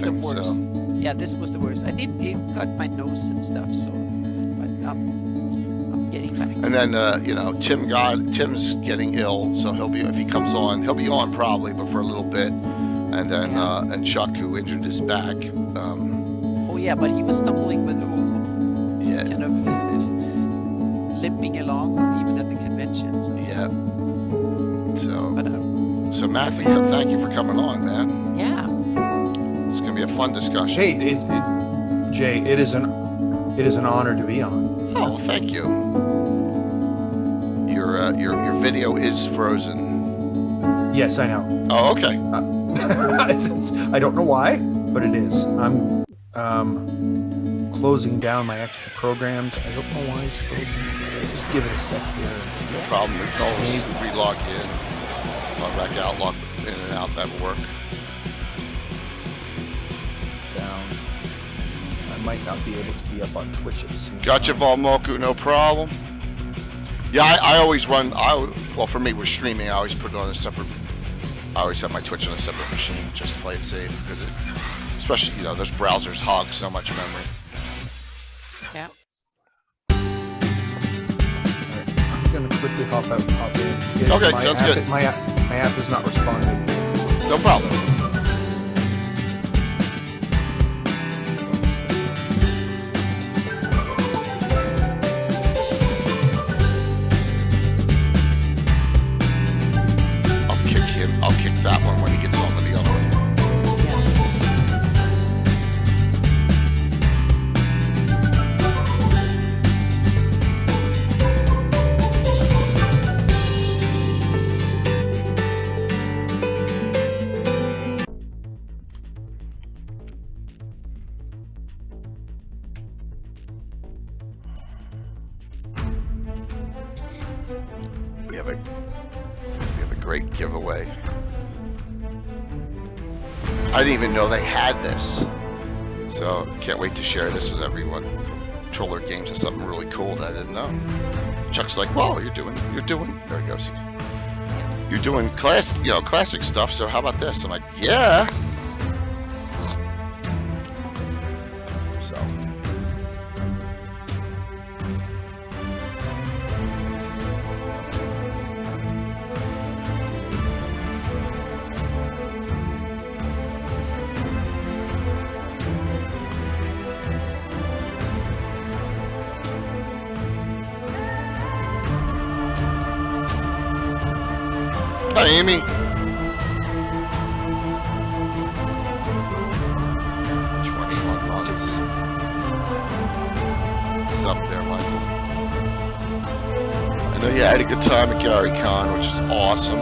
the thing. worst. So Yeah, this was the worst. I did cut my nose and stuff, so but I'm getting back. and then you know, Tim's getting ill, so he'll be, if he comes on, he'll be on probably, but for a little bit. And then and Chuck, who injured his back. Oh yeah, but he was stumbling with Yeah. kind of limping along even at the convention. So. Yeah. But, So Matthew, thank you for coming on, man. yeah. It's gonna be a fun discussion. Hey, Jay, it is an honor to be on. Oh, well, thank you. Your video is frozen. Yes, I know. Oh, okay. I don't know why, but it is. I'm closing down my extra programs. I don't know why it's frozen. Just give it a sec here. No problem. We can always re-log in, log back out, log in and out. That'll work. Down. I might not be able to be up on Twitch at the same time. Gotcha, Valmoku. No problem. Yeah, I always run. Well, for me, with streaming, I always put it on a separate. I always have my Twitch on a separate machine just to play it safe, because especially, you know, those browsers hog so much memory. Yeah. I'm gonna quickly hop out, hop in. Okay, sounds good. My app is not responding. No problem. I'll kick that one when he gets on with the other one. We have a great giveaway. I didn't even know they had this, so can't wait to share this with everyone. Controller Games is something really cool that I didn't know. Chuck's like, "Whoa, you're doing." There he goes. You're doing classic stuff. So how about this? I'm like, "Yeah." So. Hi, Amy. 21 months. What's up there, Michael? I know you had a good time at GaryCon, which is awesome.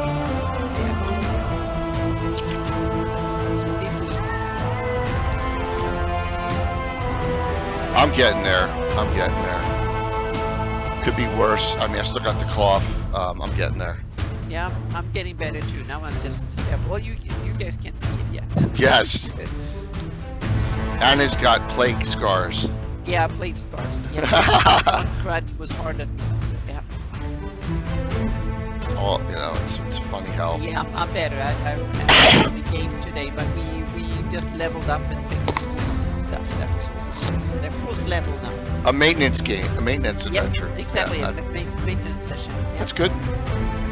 I'm getting there. Could be worse. I mean, I still got the cough. I'm getting there. Yeah, I'm getting better too. Now I'm just. Yeah, well, you guys can't see it yet. Yes. Anna's got plague scars. Yeah, plate scars. Yeah. One crud was hard on me. So, yeah. Oh, you know, it's funny how. Yeah, I'm better. I the game today, but we just leveled up and fixed the tools and stuff. That was all. So they're full level now. A maintenance game, a maintenance adventure. Yep, exactly. Yeah, a maintenance session. Yep. that's good.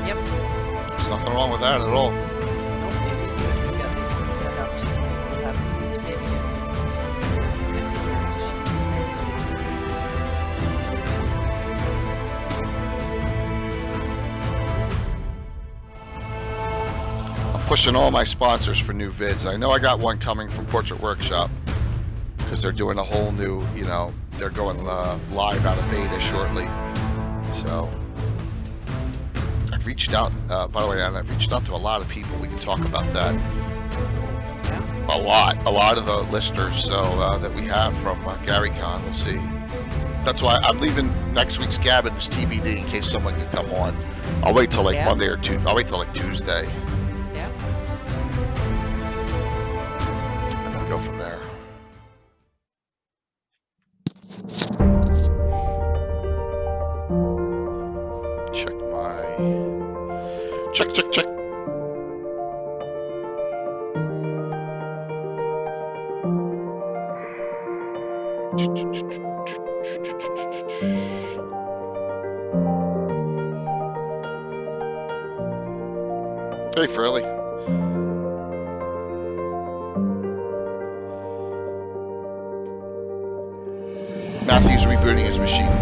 Yep. There's nothing wrong with that at all. No, it was good. We got it set up so we'll have saving it. I'm pushing all my sponsors for new vids. I know I got one coming from Portrait Workshop because they're doing a whole new, you know, they're going live out of beta shortly. So I've reached out, by the way, and I've reached out to a lot of people. We can talk about that. A lot of the listeners, so that we have from GaryCon. We'll see. That's why I'm leaving next week's Gabbin as TBD in case someone can come on. I'll wait till like Monday or Tuesday. I'll wait till like Tuesday. Yeah. And then go from there. Check. Hey, Furley. Matthew's rebooting his machine.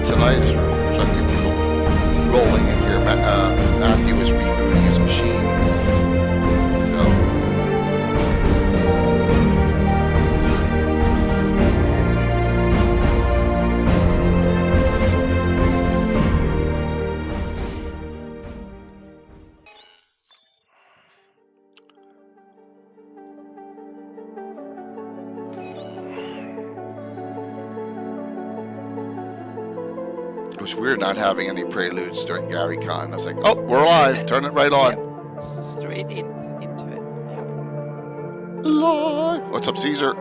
Tonight as we're trying to get people rolling in here. Matthew is rebooting his machine. So. It was weird not having any preludes during GaryCon. I was like, oh, we're live. Turn it right on. Yep. Straight into it. Yeah. Live. What's up, Caesar?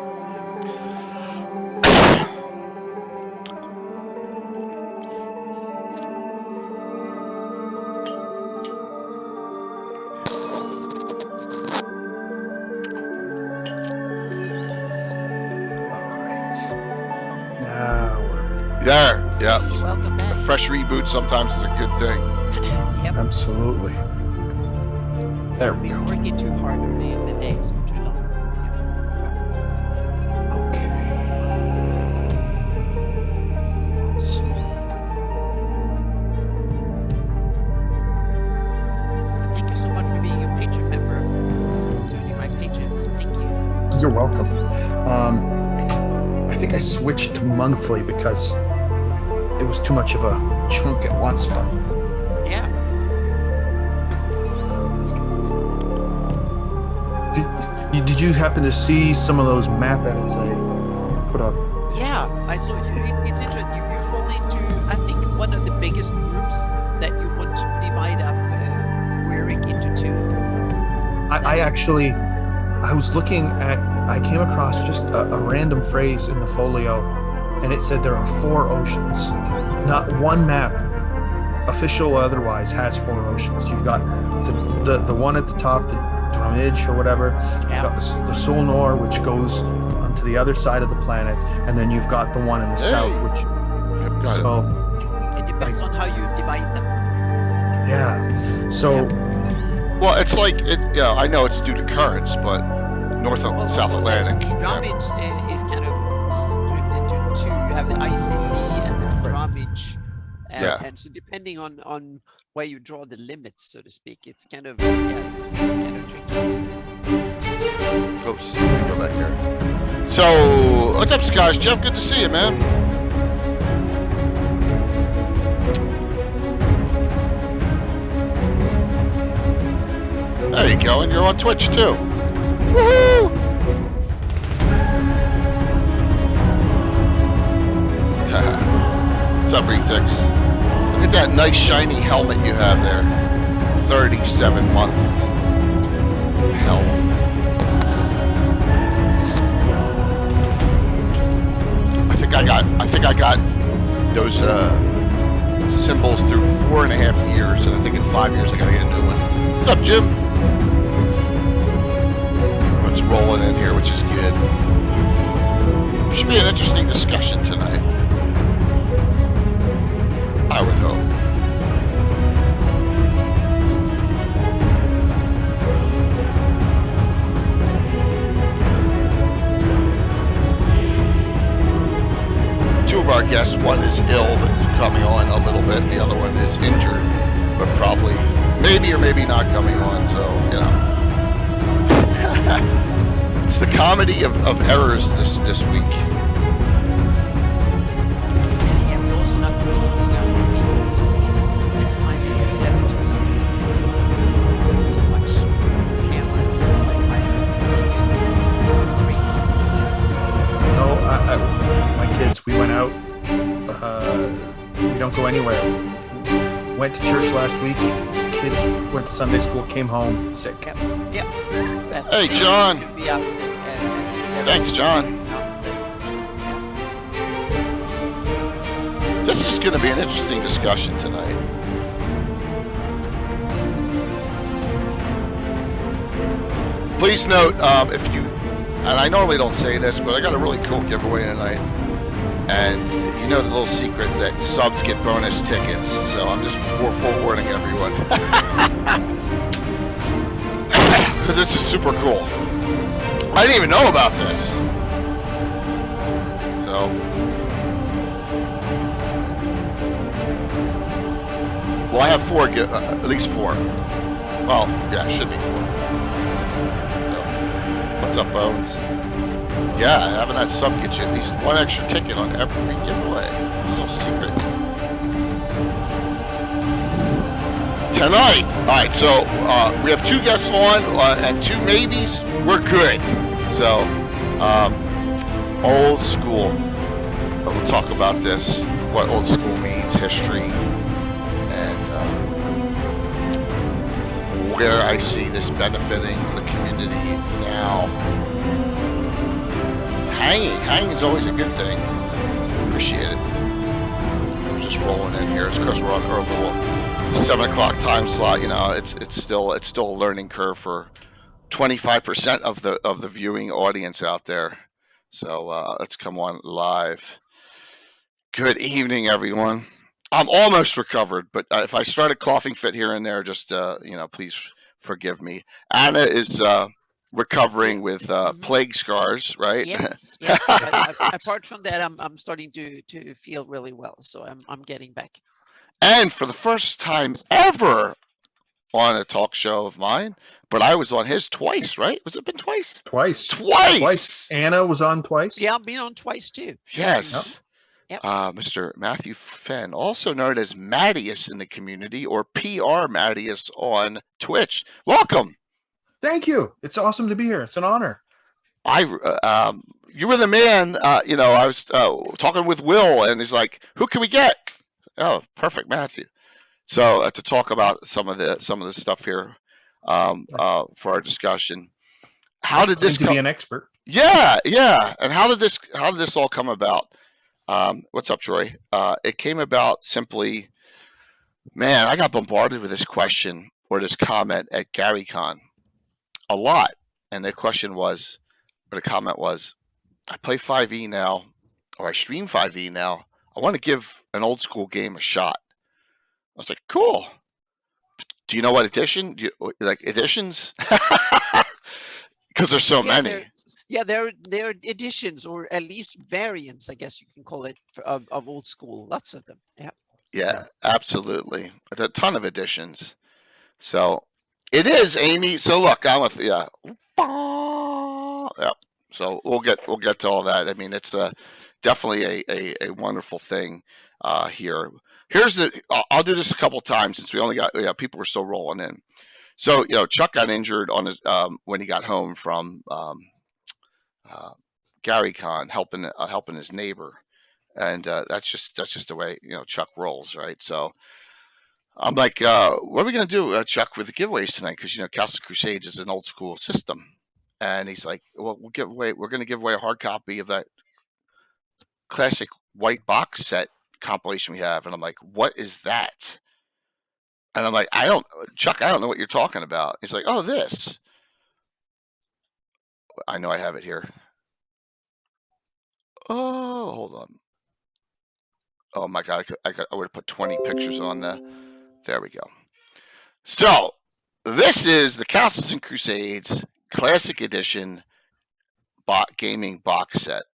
There, yeah. Welcome back. A fresh reboot sometimes is a good thing. Yep. Absolutely. There we We've go. been working too hard on the days for too long. Okay. So, Thank you so much for being a Patreon member. Joining my patrons. Thank you. you're welcome. I think I switched to monthly because it was too much of a chunk at once, but Yeah. did you happen to see some of those map edits I put up? Yeah. I saw you. It's interesting. You fall into, I think, one of the biggest groups that you want to divide up Warwick into two. I was looking at, I came across just a random phrase in the folio, and it said there are 4 oceans. Not one map, official or otherwise, has 4 oceans. You've got the one at the top, the Drummage or whatever. You've got the Solnor, which goes onto the other side of the planet, and then you've got the one in the south, which. Yep, got So It depends on how you divide them. yeah, so. Well, it's like I know it's due to currents, but North and South also Atlantic. The Drummage is kind of stripped into two. You have the ICC and the Drummage. Yeah. And so depending on where you draw the limits, so to speak, it's kind of it's kind of tricky. Oops, let me go back here. So, what's up, Scotch Jeff? Good to see you, man. There you go, and you're on Twitch too. Woohoo! What's up, Rethix? Look at that nice shiny helmet you have there. 37-month helmet. I think I got those symbols through 4.5 years, and I think in 5 years I gotta get a new one. What's up, Jim? It's rolling in here, which is good. Should be an interesting discussion tonight. I would hope. Two of our guests, one is ill but coming on a little bit, and the other one is injured, but probably maybe or maybe not coming on. So it's the comedy of errors this week. Yeah, we're also not used to being out with people, so we're finding it so much camera. My immune system is not great. No, my kids, we went out. We don't go anywhere. Went to church last week. Kids went to Sunday school, came home sick. Yeah. Hey, John. Should be out and Thanks, John. This is going to be an interesting discussion tonight. Please note, if you, and I normally don't say this, but I got a really cool giveaway tonight. And you know the little secret that subs get bonus tickets, so I'm just forewarning everyone. Because this is super cool. I didn't even know about this. So, well, I have four, at least four. Well, yeah, it should be four. So, what's up, Bones? Yeah, having that sub get you at least one extra ticket on every giveaway. It's a little secret. Tonight, all right, so we have two guests on and two maybes. We're good. So, old school. We'll talk about this, what old school means, history, and where I see this benefiting the community now. Hanging is always a good thing. Appreciate it. We're just rolling in here. It's because we're on our little 7 o'clock time slot. You know, it's still a learning curve for 25% of the viewing audience out there. So let's come on live. Good evening, everyone. I'm almost recovered, but if I start a coughing fit here and there, just please forgive me. Anna is recovering with plague scars, right? Yes. But apart from that, I'm starting to feel really well, so I'm getting back. And for the first time ever on a talk show of mine, but I was on his twice, right? Was it been twice? Twice. Anna was on twice. Yeah, I've been on twice too. Yes. Yep. Mr. Matthew Fenn, also known as Mattias in the community, or PR Mattias on Twitch. Welcome. Thank you. It's awesome to be here. It's an honor. You were the man. I was talking with Will, and he's like, "Who can we get?" Oh, perfect, Matthew. So to talk about some of the stuff here for our discussion. How did this be an expert? Yeah. And how did this all come about? What's up, Troy? It came about simply, man. I got bombarded with this question or this comment at GaryCon a lot, and the comment was, I play 5e now, or I stream 5e now. I want to give an old school game a shot. I was like, cool. Do you know what edition? Do you like editions? Because there's so many. There are editions, or at least variants, I guess you can call it, of old school. Lots of them. Yeah, absolutely. A ton of editions. So it is, Amy. So look, I'm with yeah. So we'll get to all that. I mean, it's definitely a wonderful thing here. I'll do this a couple times since we only got people were still rolling in. So Chuck got injured on his when he got home from GaryCon, helping his neighbor, and that's just the way Chuck rolls, right? So I'm like, what are we gonna do, Chuck, with the giveaways tonight? Because Castle Crusades is an old school system, and he's like, well, we're gonna give away a hard copy of that classic white box set compilation we have. And I'm like, what is that? And I'm like, Chuck, I don't know what you're talking about. He's like, oh, this. I know I have it here. Oh, hold on. Oh my God, I would have put 20 pictures on there we go. So this is the Castles and Crusades Classic Edition gaming box set.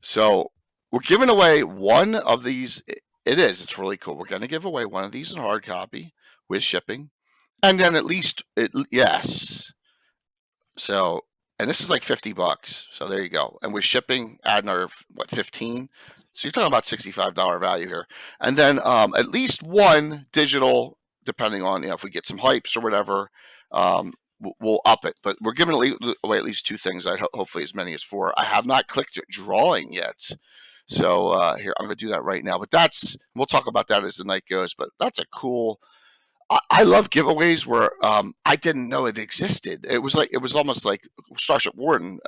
So we're giving away one of these. It's really cool. We're going to give away one of these in hard copy with shipping. And then at least yes. So, and this is like $50. So there you go. And with shipping, add another what 15. So you're talking about $65 value here. And then at least one digital, depending on if we get some hypes or whatever, we'll up it. But we're giving away at least 2 things. Hopefully as many as 4. I have not clicked drawing yet. So here I'm going to do that right now. But we'll talk about that as the night goes. But that's a cool. I love giveaways where I didn't know it existed. It was almost like Starship Warden,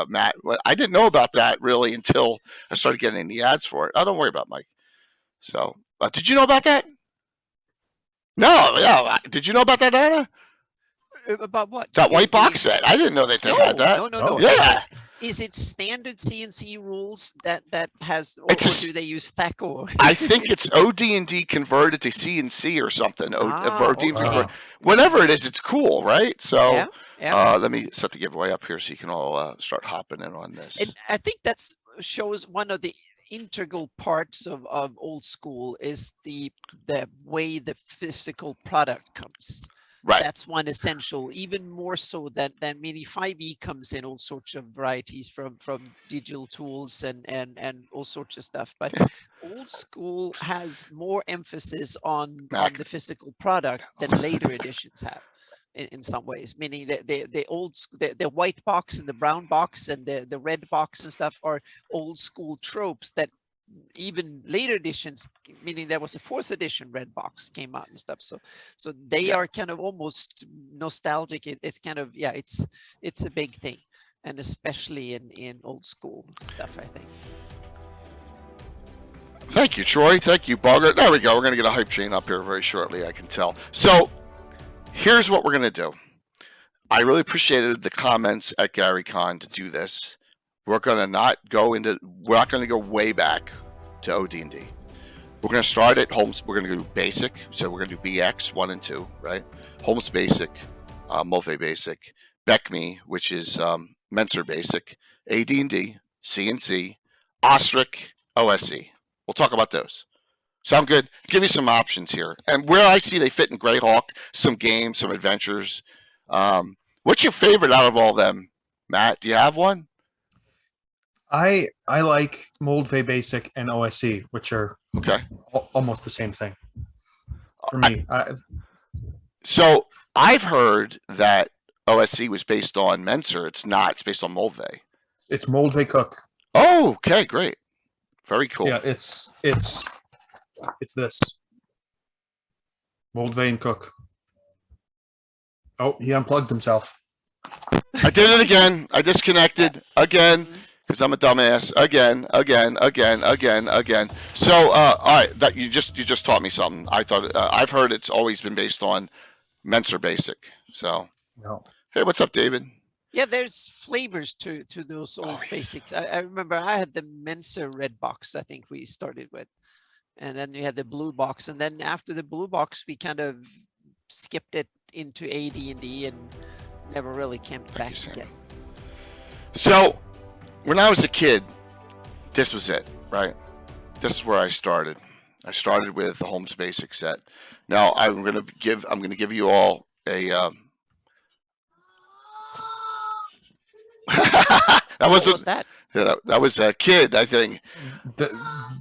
Matt. I didn't know about that really until I started getting the ads for it. Oh, don't worry about it, Mike. So, did you know about that? No, yeah. Did you know about that, Anna? About what? That white box set. I didn't know that they had that. No. Yeah. Is it standard CNC rules that has, or do they use THACO? I think it's OD&D converted to CNC or something. Okay. Whatever it is, it's cool, right? So Yeah. let me set the giveaway up here so you can all start hopping in on this. And I think that shows one of the integral parts of old school is the way the physical product comes. Right. That's one essential, even more so than maybe 5e comes in all sorts of varieties from digital tools and all sorts of stuff. But old school has more emphasis on the physical product than later editions have in some ways, meaning that the white box and the brown box and the red box and stuff are old school tropes that even later editions, meaning there was a 4th edition red box came out and stuff, so they are kind of almost nostalgic. It's kind of it's a big thing, and especially in old school stuff, I think. Thank you, Troy. Thank you, Bogart. There we go. We're going to get a hype chain up here very shortly, I can tell. So here's what we're going to do. I really appreciated the comments at GaryCon to do this. We're not going to go way back to OD&D. We're going to start at Holmes. We're going to do basic. So we're going to do BX 1 and 2, right? Holmes basic, Mulvey basic, BECME, which is Menser basic, AD&D, CNC, Ostrich, OSE. We'll talk about those. Sound good? Give you some options here. And where I see they fit in Greyhawk, some games, some adventures. What's your favorite out of all of them, Matt? Do you have one? I like Moldvay Basic and OSE, which are almost the same thing for me. So I've heard that OSE was based on Menser. It's not. It's based on Moldvay. It's Moldvay Cook. Oh, okay, great, very cool. Yeah, it's this Moldvay and Cook. Oh, he unplugged himself. I did it again. I disconnected again. Because I'm a dumbass again. So, all right, that you just taught me something. I thought I've heard it's always been based on Menser Basic. So, Hey, what's up, David? Yeah, there's flavors to those old basics. I remember I had the Menser red box. I think we started with, and then we had the blue box, and then after the blue box, we kind of skipped it into AD&D and never really came back again. So. When I was a kid, this was it, right? This is where I started. I started with the Holmes Basic set. Now I'm going to give you all a. What was that? Yeah, that was a kid, I think. The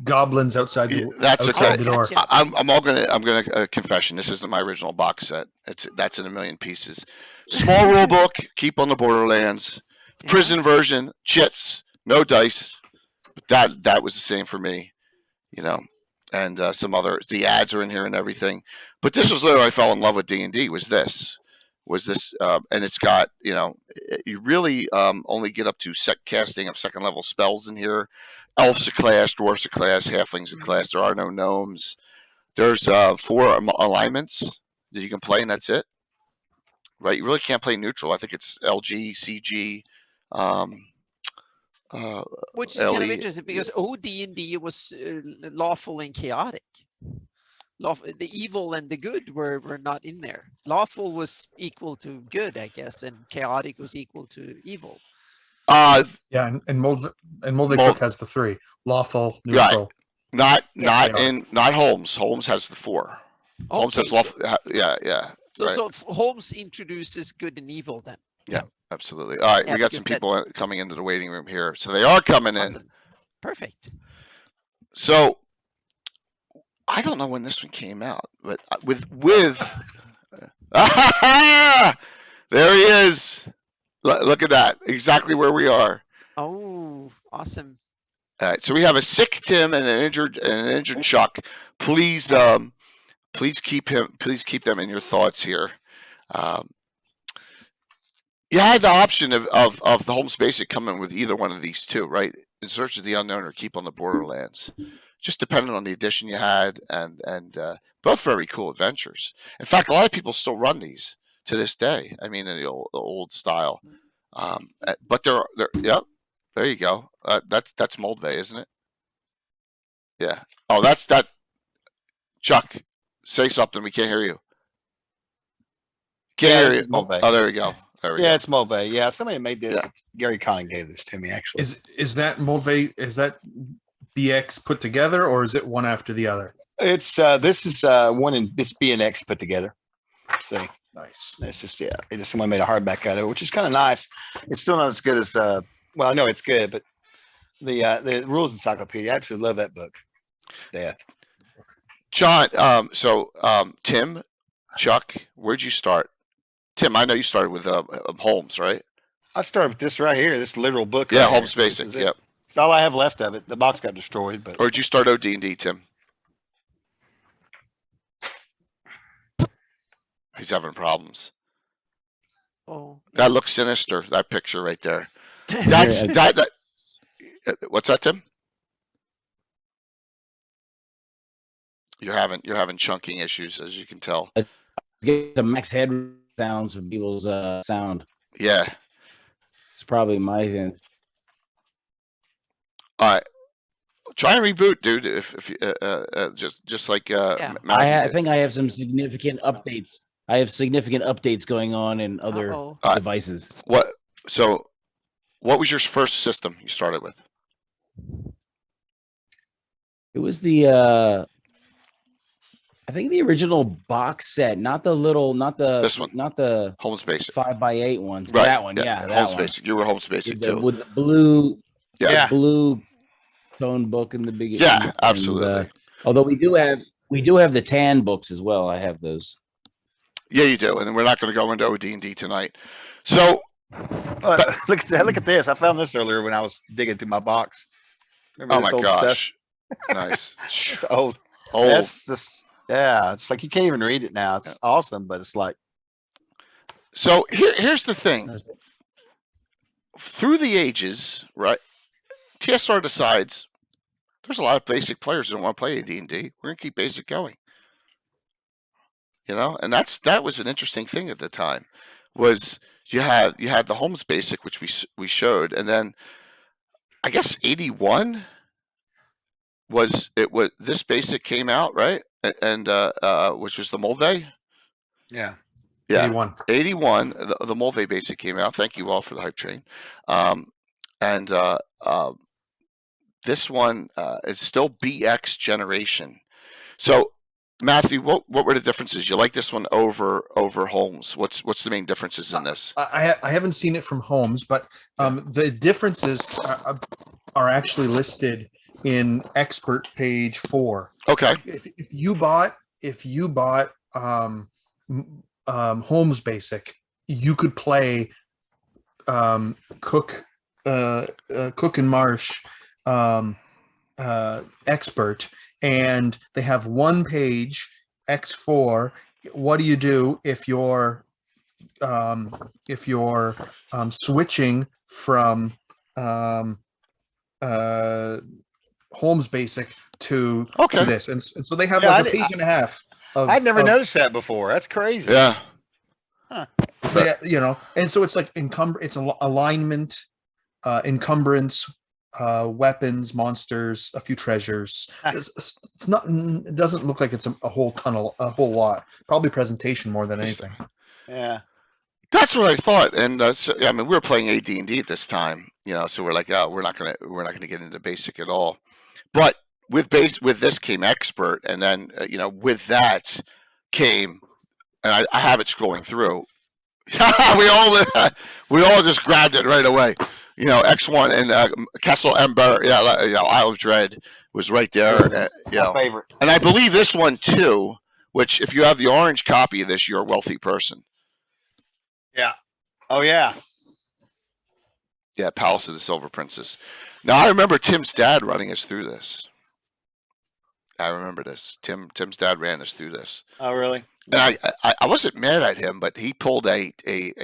goblins outside the that's outside the door. I'm gonna confession. This isn't my original box set. That's in a million pieces. Small rule book. Keep on the Borderlands. Prison version, chits, no dice. But that was the same for me, and some other. The ads are in here and everything. But this was literally I fell in love with D&D. Was this, and it's got you really only get up to casting of 2nd level spells in here. Elves a class, dwarfs a class, halflings a class. There are no gnomes. There's 4 alignments that you can play, and that's it. Right, you really can't play neutral. I think it's LG, CG. Which is kind of interesting because OD&D was lawful and chaotic. The evil and the good were not in there. Lawful was equal to good, I guess, and chaotic was equal to evil. And Moldvay Cook has the 3: lawful, neutral. Right. Not Holmes. Holmes has the 4. Holmes has lawful. Yeah. So right. so Holmes introduces good and evil then. Yeah, absolutely. All right, Yeah, we got because some people coming into the waiting room here, so they are coming in. Awesome. Perfect. So I don't know when this one came out, but with there he is. Look at that, exactly where we are. Oh, awesome. All right, so we have a sick Tim and an injured Chuck. Please, please keep them in your thoughts here. You had the option of the Holmes Basic coming with either one of these two, right? In Search of the Unknown or Keep on the Borderlands. Just depending on the edition you had, and both very cool adventures. In fact, a lot of people still run these to this day. I mean, in the old style. But they're yep. There you go. That's Moldvay, isn't it? Yeah. Oh, that's that. Chuck, say something. We can't hear you. Can't hear you. Oh, there we go. There we go. It's Mulvey. Yeah, somebody made this. Yeah. Gary Collin gave this to me, actually. Is that Mulvey? Is that BX put together, or is it one after the other? It's this is one in this BNX put together. See, Nice. it's just someone made a hardback out of it, which is kind of nice. It's still not as good as well, I know it's good, but the Rules Encyclopedia, I absolutely love that book. Yeah. John, Tim, Chuck, where'd you start? Tim, I know you started with Holmes, right? I started with this right here, this literal book. Yeah, right Holmes here. Basic. This is it. Yep. It's all I have left of it. The box got destroyed, but Or did you start OD&D, Tim? He's having problems. Oh. That looks sinister. That picture right there. That's that. What's that, Tim? You're having chunking issues, as you can tell. Get the max head sounds from people's sound. Yeah. It's probably my end. All right. Try and reboot, dude. If just like Yeah. Matthew I did. think I have some significant updates. I have significant updates going on in other Uh-oh. devices. What was your first system you started with? It was the I think the original box set, not the little, This one. not the Holmes Basic. 5x8 ones. Right. That one, yeah, that Holmes one. Basic. You were Holmes Basic With the, too. with the blue, Yeah. blue tone book in the beginning. Yeah, absolutely. Although we do have the tan books as well. I have those. Yeah, you do. And we're not going to go into OD&D tonight. So look at that. Look at this. I found this earlier when I was digging through my box. Remember oh this my old stuff? gosh. Nice. It's old. Old. That's just, yeah, it's like you can't even read it now. It's awesome, but it's like, So here's the thing. Through the ages, right? TSR decides there's a lot of basic players who don't want to play AD&D. We're gonna keep basic going. You know, and that was an interesting thing at the time. Was you had the Holmes Basic, which we showed, and then I guess 81 was this basic came out, right? And which was the Mulvey. yeah. Yeah, 81. the Mulvey Basic came out. Thank you all for the hype train. This one is still BX generation. So, Matthew, what were the differences? You like this one over Holmes? What's the main differences in this? I haven't seen it from Holmes, but the differences are actually listed in expert page 4. Okay. If you bought Holmes Basic, you could play Cook and Marsh expert, and they have one page X4. What do you do if you're switching from Holmes Basic to this, and so they have like a page and a half. I'd never noticed that before. That's crazy. Yeah. Huh. And so it's like it's alignment, encumbrance, weapons, monsters, a few treasures. It's not. It doesn't look like it's a whole lot. Probably presentation more than anything. Yeah. That's what I thought, and I mean, we were playing AD&D at this time, so we're like, oh, we're not gonna get into basic at all. But with this came expert, and then with that came and I have it scrolling through. we all just grabbed it right away. You know, X1 and Kessel Ember, yeah, you know, Isle of Dread was right there. It's You my know, favorite. and I believe this one too. Which, if you have the orange copy of this, you're a wealthy person. Yeah. Oh yeah. Yeah, Palace of the Silver Princess. Now I remember Tim's dad running us through this. I remember this. Tim's dad ran us through this. Oh really? And I wasn't mad at him, but he pulled a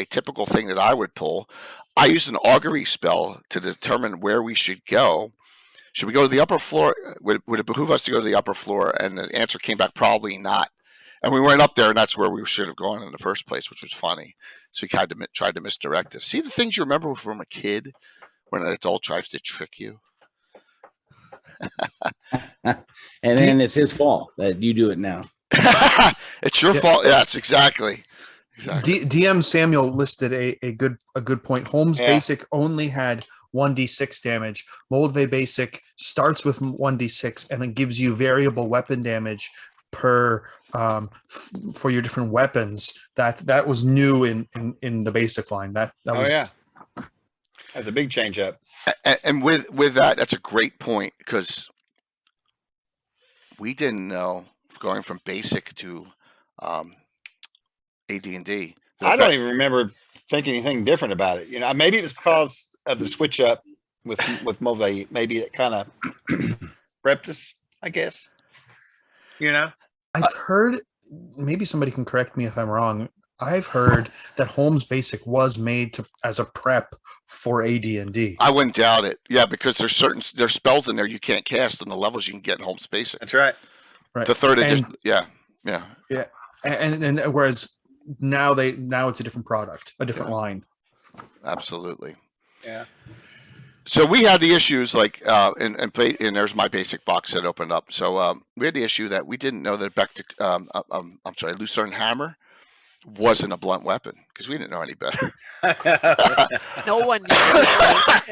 typical thing that I would pull. I used an augury spell to determine where we should go. Should we go to the upper floor? Would it behoove us to go to the upper floor? And the answer came back probably not. And we went up there, and that's where we should have gone in the first place, which was funny. So he tried to misdirect us. See the things you remember from a kid when an adult tries to trick you? And then it's his fault that you do it now. It's your fault. Yes, exactly. DM Samuel listed a good point. Holmes Basic only had 1d6 damage. Moldvay Basic starts with 1d6 and then gives you variable weapon damage per for your different weapons. That was new in the basic line. That was That's a big change up. And with that, that's a great point, because we didn't know going from basic to AD&D. I don't even remember thinking anything different about it. You know, maybe it was because of the switch up with Mulvey. Maybe it kind of prepped us, I guess. You know, I've heard, maybe somebody can correct me if I'm wrong, I've heard that Holmes Basic was made as a prep for AD&D. I wouldn't doubt it. Yeah, because there's spells in there you can't cast on the levels you can get in Holmes Basic. that's right. Right. The third edition. Yeah. And whereas now it's a different product, a different line. Absolutely. Yeah. So we had the issues like, and there's my basic box set opened up. So we had the issue that we didn't know that Lucerne Hammer wasn't a blunt weapon, because we didn't know any better. No one knew.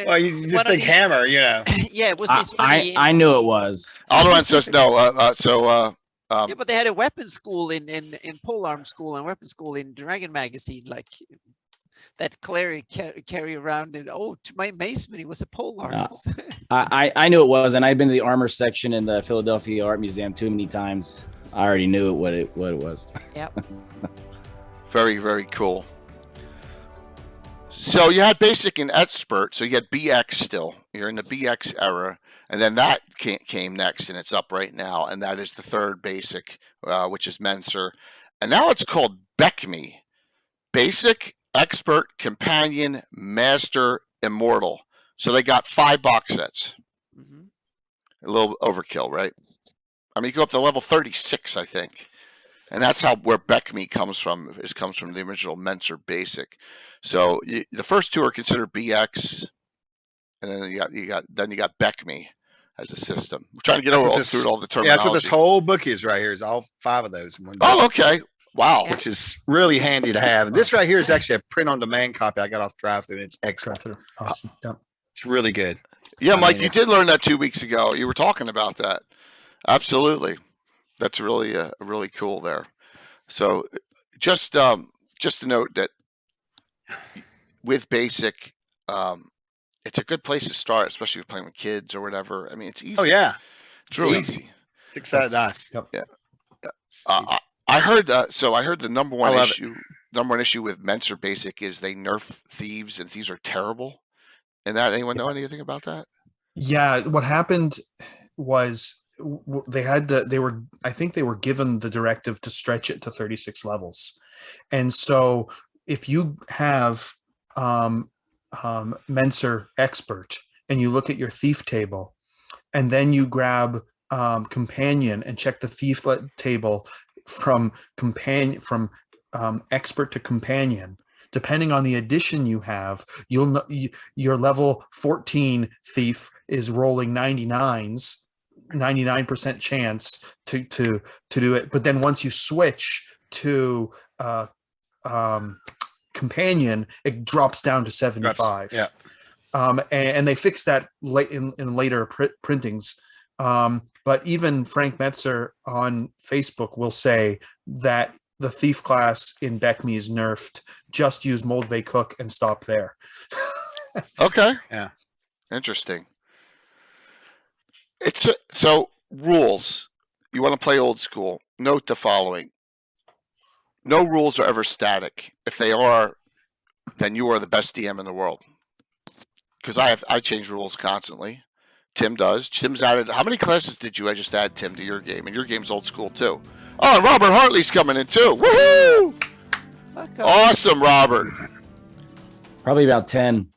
Well, you just think hammer, you know. Yeah, it was this funny. I knew it was. Alderman says no. Yeah, but they had a weapons school in polearm school and weapons school in Dragon Magazine, like that cleric carry around, and to my amazement, he was a polearm. I knew it was, and I've been to the armor section in the Philadelphia Art Museum too many times. I already knew what it was. Yep. Very, very cool. So you had basic and expert. So you had BX still. You're in the BX era. And then that came next, and it's up right now. And that is the third basic, which is Menser. And now it's called BECME. Basic, Expert, Companion, Master, Immortal. So they got 5 box sets. Mm-hmm. A little overkill, right? I mean, you go up to level 36, I think. And that's where BECME comes from. It comes from the original Menser Basic. So the first two are considered BX, and then you got BECME as a system. We're trying to get through all the terminology. Yeah, that's what this whole book is right here. Is all 5 of those in one book. Oh, okay. Wow. Which is really handy to have. This right here is actually a print-on-demand copy I got off Drive-Thru, and it's excellent. Awesome. Yep. It's really good. Yeah, Mike, you did learn that 2 weeks ago. You were talking about that. Absolutely. That's really really cool there. So just to note that with basic, it's a good place to start, especially if you're playing with kids or whatever. I mean, it's easy. Oh yeah, It's really easy. Excited nice. Yep. Yeah. I heard the number one issue with Menser Basic is they nerf thieves, and thieves are terrible. And anyone know anything about that? Yeah, what happened was I think they were given the directive to stretch it to 36 levels. And so if you have Menser Expert and you look at your thief table, and then you grab Companion and check the thief table from Expert to Companion, depending on the edition you have, you'll know your level 14 thief is rolling 99% chance to do it. But then once you switch to Companion, it drops down to 75. Yeah. And they fixed that late in later printings. But even Frank Metzer on Facebook will say that the thief class in Beckme is nerfed. Just use Moldvay Cook and stop there. Okay. Yeah. Interesting. So rules. You want to play old school. Note the following. No rules are ever static. If they are, then you are the best DM in the world. Because I change rules constantly. Tim does. Tim's added. How many classes did you just add, Tim, to your game? And your game's old school too. Oh, and Robert Hartley's coming in too. Woohoo! Awesome, Robert. Probably about 10.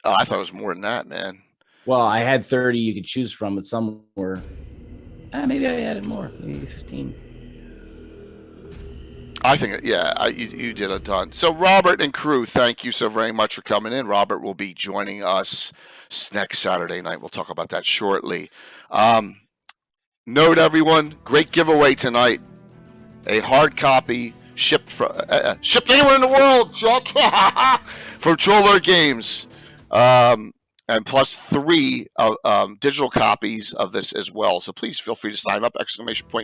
Oh, I thought it was more than that, man. Well, I had 30 you could choose from, but some were. Maybe I added more. Maybe 15. I think, yeah, you did a ton. So, Robert and crew, thank you so very much for coming in. Robert will be joining us next Saturday night. We'll talk about that shortly. Note, everyone, great giveaway tonight. A hard copy shipped anywhere in the world, Chuck, from Troller Games. And plus 3 digital copies of this as well. So please feel free to sign up, !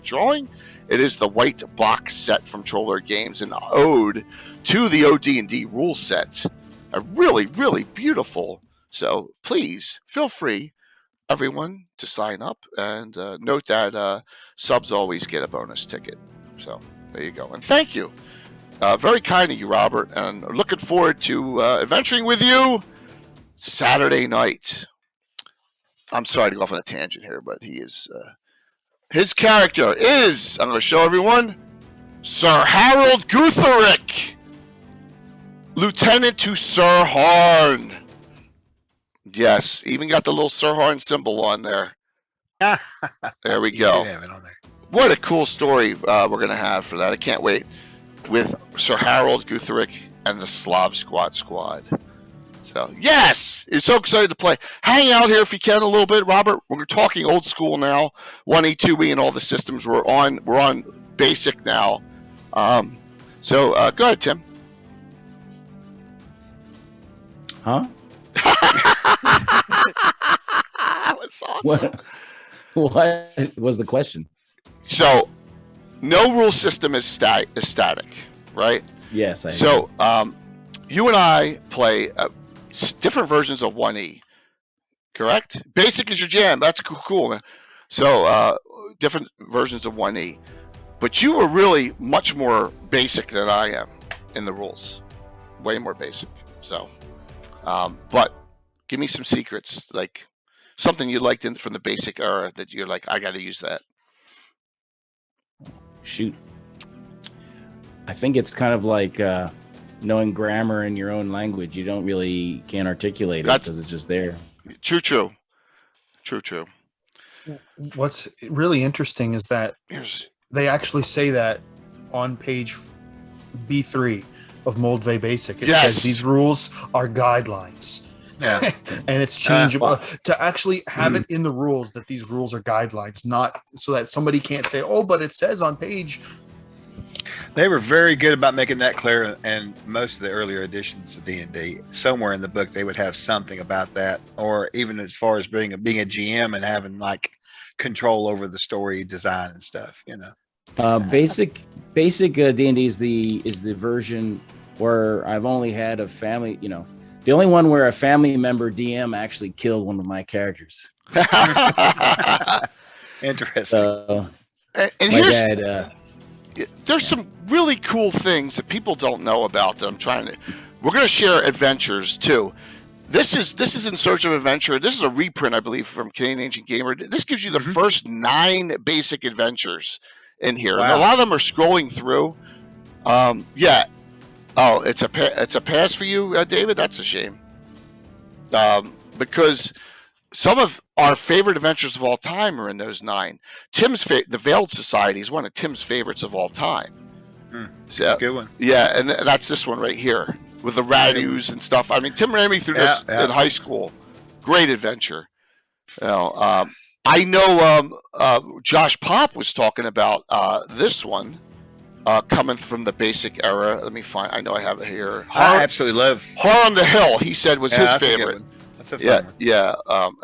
Drawing. It is the white box set from Troller Games, an ode to the OD&D rule set. A really, really beautiful. So please feel free, everyone, to sign up. And note that subs always get a bonus ticket. So there you go. And thank you. Very kind of you, Robert. And looking forward to adventuring with you Saturday night. I'm sorry to go off on a tangent here, but he is. His character is, I'm going to show everyone, Sir Harold Gutherick, Lieutenant to Sir Harn. Yes, even got the little Sir Harn symbol on there. There we go. Have it on there. What a cool story we're going to have for that. I can't wait. With Sir Harold Gutherick and the Slav Squad. So, yes, it's so excited to play. Hang out here if you can a little bit, Robert. We're talking old school now, 1E, 2E, and all the systems. We're on basic now. So, go ahead, Tim. Huh? That's awesome. What was the question? So, no rule system is static, right? Yes, I So, you and I play different versions of 1E, correct? Basic is your jam. That's cool, man. So, different versions of 1E. But you were really much more basic than I am in the rules. Way more basic. So, but give me some secrets, like something you liked from the basic era that you're like, I got to use that. Shoot. I think it's kind of like knowing grammar in your own language. You can't articulate it because it's just there. True. What's really interesting is that they actually say that on page B3 of Moldvay Basic. It says these rules are guidelines. Yeah. And it's changeable. To actually have it in the rules that these rules are guidelines, not so that somebody can't say, oh, but it says on page. They were very good about making that clear, and most of the earlier editions of D&D, somewhere in the book, they would have something about that, or even as far as being a GM and having like control over the story design and stuff, you know. Basic D&D is the version where I've only had a family, the only one where a family member DM actually killed one of my characters. Interesting. And my here's dad, there's some really cool things that people don't know about that we're going to share adventures too. This is In Search of Adventure. This is a reprint, I believe, from Canadian Ancient Gamer. This gives you the first 9 basic adventures in here. Wow. And a lot of them are scrolling through. Yeah. Oh, it's a pass for you, David? That's a shame. Because some of our favorite adventures of all time are in those 9. The Veiled Society is one of Tim's favorites of all time. So, good one. Yeah, and that's this one right here with the Radus and stuff. I mean, Tim ran me through this in high school. Great adventure. I know Josh Pop was talking about this one coming from the basic era. Let me find. I know I have it here. I absolutely love Horror on the Hill. He said was his favorite. That's a fun Yeah, one. yeah,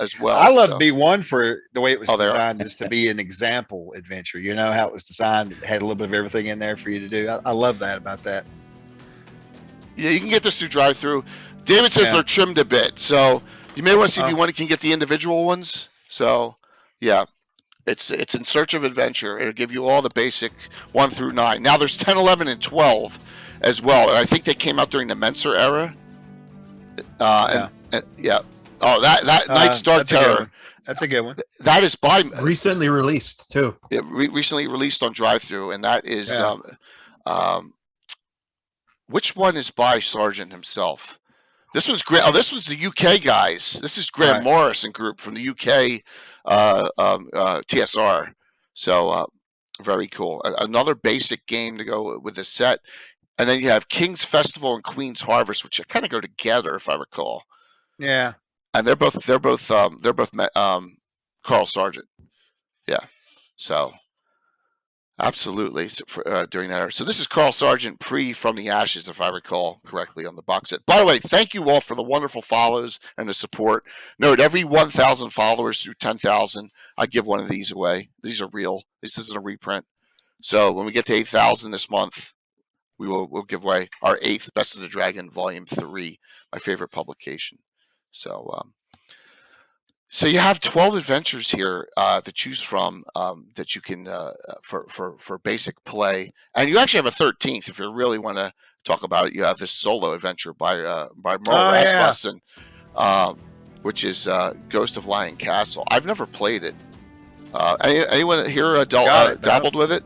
as well. I love so. B1 for the way it was Oh, there are. designed, just to be an example adventure. You know how it was designed; it had a little bit of everything in there for you to do. I love that about that. Yeah, you can get this through drive-through. David says Yeah. they're trimmed a bit, so you may want to see if you Oh. can get the individual ones. So, yeah, it's in search of adventure. It'll give you all the basic 1 through 9. Now there's 10, 11, and 12 as well, and I think they came out during the Menser era. Yeah. And yeah. Oh, that Night's Dark That's a good Terror. one. That's a good one. That is by Recently released too. recently released on drive-through, and that is Yeah. which one is by Sargent himself? This one's great. Oh, this one's the UK guys. This is Graham Right. Morrison group from the UK TSR. So very cool. Another basic game to go with this set, and then you have King's Festival and Queen's Harvest, which kind of go together, if I recall. Yeah. And they're both Carl Sargent. Yeah. So absolutely. So during that era. So this is Carl Sargent pre From the Ashes, if I recall correctly, on the box set. By the way, thank you all for the wonderful follows and the support. Note, every 1,000 followers through 10,000, I give one of these away. These are real. This isn't a reprint. So when we get to 8,000 this month, we'll give away our 8th Best of the Dragon Volume 3, my favorite publication. So you have 12 adventures here to choose from that you can for basic play, and you actually have a 13th if you really want to talk about it. You have this solo adventure by Merle Rasmussen, which is Ghost of Lion Castle. I've never played it. Anyone here dabbled with it?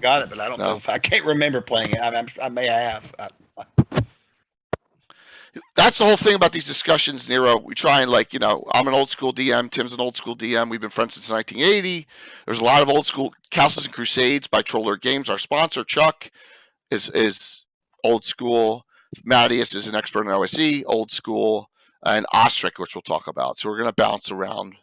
Got it, but I don't No. know if I can't remember playing it. I may have. That's the whole thing about these discussions, Nero. We try and I'm an old school DM. Tim's an old school DM. We've been friends since 1980. There's a lot of old school Castles and Crusades by Troller Games. Our sponsor, Chuck, is old school. Mattias is an expert in OSE, old school, and Ostrich, which we'll talk about. So we're going to bounce around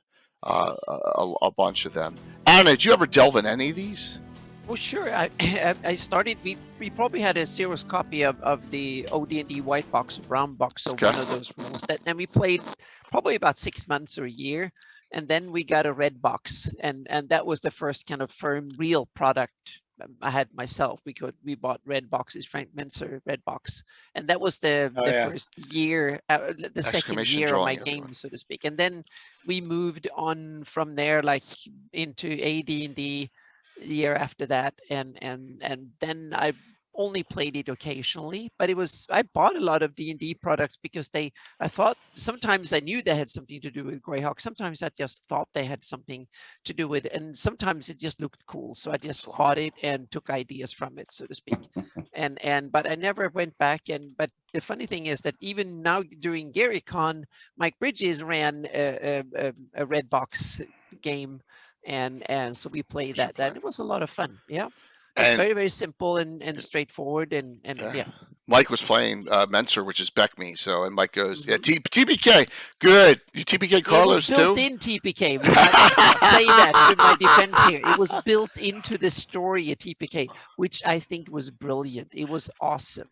a bunch of them. Anna, did you ever delve in any of these? Oh, sure. I started. We probably had a serious copy of the OD&D white box or brown box, so one of those rules. And we played probably about 6 months or a year, and then we got a red box, and that was the first kind of firm, real product I had myself. We bought red boxes, Frank Menser red box, and that was the first year, the second year of my game, so to speak. And then we moved on from there, like into AD&D. Year after that, and then I only played it occasionally, but I bought a lot of D&D products because I thought sometimes I knew they had something to do with Greyhawk, sometimes I just thought they had something to do with it, and sometimes it just looked cool, so I just bought it and took ideas from it, so to speak. But I never went back. But the funny thing is that even now during GaryCon, Mike Bridges ran a red box game, and so we played that. It was a lot of fun. Yeah, it's very, very simple and straightforward, and yeah. Mike was playing Menser, which is Beckme. So, and Mike goes, yeah, TPK, good. You TPK Carlos too? It was built in TPK. I must say that to my defense here. It was built into the story at TPK, which I think was brilliant. It was awesome.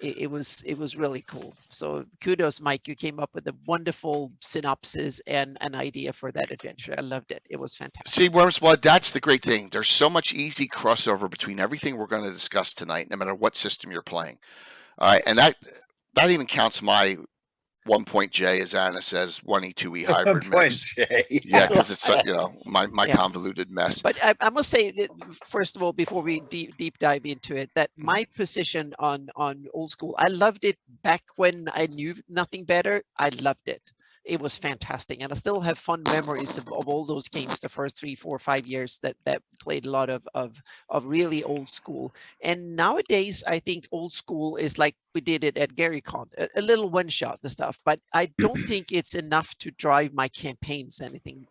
It was really cool. So kudos, Mike. You came up with a wonderful synopsis and an idea for that adventure. I loved it. It was fantastic. See, Wormsblood, that's the great thing. There's so much easy crossover between everything we're going to discuss tonight, no matter what system you're playing. All right, and that even counts my 1.J, as Anna says, 1E2E hybrid mix. Yeah, because it's my convoluted mess. But I must say that, first of all, before we deep dive into it, that my position on old school, I loved it back when I knew nothing better. I loved it. It was fantastic, and I still have fond memories of all those games. The first 3, 4, 5 years that played a lot of really old school. And nowadays, I think old school is like we did it at GaryCon, a little one shot and stuff. But I don't think it's enough to drive my campaigns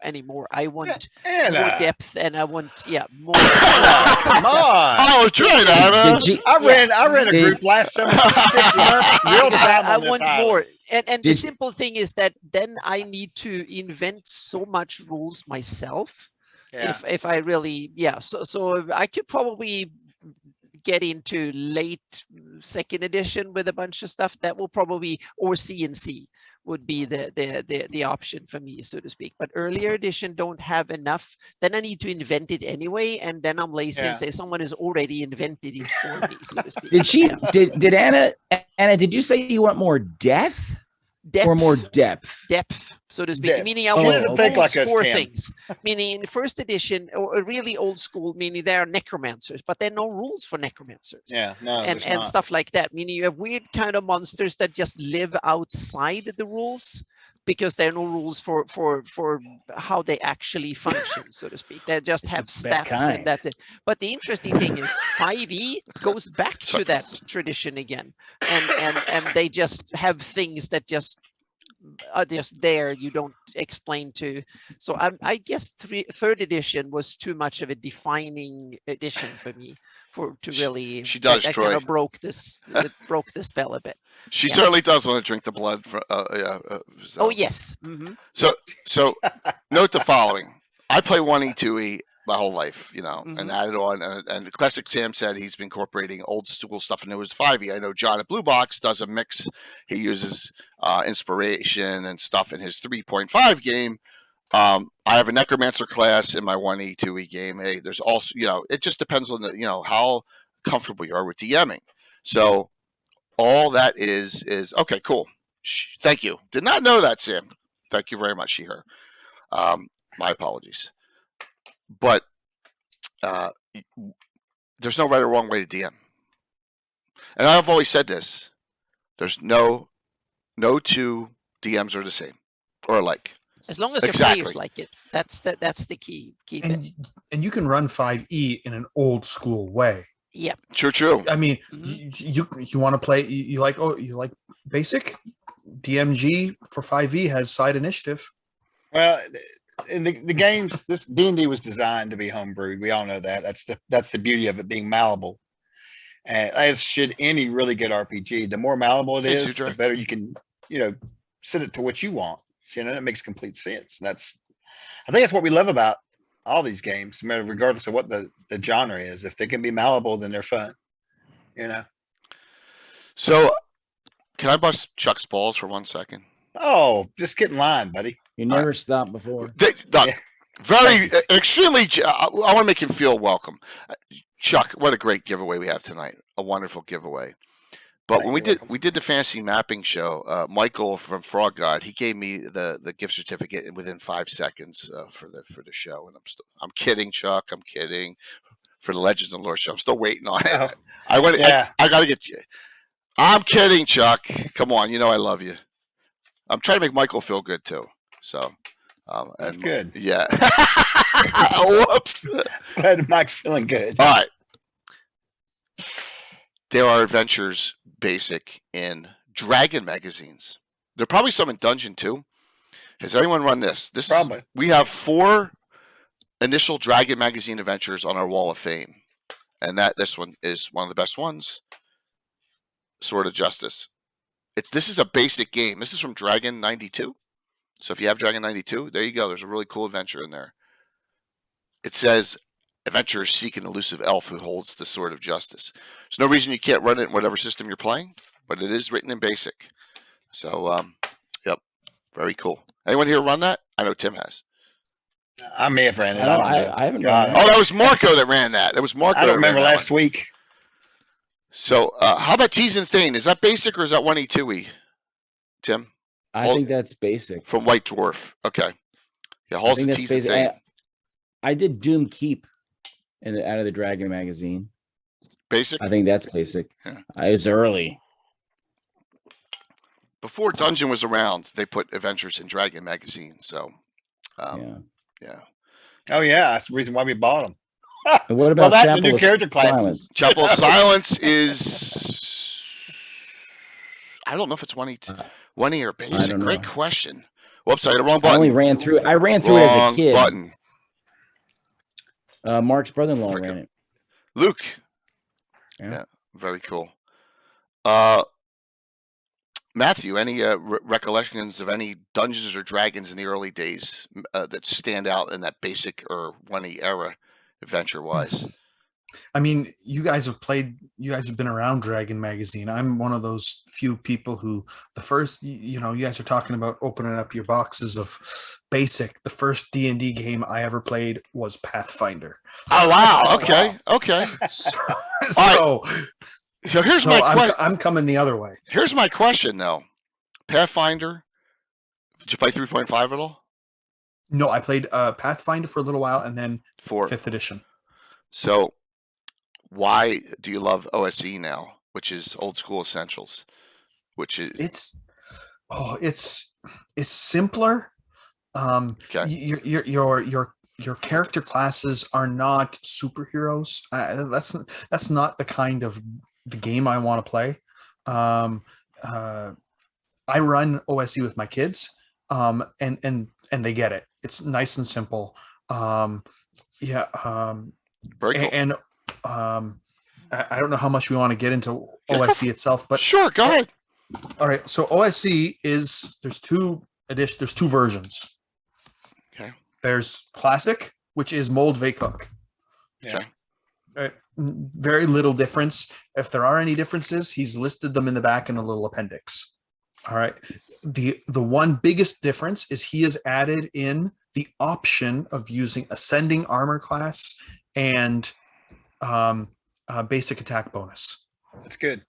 anymore. I want more depth, and I want more. Come on! Oh, try that. I ran a group last summer. 6 months, real time. I want more. And the simple thing is that then I need to invent so much rules myself. Yeah. If I really, so I could probably get into late second edition with a bunch of stuff that will probably, or CNC, would be the option for me, so to speak. But earlier edition don't have enough. Then I need to invent it anyway, and then I'm lazy and Yeah. say someone has already invented it for me, so to speak. Did she? Yeah. Did Anna? Did you say you want more death or more depth? So to speak. Depth. Meaning I She want doesn't think rules like us, for Tim. things. Meaning in the first edition, or really old school, meaning there are necromancers, but there are no rules for necromancers. Yeah, no, and there's not. stuff like that. Meaning you have weird kind of monsters that just live outside the rules because there are no rules for how they actually function, so to speak. They just It's have the best stats and kind. that's it. But the interesting thing is 5e goes back to that tradition again, and they just have things that just are just there, you don't explain to. So I guess third edition was too much of a defining edition for me to really. She does, that Troy. kind of broke this broke the spell a bit. She Yeah. certainly does want to drink the blood. So. Oh yes. Mm-hmm. So note the following. I play 1E, 2E my whole life, you know, and Mhm. added on. And Classic Sam said he's been incorporating old school stuff into his 5E. I know John at Blue Box does a mix. He uses inspiration and stuff in his 3.5 game. I have a Necromancer class in my 1E, 2E game. Hey, there's also, you know, it just depends on how comfortable you are with DMing. So all that is okay, cool. Thank you. Did not know that, Sam. Thank you very much, she/her. My apologies. But there's no right or wrong way to DM. And I've always said this. There's no two DMs are the same or alike. As long as your Exactly. players like it, that's the key. Keep it. And you can run 5e in an old school way. Yeah. True. I mean, Mhm. you want to play, you like basic DMG for 5e has side initiative. Well, in the games, this D&D was designed to be homebrewed. We all know that. That's the beauty of it being malleable. And as should any really good RPG, the more malleable it It's is, too the direct. better you can, set it to what you want. So, it makes complete sense. And I think that's what we love about all these games, no matter regardless of what the genre is. If they can be malleable, then they're fun. So can I bust Chuck's balls for 1 second? Oh, just get in line, buddy. You never stopped before. Doug, very extremely. I want to make him feel welcome. Chuck, what a great giveaway we have tonight! A wonderful giveaway. But when we did the fantasy mapping show, Michael from Frog God, he gave me the gift certificate within 5 seconds for the show, and I'm kidding, Chuck. I'm kidding. For the Legends and Lore show, I'm still waiting on it. Oh, I got to get you. I'm kidding, Chuck. Come on, I love you. I'm trying to make Michael feel good too. So that's good. Yeah. Whoops. Glad Mike's feeling good. All right. There are adventures basic in Dragon magazines. There are probably some in Dungeon too. Has anyone run this? Probably. We have 4 initial Dragon magazine adventures on our wall of fame, and this one is one of the best ones. Sword of Justice. This is a basic game. This is from Dragon 92. So if you have Dragon 92, there you go. There's a really cool adventure in there. It says, adventurers seek an elusive elf who holds the Sword of Justice. There's no reason you can't run it in whatever system you're playing, but it is written in basic. So, yep, very cool. Anyone here run that? I know Tim has. I may have ran it. I haven't God. done that. Oh, that was Marco that ran that. It was Marco. I don't that ran remember that last one. week. So, how about Tease and Thane? Is that basic or is that 1E, 2E? Tim? I think that's basic. From White Dwarf. Okay. Yeah, I Halls think and that's Tease and basic. Thane. I did Doom Keep out of the Dragon magazine. Basic? I think that's basic. Yeah. It's early. Before Dungeon was around, they put adventures in Dragon magazine. So, yeah. Oh yeah, that's the reason why we bought them. And what about that and the Chapel new of character classes? Silence? Chapel of Silence is. I don't know if it's 1E or basic. don't Great know. question. Whoops, I hit the wrong I only button. ran through. I ran through it as a Wrong kid. button. Mark's brother-in-law Frickin' ran it. Luke. Yeah. Very cool. Matthew, any recollections of any Dungeons or Dragons in the early days that stand out in that basic or 1E era adventure-wise? I mean, you guys have been around Dragon Magazine. I'm one of those few people who you guys are talking about opening up your boxes of basic. The first D&D game I ever played was Pathfinder. Oh wow. Oh, Okay. wow. Okay. So, All So here's so my I'm coming the other way. here's my question though. Pathfinder. Did you play 3.5 at all? No, I played Pathfinder for a little while and then 4. 5th edition. So why do you love OSE now, which is old school essentials? Which is It's simpler. okay. Your character classes are not superheroes. That's not the kind of the game I want to play. I run OSE with my kids, and they get it. It's nice and simple. Very cool. And I don't know how much we want to get into OSE itself, but Sure, go ahead. all right. So OSE there's two versions. Okay. There's Classic, which is Mold Vacok. Okay. Very little difference. If there are any differences, he's listed them in the back in a little appendix. All right. The one biggest difference is he has added in the option of using Ascending Armor class and basic attack bonus. That's good.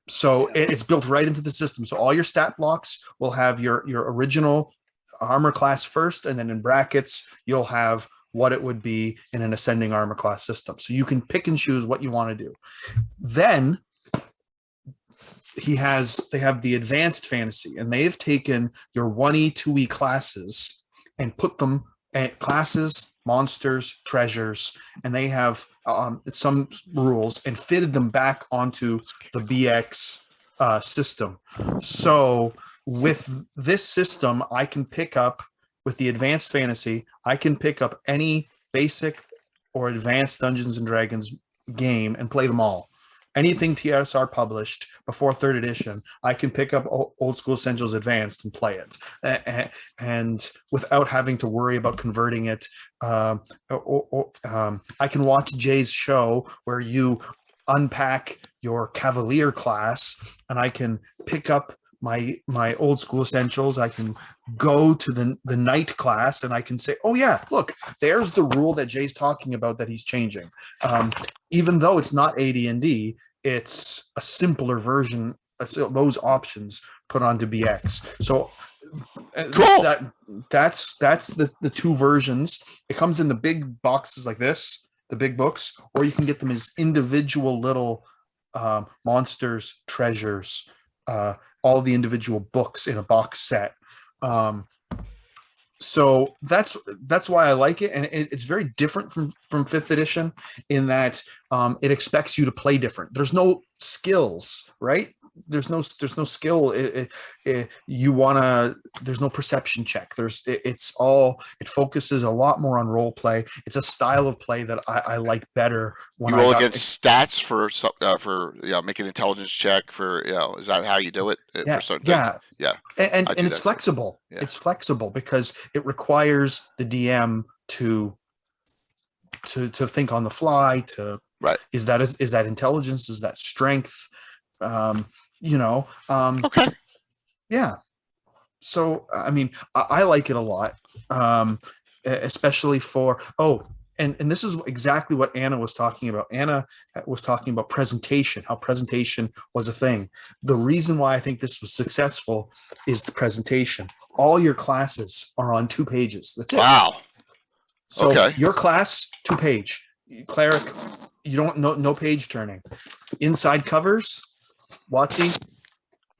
So it's built right into the system. So all your stat blocks will have your original armor class first, and then in brackets you'll have what it would be in an ascending armor class system. So you can pick and choose what you want to do. Then they have the advanced fantasy, and they've taken your 1E, 2E classes and put them at classes, monsters, treasures, and they have some rules and fitted them back onto the BX system. So with this system, I can pick up, with the advanced fantasy, I can pick up any basic or advanced Dungeons and Dragons game and play them all. Anything TSR published before 3rd edition, I can pick up Old School Essentials Advanced and play it, and without having to worry about converting it. I can watch Jay's show where you unpack your Cavalier class, and I can pick up my Old School Essentials. I can go to the Knight class, and I can say, oh yeah, look, there's the rule that Jay's talking about that he's changing. Even though it's not AD&D, it's a simpler version of those options put onto BX. So Cool. That's the two versions. It comes in the big boxes like this, the big books, or you can get them as individual little monsters, treasures, all the individual books in a box set. So that's why I like it, and it's very different from 5th edition in that it expects you to play different. There's no skills, right? There's no skill. There's no perception check. It focuses a lot more on role play. It's a style of play that I like better. When You roll against stats for make an intelligence check for is that how you do it for certain things? Yeah. And it's too. flexible. Yeah. It's flexible because it requires the DM to think on the fly. Right. Is that intelligence? Is that strength? Okay. Yeah. So I mean, I like it a lot, especially for and this is exactly what Anna was talking about. Anna was talking about presentation, how presentation was a thing. The reason why I think this was successful is the presentation. All your classes are on 2 pages. That's it. Wow. So Okay. your class, 2 page. Cleric, you don't no page turning. Inside covers, WotC,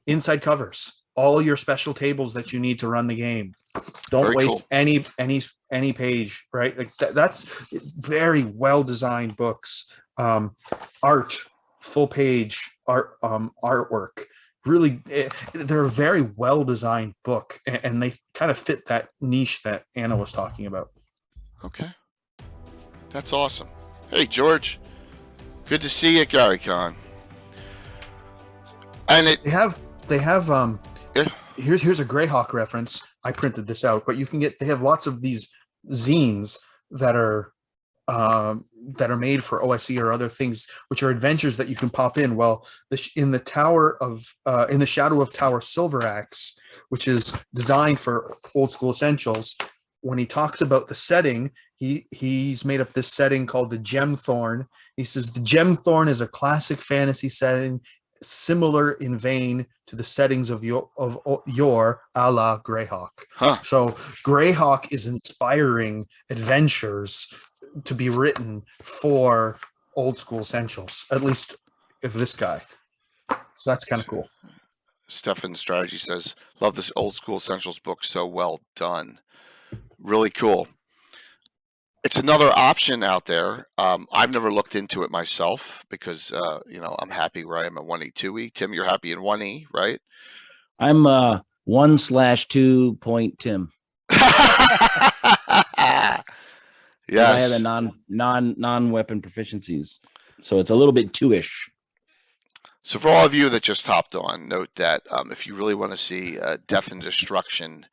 inside covers. All your special tables that you need to run the game. Don't Very waste cool. any page, right? Like that's very well designed books. Art, full page art, artwork. Really, they're a very well designed book, and they kind of fit that niche that Anna was talking about. Okay. That's awesome. Hey, George. Good to see you, Gary Con. And They have Yeah. here's a Greyhawk reference. I printed this out, but they have lots of these zines that are that are made for OSE or other things, which are adventures that you can pop in. Well, in the Shadow of Tower Silver Axe, which is designed for Old School Essentials, when he talks about the setting, he's made up this setting called the Gemthorn. He says the Gemthorn is a classic fantasy setting, similar in vein to the settings of your a la Greyhawk. Huh. So Greyhawk is inspiring adventures to be written for Old School Essentials, at least if this guy. So that's kind of cool. Stefan Strategy says, love this Old School Essentials book. So well done. Really cool. It's another option out there. I've never looked into it myself because, I'm happy where I am at 1E, 2E. Tim, you're happy in 1E, right? I'm 1/2 point Tim. Yes. I have a non-weapon proficiencies, so it's a little bit 2-ish. So for all of you that just hopped on, note that if you really want to see Death and Destruction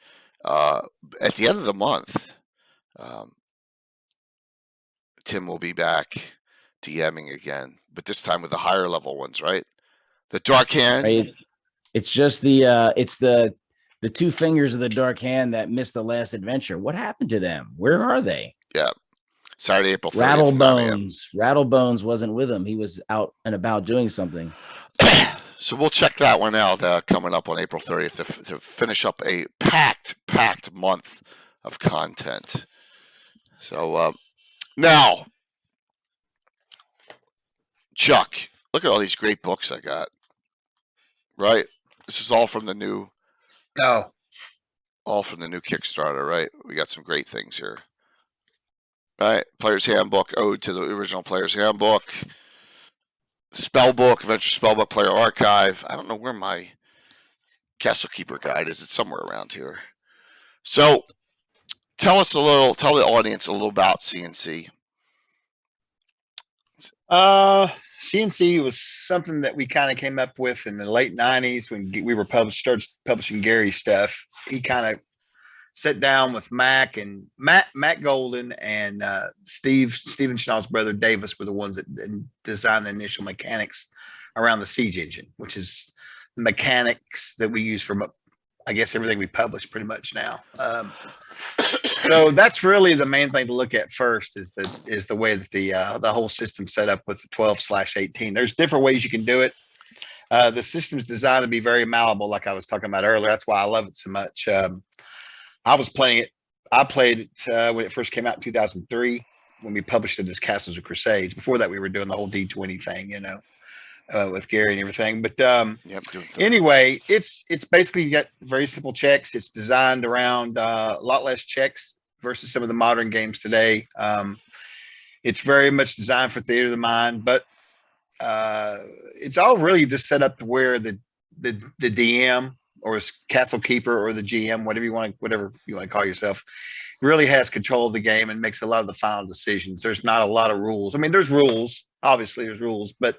at the end of the month, Tim will be back DMing again, but this time with the higher level ones, right? The Dark Hand. Right? It's just the 2 fingers of the Dark Hand that missed the last adventure. What happened to them? Where are they? Yeah. Saturday, April 30th. Rattlebones wasn't with him. He was out and about doing something. So we'll check that one out coming up on April 30th to finish up a packed month of content. So now, Chuck, look at all these great books I got. Right? This is all from the new Kickstarter, right? We got some great things here. Right? Player's Handbook, Ode to the Original Player's Handbook. Spellbook, Adventure Spellbook, Player Archive. I don't know where my Castle Keeper guide is. It's somewhere around here. So, tell the audience a little about CNC. CNC was something that we kind of came up with in the late 90s when we were started publishing Gary's stuff. He kind of sat down with Matt Golden and Stephen Schnall's brother Davis were the ones that designed the initial mechanics around the Siege engine, which is the mechanics that we use from I guess everything we publish pretty much now. So that's really the main thing to look at first is the way that the whole system's set up with the 12/18. There's different ways you can do it. The system's designed to be very malleable, like I was talking about earlier. That's why I love it so much. I played it when it first came out in 2003 when we published it as Castles of Crusades. Before that, we were doing the whole D20 thing, with Gary and everything. But anyway, it's basically got very simple checks. It's designed around a lot less checks versus some of the modern games today. It's very much designed for theater of the mind, but it's all really just set up to where the DM or Castle Keeper or the GM, whatever you want to call yourself, really has control of the game and makes a lot of the final decisions. There's not a lot of rules. I mean, there's rules, obviously there's rules, but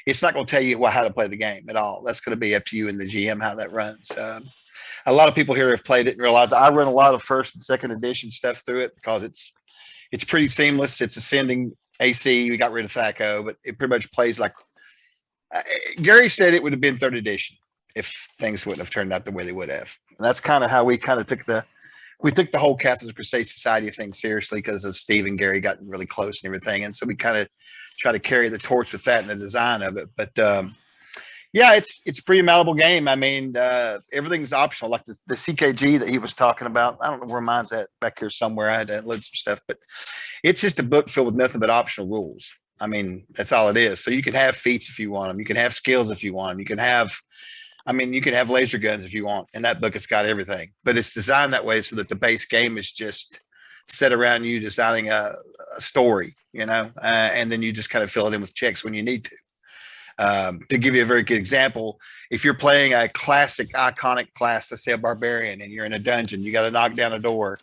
it's not going to tell you how to play the game at all. That's going to be up to you and the GM, how that runs. A lot of people here have played it and realize I run a lot of first and second edition stuff through it because it's pretty seamless. It's ascending AC. We got rid of THACO, but it pretty much plays like Gary said it would have been third edition if things wouldn't have turned out the way they would have. And that's kind of how we kind of took the whole Castles of Crusade Society thing seriously because of Steve and Gary gotten really close and everything. And so we kind of try to carry the torch with that and the design of it. But yeah, it's a pretty malleable game. I mean, everything's optional, like the CKG that he was talking about. I don't know where mine's at, back here somewhere. I had to load some stuff, but it's just a book filled with nothing but optional rules. I mean, that's all it is. So you can have feats if you want them. You can have skills if you want them. You can have laser guns if you want. In that book, it's got everything. But it's designed that way so that the base game is just set around you designing a story, and then you just kind of fill it in with checks when you need to. To give you a very good example, if you're playing a classic iconic class, let's say a barbarian, and you're in a dungeon, you got to knock down a door.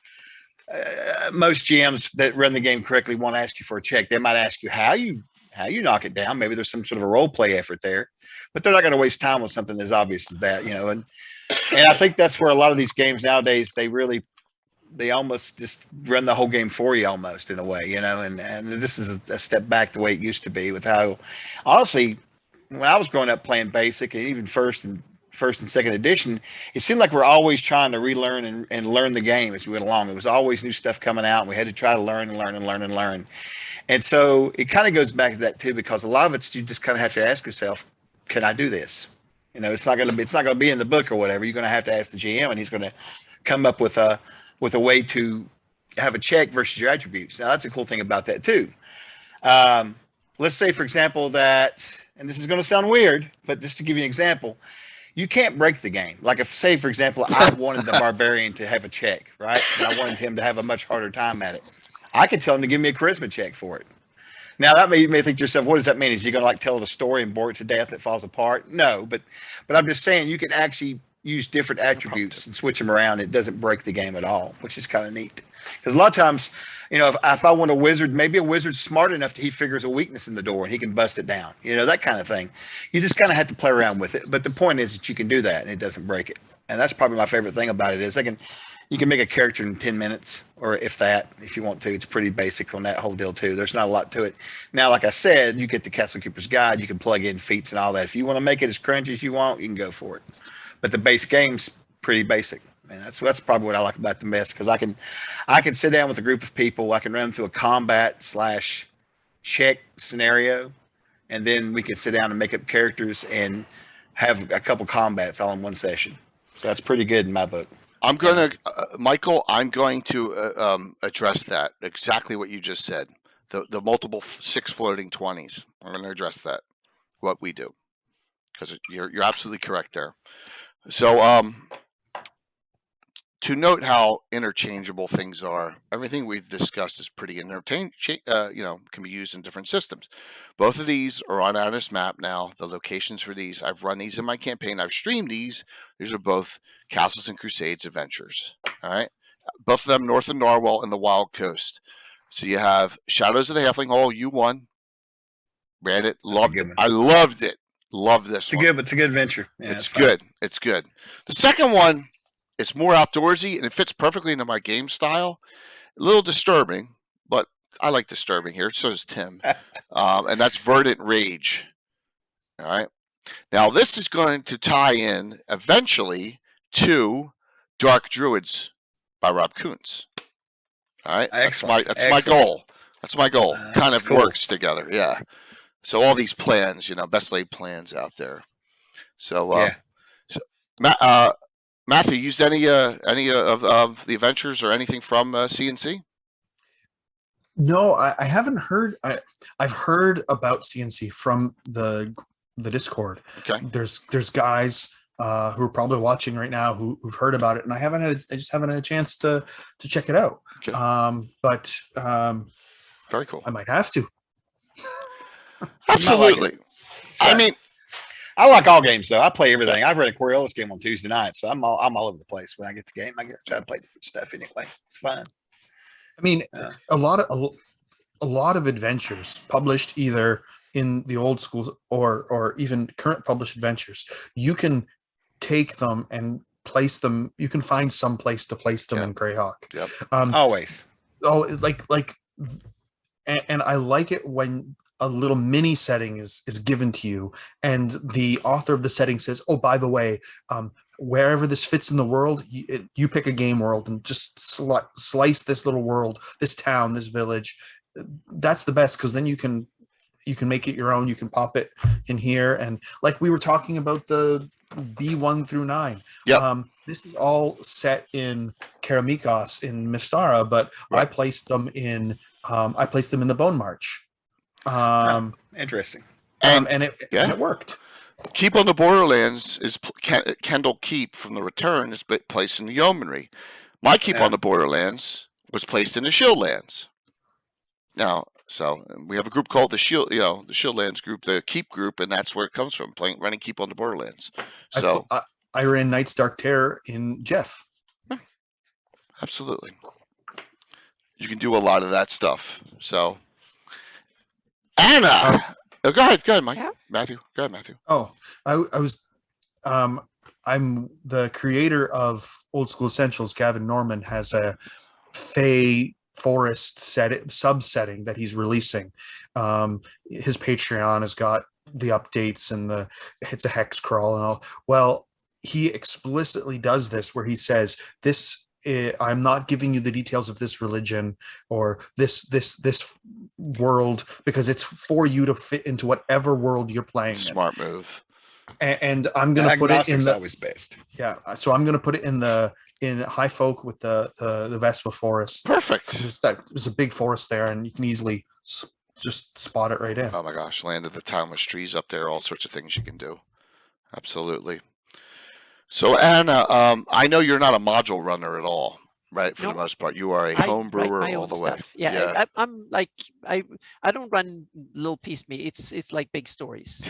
Most GMs that run the game correctly won't ask you for a check. They might ask you how you knock it down. Maybe there's some sort of a role play effort there, but they're not going to waste time with something as obvious as that, And I think that's where a lot of these games nowadays, they really they almost just run the whole game for you almost in a way, you know, and this is a step back the way it used to be with how, honestly, when I was growing up playing basic and even first and second edition, it seemed like we're always trying to relearn and learn the game as we went along. It was always new stuff coming out and we had to try to learn and learn and learn and learn. And so it kind of goes back to that too, because a lot of it's, you just kind of have to ask yourself, can I do this? You know, it's not going to be in the book or whatever. You're going to have to ask the GM and he's going to come up with a way to have a check versus your attributes. Now that's a cool thing about that too. Let's say, for example, that, and this is going to sound weird, but just to give you an example, you can't break the game. Like if, say, for example, I wanted the barbarian to have a check, right? And I wanted him to have a much harder time at it. I could tell him to give me a charisma check for it. Now that you may think to yourself, what does that mean? Is he going to like tell the story and bore it to death that falls apart? No, but I'm just saying you can actually use different attributes and switch them around. It doesn't break the game at all, which is kind of neat. Because a lot of times, you know, if I want a wizard, maybe a wizard's smart enough that he figures a weakness in the door and he can bust it down. You know, that kind of thing. You just kind of have to play around with it. But the point is that you can do that and it doesn't break it. And that's probably my favorite thing about it is you can make a character in 10 minutes or if you want to. It's pretty basic on that whole deal too. There's not a lot to it. Now, like I said, you get the Castle Keeper's Guide. You can plug in feats and all that. If you want to make it as cringy as you want, you can go for it. But the base game's pretty basic. And that's probably what I like about the mess, because I can sit down with a group of people. I can run through a combat/check scenario, and then we can sit down and make up characters and have a couple combats all in one session. So that's pretty good in my book. I'm going to, Michael, I'm going to address that, exactly what you just said. The multiple 6 floating 20s. I'm going to address that, what we do, because you're absolutely correct there. So to note how interchangeable things are, everything we've discussed is pretty can be used in different systems. Both of these are on Anna's map now. The locations for these, I've run these in my campaign. I've streamed these. These are both Castles and Crusades adventures. All right, both of them north of Narwhal and the Wild Coast. So you have Shadows of the Halfling Hall. You won. Ran it. Loved it. I loved it. Love this one. It's a good adventure. Yeah, it's good. It's good. The second one, it's more outdoorsy and it fits perfectly into my game style. A little disturbing, but I like disturbing here. So does Tim. And that's Verdant Rage. All right. Now this is going to tie in eventually to Dark Druids by Rob Kuntz. All right. That's my goal. That's my goal. Kind of works together. Yeah. So all these plans, best laid plans out there. So, Matthew, used any of the adventures or anything from CNC? No, I haven't heard. I've heard about CNC from the Discord. Okay. There's guys who are probably watching right now who've heard about it, and I just haven't had a chance to check it out. Okay. But very cool. I might have to. Absolutely. I mean, I like all games though. I play everything. I've read a Coriolis game on Tuesday night, so I'm all over the place when I get the game. I get to try to play different stuff anyway. It's fun. I mean, a lot of adventures published either in the old school or even current published adventures. You can take them and place them. You can find some place to place them in Greyhawk. Yep. Always. Oh, and I like it when a little mini setting is given to you and the author of the setting says, oh, by the way, wherever this fits in the world, you pick a game world and just slice this little world, this town, this village. That's the best, because then you can make it your own. You can pop it in here. And like we were talking about the B1 through 9. Yep. This is all set in Karamikos in Mystara, but Right. I placed them in the Bone March. Interesting. And it worked. Keep on the Borderlands is Kendall Keep from the Return is placed in the Yeomanry. My Keep on the Borderlands was placed in the Shieldlands. Now, so we have a group called the Shieldlands group, the Keep group, and that's where it comes from. Running Keep on the Borderlands. So I ran Night's Dark Terror in Jeff. Absolutely, you can do a lot of that stuff. So, Anna, go ahead, Mike. Yeah. Matthew, go ahead, Matthew. Oh, I was, I'm the creator of Old School Essentials. Gavin Norman has a Fey forest subsetting that he's releasing. His Patreon has got the updates and it's a hex crawl and all. Well, he explicitly does this where he says this. I'm not giving you the details of this religion or this world because it's for you to fit into whatever world you're playing. Smart move. And I'm gonna put it in the always best. Yeah, so I'm gonna put it in High Folk with the Vespa forest. Perfect. There's a big forest there, and you can easily just spot it right in. Oh my gosh, land of the timeless trees up there, all sorts of things you can do. Absolutely. So Anna, I know you're not a module runner at all, right? For the most part, you are a home brewer all the way. Yeah, I'm like I don't run little piece me. It's like big stories.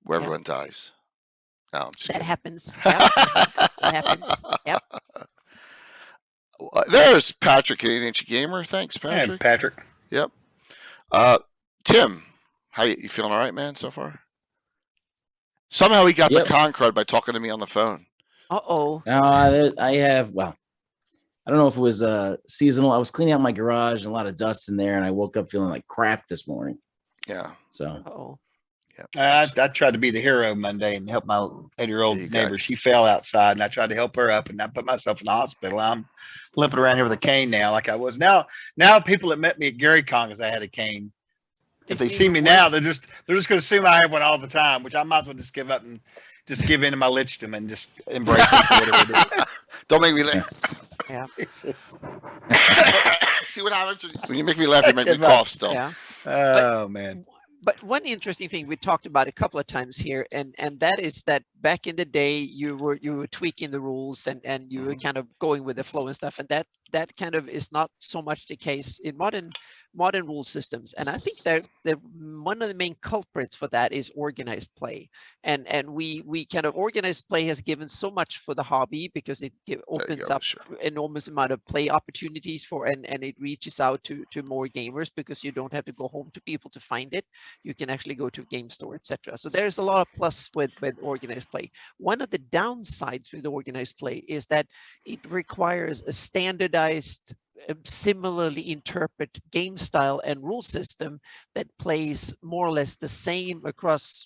Where everyone dies. No, I'm just that kidding. happens. Yep. That happens. Yep. There's Patrick, an ancient gamer. Thanks, Hey, Patrick. Patrick. Yep. Tim, how you feeling? All right, man, so far? Somehow he got the con crud by talking to me on the phone. Uh-oh. I have, well, I don't know if it was seasonal. I was cleaning out my garage and a lot of dust in there, and I woke up feeling like crap this morning. Yeah. So. Uh-oh. I tried to be the hero Monday and help my 80-year-old You neighbor. guys. She fell outside, and I tried to help her up, and I put myself in the hospital. I'm limping around here with a cane now, like I was. Now people that met me at Gary Con because I had a cane, if they see me now, they're just going to assume I have one all the time, which I might as well just give up and just give in to my lichdom and just embrace it for whatever it is. Don't make me laugh. Yeah. See what happens when you make me laugh, you make me cough still. Yeah. Oh, man. But one interesting thing we talked about a couple of times here, and that is that back in the day you were tweaking the rules and you were kind of going with the flow and stuff, and that kind of is not so much the case in modern rule systems. And I think that one of the main culprits for that is organized play, and we kind of organized play has given so much for the hobby because it opens up enormous amount of play opportunities for and it reaches out to more gamers because you don't have to go home to people to find it. You can actually go to a game store, etc. So there's a lot of plus with organized play. One of the downsides with organized play is that it requires a standardized, similarly interpret game style and rule system that plays more or less the same across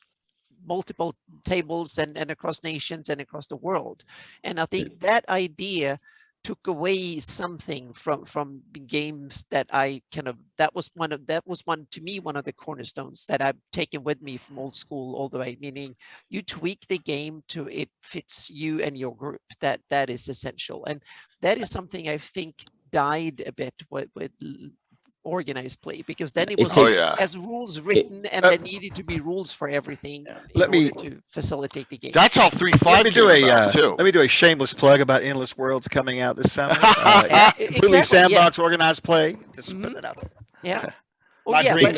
multiple tables and across nations and across the world. And I think that idea took away something from games that I kind of that was one to me one of the cornerstones that I've taken with me from old school all the way, meaning you tweak the game to it fits you and your group. That is essential, and that is something I think died a bit with organized play, because then it was as rules written and there needed to be rules for everything in order to facilitate the game. That's how 3.5 let me do too. Let me do a shameless plug about Endless Worlds coming out this summer. Completely sandbox organized play. Just put that out there. Yeah. Oh, yeah, but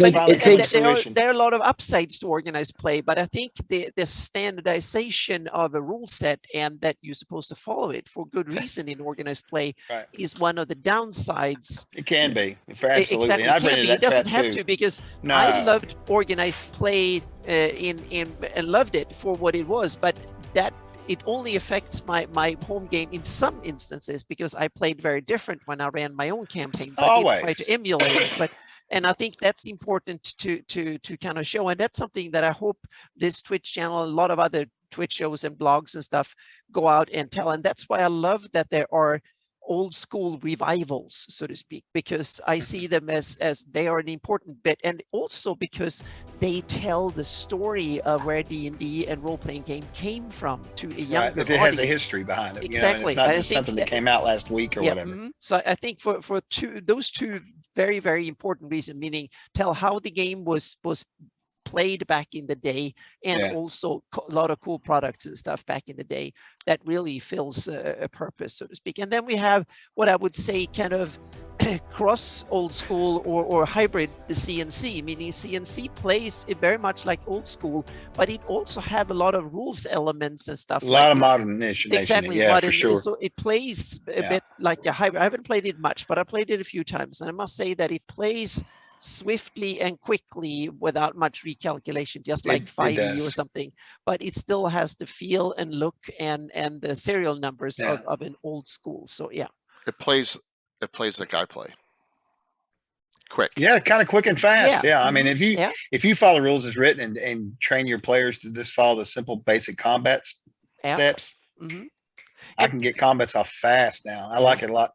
there are a lot of upsides to organized play, but I think the standardization of a rule set and that you're supposed to follow it for good reason in organized play is one of the downsides. It can be. Absolutely. Exactly. It can be. It doesn't have to, because I loved organized play and loved it for what it was, but that it only affects my home game in some instances because I played very different when I ran my own campaigns. I didn't try to emulate it, and I think that's important to kind of show. And that's something that I hope this Twitch channel, a lot of other Twitch shows and blogs and stuff go out and tell. And that's why I love that there are old school revivals, so to speak, because I see them as they are an important bit, and also because they tell the story of where D&D and role-playing game came from to a younger audience. It has a history behind it. Exactly. You know, it's not just something that came out last week or whatever. So I think for those two very, very important reasons, meaning tell how the game was played back in the day, and also a lot of cool products and stuff back in the day, that really fills a purpose, so to speak. And then we have what I would say kind of cross old school or hybrid the CNC, meaning CNC plays it very much like old school, but it also have a lot of rules elements and stuff. A lot of modernization. Exactly. Yeah, for sure. So it plays a bit like a hybrid. I haven't played it much, but I played it a few times, and I must say that it plays swiftly and quickly without much recalculation, just like 5e or something, but it still has the feel and look and the serial numbers of an old school. So it it plays like I play. Quick. Yeah, kind of quick and fast. Yeah. Yeah. I mean, Yeah. if you follow the rules as written and train your players to just follow the simple basic combat Yeah. steps, Mhm. I And- can get combats off fast now. I like it a lot.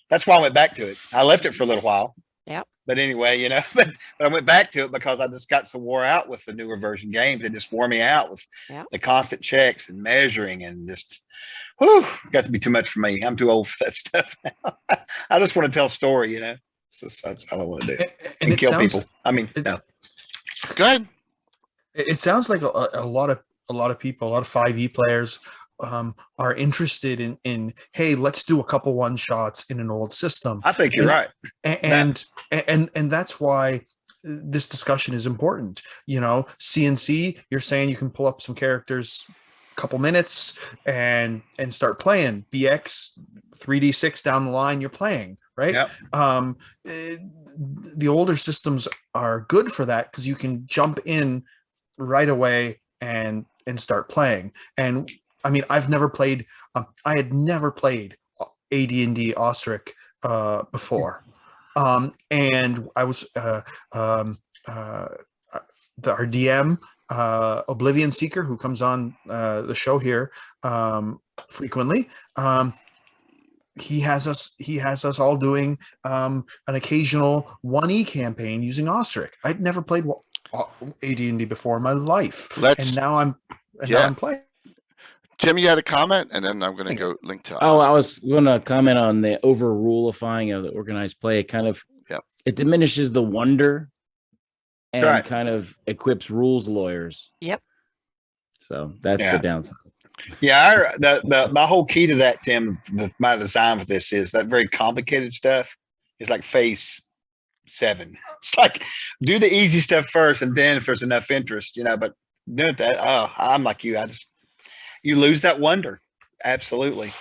That's why I went back to it. I left it for a little while. Yeah. But anyway, you know, but I went back to it because I just got so wore out with the newer version games. It just wore me out with Yeah. the constant checks and measuring and just, whew, got to be too much for me. I'm too old for that stuff now. I just want to tell a story, you know. That's all I want to do. And it kill sounds people. I mean, no. Go ahead. it sounds like a lot of people, a lot of 5e players are interested in hey, let's do a couple one shots in an old system. I think you're right. And that's why this discussion is important. You know, CNC, you're saying you can pull up some characters a couple minutes and start playing. BX 3D6 down the line, you're playing, right? Yep. The older systems are good for that because you can jump in right away and start playing. And I mean, I've never played. I had never played AD&D Osric before, and I was our DM Oblivion Seeker, who comes on the show here frequently. He has us all doing an occasional 1E campaign using Osric. I'd never played AD&D before in my life, and now I'm playing. Tim, you had a comment, and then I'm going to go link to. Oh, I was going to comment on the over-rulifying of the organized play. It kind of it diminishes the wonder and kind of equips rules lawyers. Yep. So that's the downside. Yeah, my whole key to that, Tim, with my design with this is that very complicated stuff is like phase 7. It's like do the easy stuff first, and then if there's enough interest, you know. But doing that, I'm like you. You lose that wonder. Absolutely.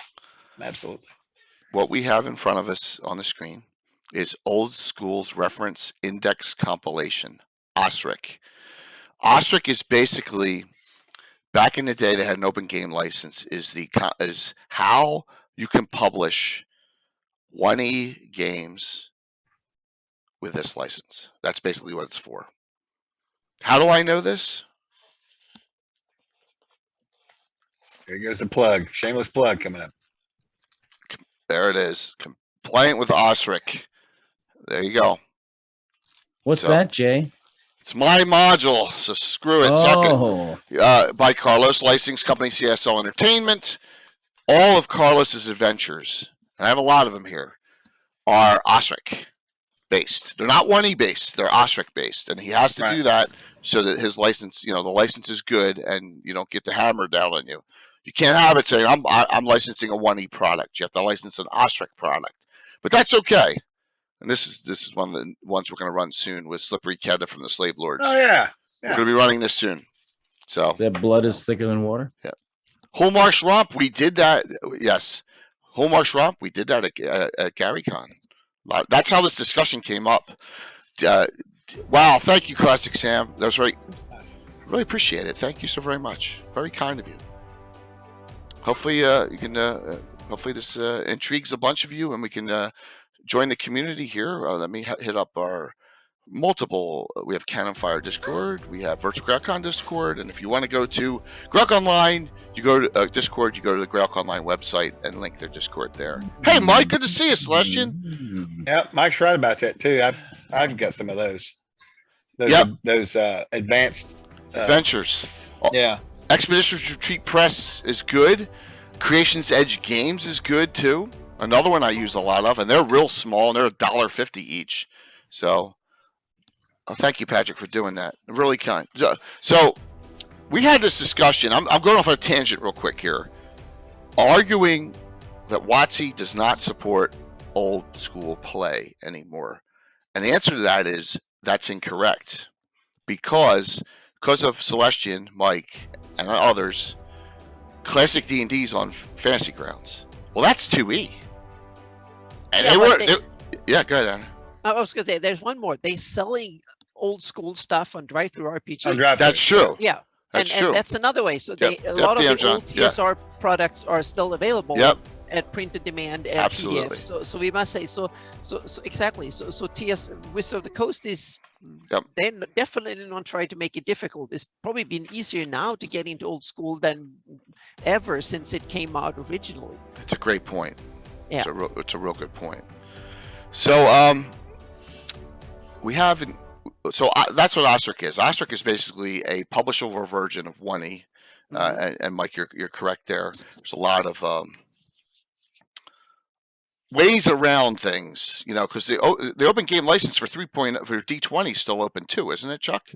What we have in front of us on the screen is Old School's Reference Index Compilation, Osric. Osric is basically, back in the day, they had an open game license, is how you can publish 1E games with this license. That's basically what it's for. How do I know this? Here goes the plug. Shameless plug coming up. There it is. Compliant with Osric. There you go. What's that, Jay? It's my module, so screw it. Oh. Second, by Carlos, licensing company CSL Entertainment. All of Carlos's adventures, and I have a lot of them here, are Osric based. They're not 1E based. They're Osric based, and he has to do that so that his license, the license is good, and you don't get the hammer down on you. You can't have it saying I'm licensing a 1E product. You have to license an Osric product, but that's okay. And this is one of the ones we're going to run soon with Slippery Keda from the Slave Lords. Oh yeah. We're going to be running this soon. So that blood is thicker than water. Yeah. Homemarsh Romp, we did that. Yes, Homemarsh Romp, we did that at GaryCon. That's how this discussion came up. Wow, thank you, Classic Sam. That was really appreciate it. Thank you so very much. Very kind of you. Hopefully, you can. Hopefully, this intrigues a bunch of you, and we can join the community here. Let me hit up our multiple. We have Cannon Fire Discord. We have Virtual GrowCon Discord, and if you want to go to GrowCon Online, you go to Discord. You go to the GrowCon Online website and link their Discord there. Hey, Mike, good to see you, Celestian. Yeah, Mike's right about that too. I've got some of those. Those advanced adventures. Yeah. Expeditions Retreat Press is good. Creations Edge Games is good too. Another one I use a lot of, and they're real small, and they're $1.50 each. So, thank you, Patrick, for doing that. Really kind. So, we had this discussion. I'm going off on a tangent real quick here, arguing that WotC does not support old school play anymore, and the answer to that is that's incorrect, because of Celestian, Mike, and others. Classic D&D's on Fantasy Grounds. Well, that's 2E. And go ahead, Anna. I was going to say, there's one more. They're selling old school stuff on Drive-Thru RPG. That's true. Yeah. That's true. And that's another way. So a lot of the old TSR products are still available. Yep. at printed demand and Absolutely. PDF. So we must say so exactly. So TS Wizard of the Coast is Yep. they're definitely not trying to make it difficult. It's probably been easier now to get into old school than ever since it came out originally. It's a great point. Yeah. It's a real good point. So we have that's what Ostrich is. Ostrich is basically a publishable version of 1E. And Mike, you're correct there. There's a lot of ways around things, because the open game license for 3.0 for D20 is still open too, isn't it, Chuck?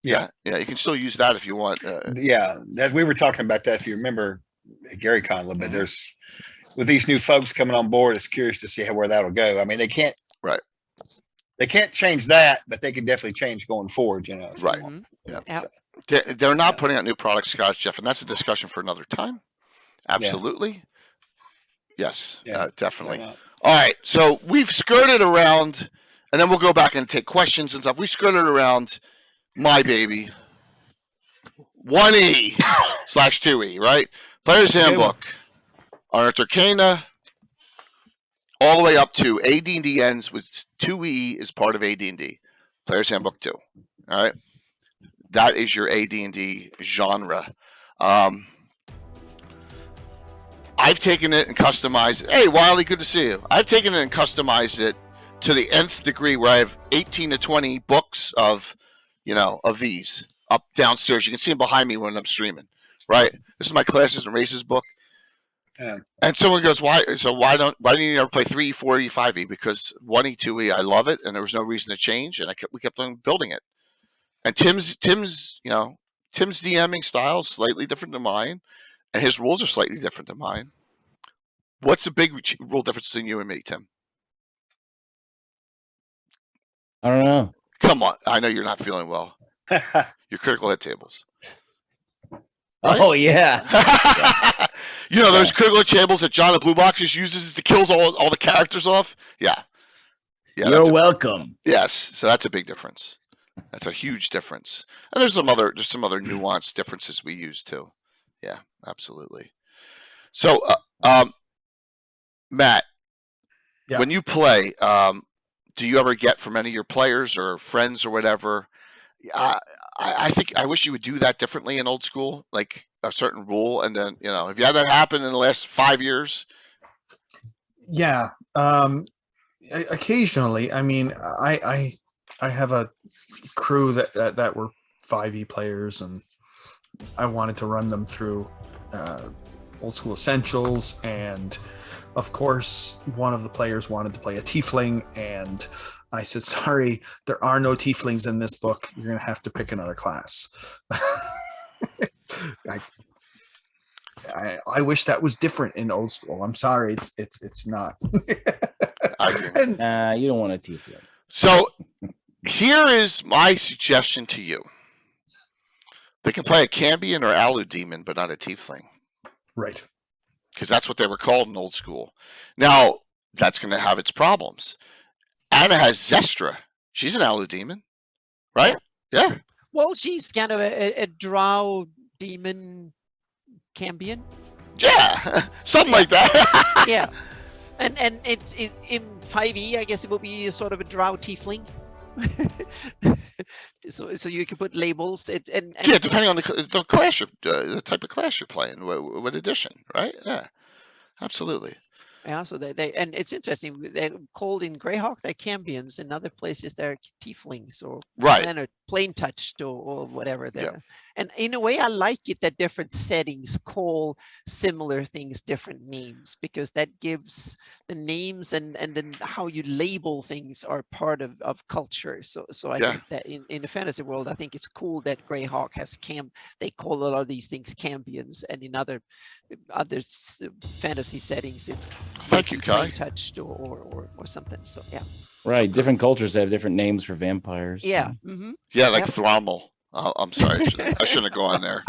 Yeah. You can still use that if you want. Yeah, as we were talking about that, if you remember Gary Con a little bit, there's with these new folks coming on board, it's curious to see where that'll go. I mean, they can't change that, but they can definitely change going forward, Right. Yeah. They're not putting out new products, guys, Jeff, and that's a discussion for another time. Absolutely. Yes, definitely. All right, so we've skirted around, and then we'll go back and take questions and stuff. We skirted around my baby, 1E/2E, right? Player's Handbook, Art Arcana, all the way up to AD&D ends with 2E is part of AD&D. Player's Handbook 2, all right? That is your AD&D genre. I've taken it and customized it. Hey, Wiley, good to see you. I've taken it and customized it to the nth degree where I have 18 to 20 books of these up downstairs. You can see them behind me when I'm streaming, right? This is my Classes and Races book. Yeah. And someone goes, why didn't you ever play 3E, 4E, 5E? Because 1E, 2E, I love it, and there was no reason to change, and we kept on building it. And Tim's DMing style is slightly different than mine, and his rules are slightly different than mine. What's the big rule difference between you and me, Tim? I don't know. Come on, I know you're not feeling well. Your critical hit tables. Right? Oh yeah. Those critical hit tables that John the Blue Boxes uses to kills all the characters off. Yeah. You're welcome. Yes, so that's a big difference. That's a huge difference. And there's some other nuanced differences we use too. Yeah, absolutely. So, Matt, when you play, do you ever get from any of your players or friends or whatever? I think I wish you would do that differently in old school, like a certain rule, and then have you had that happen in the last 5 years? Yeah, occasionally. I mean, I have a crew that were 5e players, and I wanted to run them through old school essentials, and of course one of the players wanted to play a tiefling, and I said, sorry, there are no tieflings in this book. You're gonna have to pick another class. I wish that was different in old school. I'm sorry, it's not. You don't want a tiefling. So here is my suggestion to you. They can play a Cambion or Alu Demon, but not a Tiefling. Right. Because that's what they were called in old school. Now, that's going to have its problems. Anna has Zestra. She's an Alu Demon, right? Yeah. Well, she's kind of a drow demon Cambion. Yeah, something like that. Yeah. And it's in 5e, I guess it will be sort of a drow tiefling. so you can put labels. And yeah, depending on the class, the type of class you're playing, what edition, right? Yeah, absolutely. Yeah, so they and it's interesting. They're called in Greyhawk, they're Cambions. In other places, they're tieflings or plain touched or whatever. Yeah. And in a way, I like it that different settings call similar things different names, because that gives the names and then how you label things are part of culture. So I think that in the fantasy world, I think it's cool that Greyhawk has they call a lot of these things Cambions, and in other fantasy settings, it's thank you, Kai. Touched or something. So yeah. Right. Different cultures have different names for vampires. Yeah. Mm-hmm. Yeah, like Thrommel. I'm sorry, I shouldn't have gone there.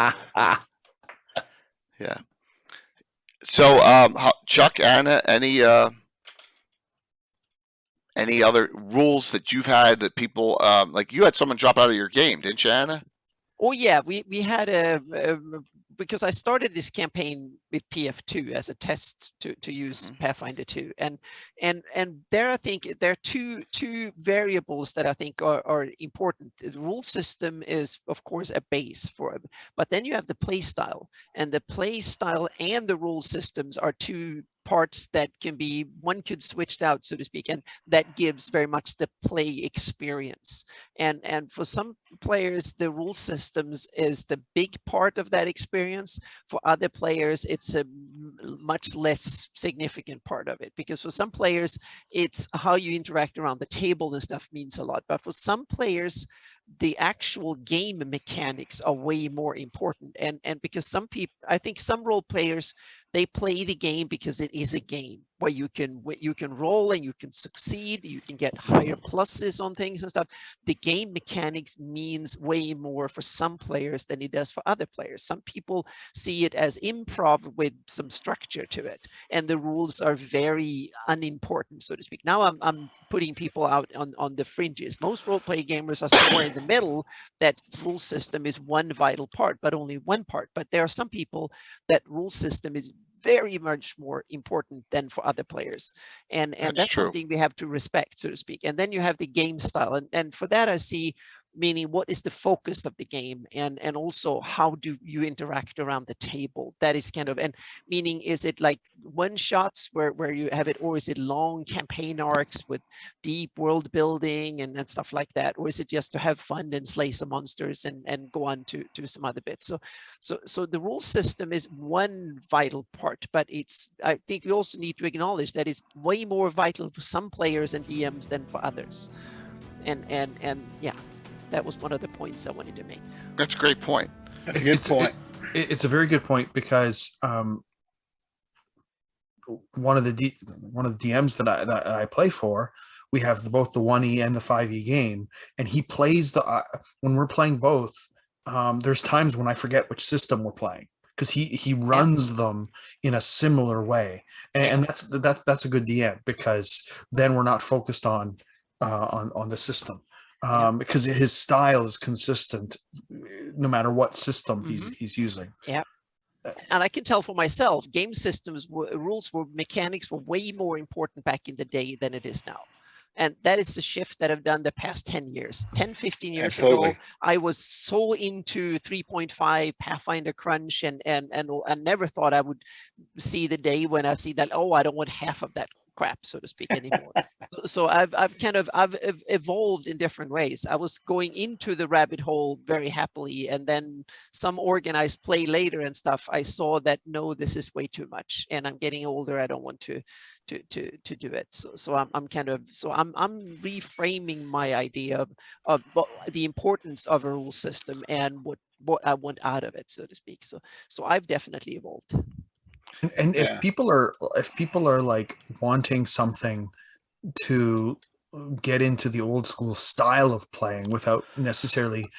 Yeah. So, Chuck, Anna, any other rules that you've had that people like? You had someone drop out of your game, didn't you, Anna? Oh yeah, we had a because I started this campaign with PF2 as a test to use Pathfinder 2, and there I think there are two variables that I think are important. The rule system is of course a base for it, but then you have the play style, and the play style and the rule systems are two parts that can be, one could switched out, so to speak, and that gives very much the play experience. And for some players, the rule systems is the big part of that experience. For other players, it's a much less significant part of it, because for some players, it's how you interact around the table and stuff means a lot. But for some players, the actual game mechanics are way more important. And because some people, I think some role players, they play the game because it is a game where you can roll and you can succeed, you can get higher pluses on things and stuff. The game mechanics means way more for some players than it does for other players. Some people see it as improv with some structure to it, and the rules are very unimportant, so to speak. Now I'm putting people out on the fringes. Most role-play gamers are somewhere in the middle, that rule system is one vital part, but only one part. But there are some people that rule system is very much more important than for other players, and that's something we have to respect, so to speak. And then you have the game style, and for that I see, meaning what is the focus of the game, and also how do you interact around the table. That is kind of, and meaning, is it like one shots where you have it, or is it long campaign arcs with deep world building and stuff like that, or is it just to have fun and slay some monsters and go on to some other bits? So the rule system is one vital part, but it's, I think we also need to acknowledge that it's way more vital for some players and DMs than for others. And yeah, that was one of the points I wanted to make. That's a great point. That's a good point. It's a very good point, because one of the DMs that I play for, we have both the 1E and the 5E game, and he plays when we're playing both. There's times when I forget which system we're playing, because he runs them in a similar way, and that's a good DM, because then we're not focused on the system. Because his style is consistent no matter what system he's using. Yeah. And I can tell for myself, game systems, rules, mechanics were way more important back in the day than it is now. And that is the shift that I've done the past 10 years. 10, 15 years Absolutely. ago, I was so into 3.5 Pathfinder Crunch, and I never thought I would see the day when I see that, oh, I don't want half of that crap, so to speak, anymore. So I've evolved in different ways. I was going into the rabbit hole very happily, and then some organized play later and stuff, I saw that, no, this is way too much, and I'm getting older, I don't want to do it. So I'm reframing my idea of the importance of a rule system and what I want out of it, so to speak. So I've definitely evolved. And if people are like wanting something to get into the old school style of playing without necessarily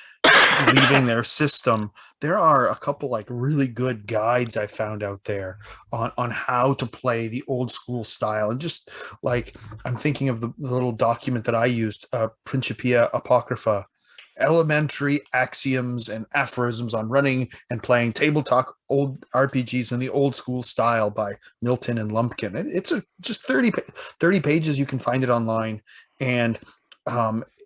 leaving their system, there are a couple like really good guides I found out there on how to play the old school style. And just like, I'm thinking of the little document that I used, Principia Apocrypha, elementary axioms and aphorisms on running and playing tabletop old RPGs in the old school style by Milton and Lumpkin. It's just 30 pages. You can find it online, and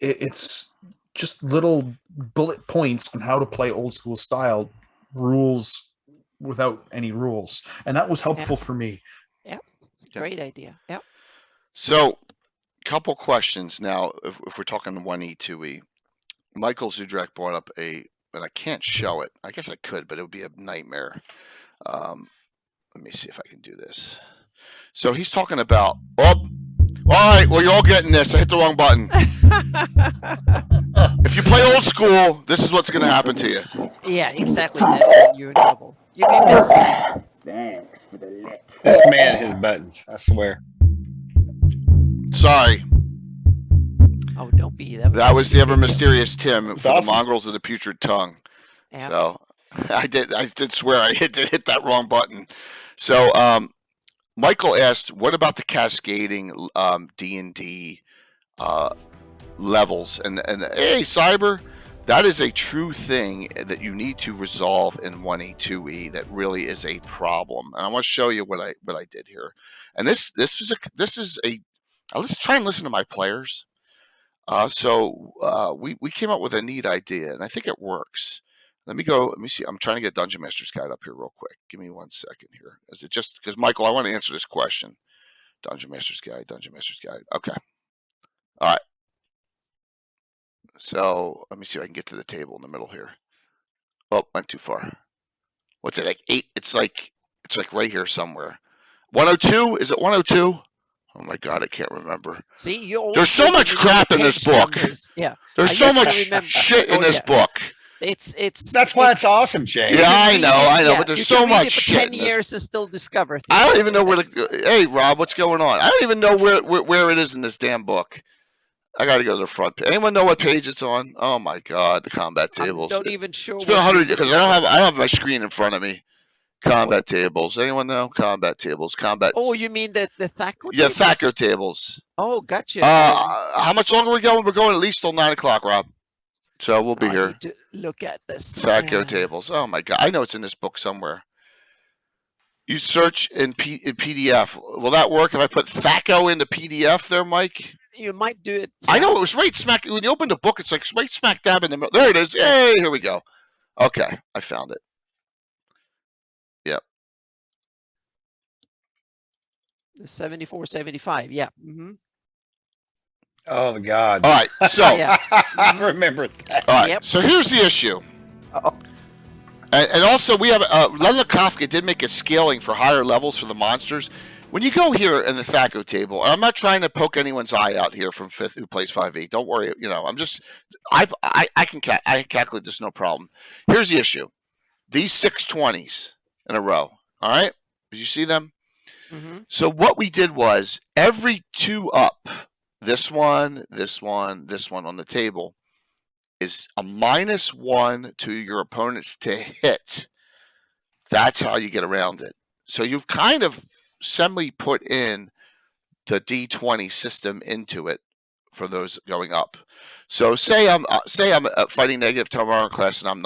it's just little bullet points on how to play old school style, rules without any rules, and that was helpful for me. Yeah, great idea. Yeah. So, couple questions now. If we're talking 1E, 2E, Michael Zudrak brought up and I can't show it. I guess I could, but it would be a nightmare. Let me see if I can do this. So he's talking about, all right, well, you're all getting this. I hit the wrong button. If you play old school, this is what's going to happen to you. Yeah, exactly. That, you're in trouble. You can miss. Thanks for the lick. This man and his buttons, I swear. Sorry. Oh, don't be. That was the ever mysterious Tim for awesome. the mongrels of the putrid tongue. Yeah. So I did swear I hit that wrong button. So Michael asked, what about the cascading D&D levels? And hey, Cyber, That is a true thing that you need to resolve in 1E, 2E. That really is a problem, and I want to show you what I did here. And this is a let's try and listen to my players. So we came up with a neat idea, and I think it works. Let me see. I'm trying to get Dungeon Master's Guide up here real quick. Give me 1 second here. Is it just because Michael? I want to answer this question. Dungeon Master's Guide. Okay. All right. So let me see if I can get to the table in the middle here. Oh, went too far. What's it like? 8? It's like right here somewhere. 102? Is it 102? Oh my God, I can't remember. See, there's so much crap in this book. Yeah, there's so much shit in this book. That's why it's awesome, Jay. Yeah, I know, but there's so much shit. 10 years and still discover things. I don't even know where. Hey, Rob, what's going on? I don't even know where it is in this damn book. I got to go to the front page. Anyone know what page it's on? Oh my God, the combat tables. I'm not even sure. It's been 100 because I don't have my screen in front of me. Combat tables. Anyone know? Combat tables. Combat. Oh, you mean the Thacker tables? Yeah, Thacker tables. Oh, gotcha. How much longer are we going? We're going at least till 9 o'clock, Rob. So we'll be here. Need to look at this. Thacker tables. Oh my God, I know it's in this book somewhere. You search in PDF. Will that work if I put Thacker into PDF there, Mike? You might do it. Yeah. I know it was right smack when you open the book. It's like right smack dab in the middle. There it is. Hey, here we go. Okay, I found it. Yep. The 74-75. Yeah. Mm-hmm. Oh God. All right. So I remember that. All right. Yep. So here's the issue. And also we have Lela Kafka did make a scaling for higher levels for the monsters. When you go here in the Thacker table, I'm not trying to poke anyone's eye out here from 5th who plays 5e. Don't worry, I'm just I can calculate this no problem. Here's the issue: these 620s in a row. All right, did you see them? Mm-hmm. So what we did was every 2 up, this one on the table, is a -1 to your opponents to hit. That's how you get around it. So you've kind of semi put in the D20 system into it for those going up. So say I'm fighting -10 armor class and I'm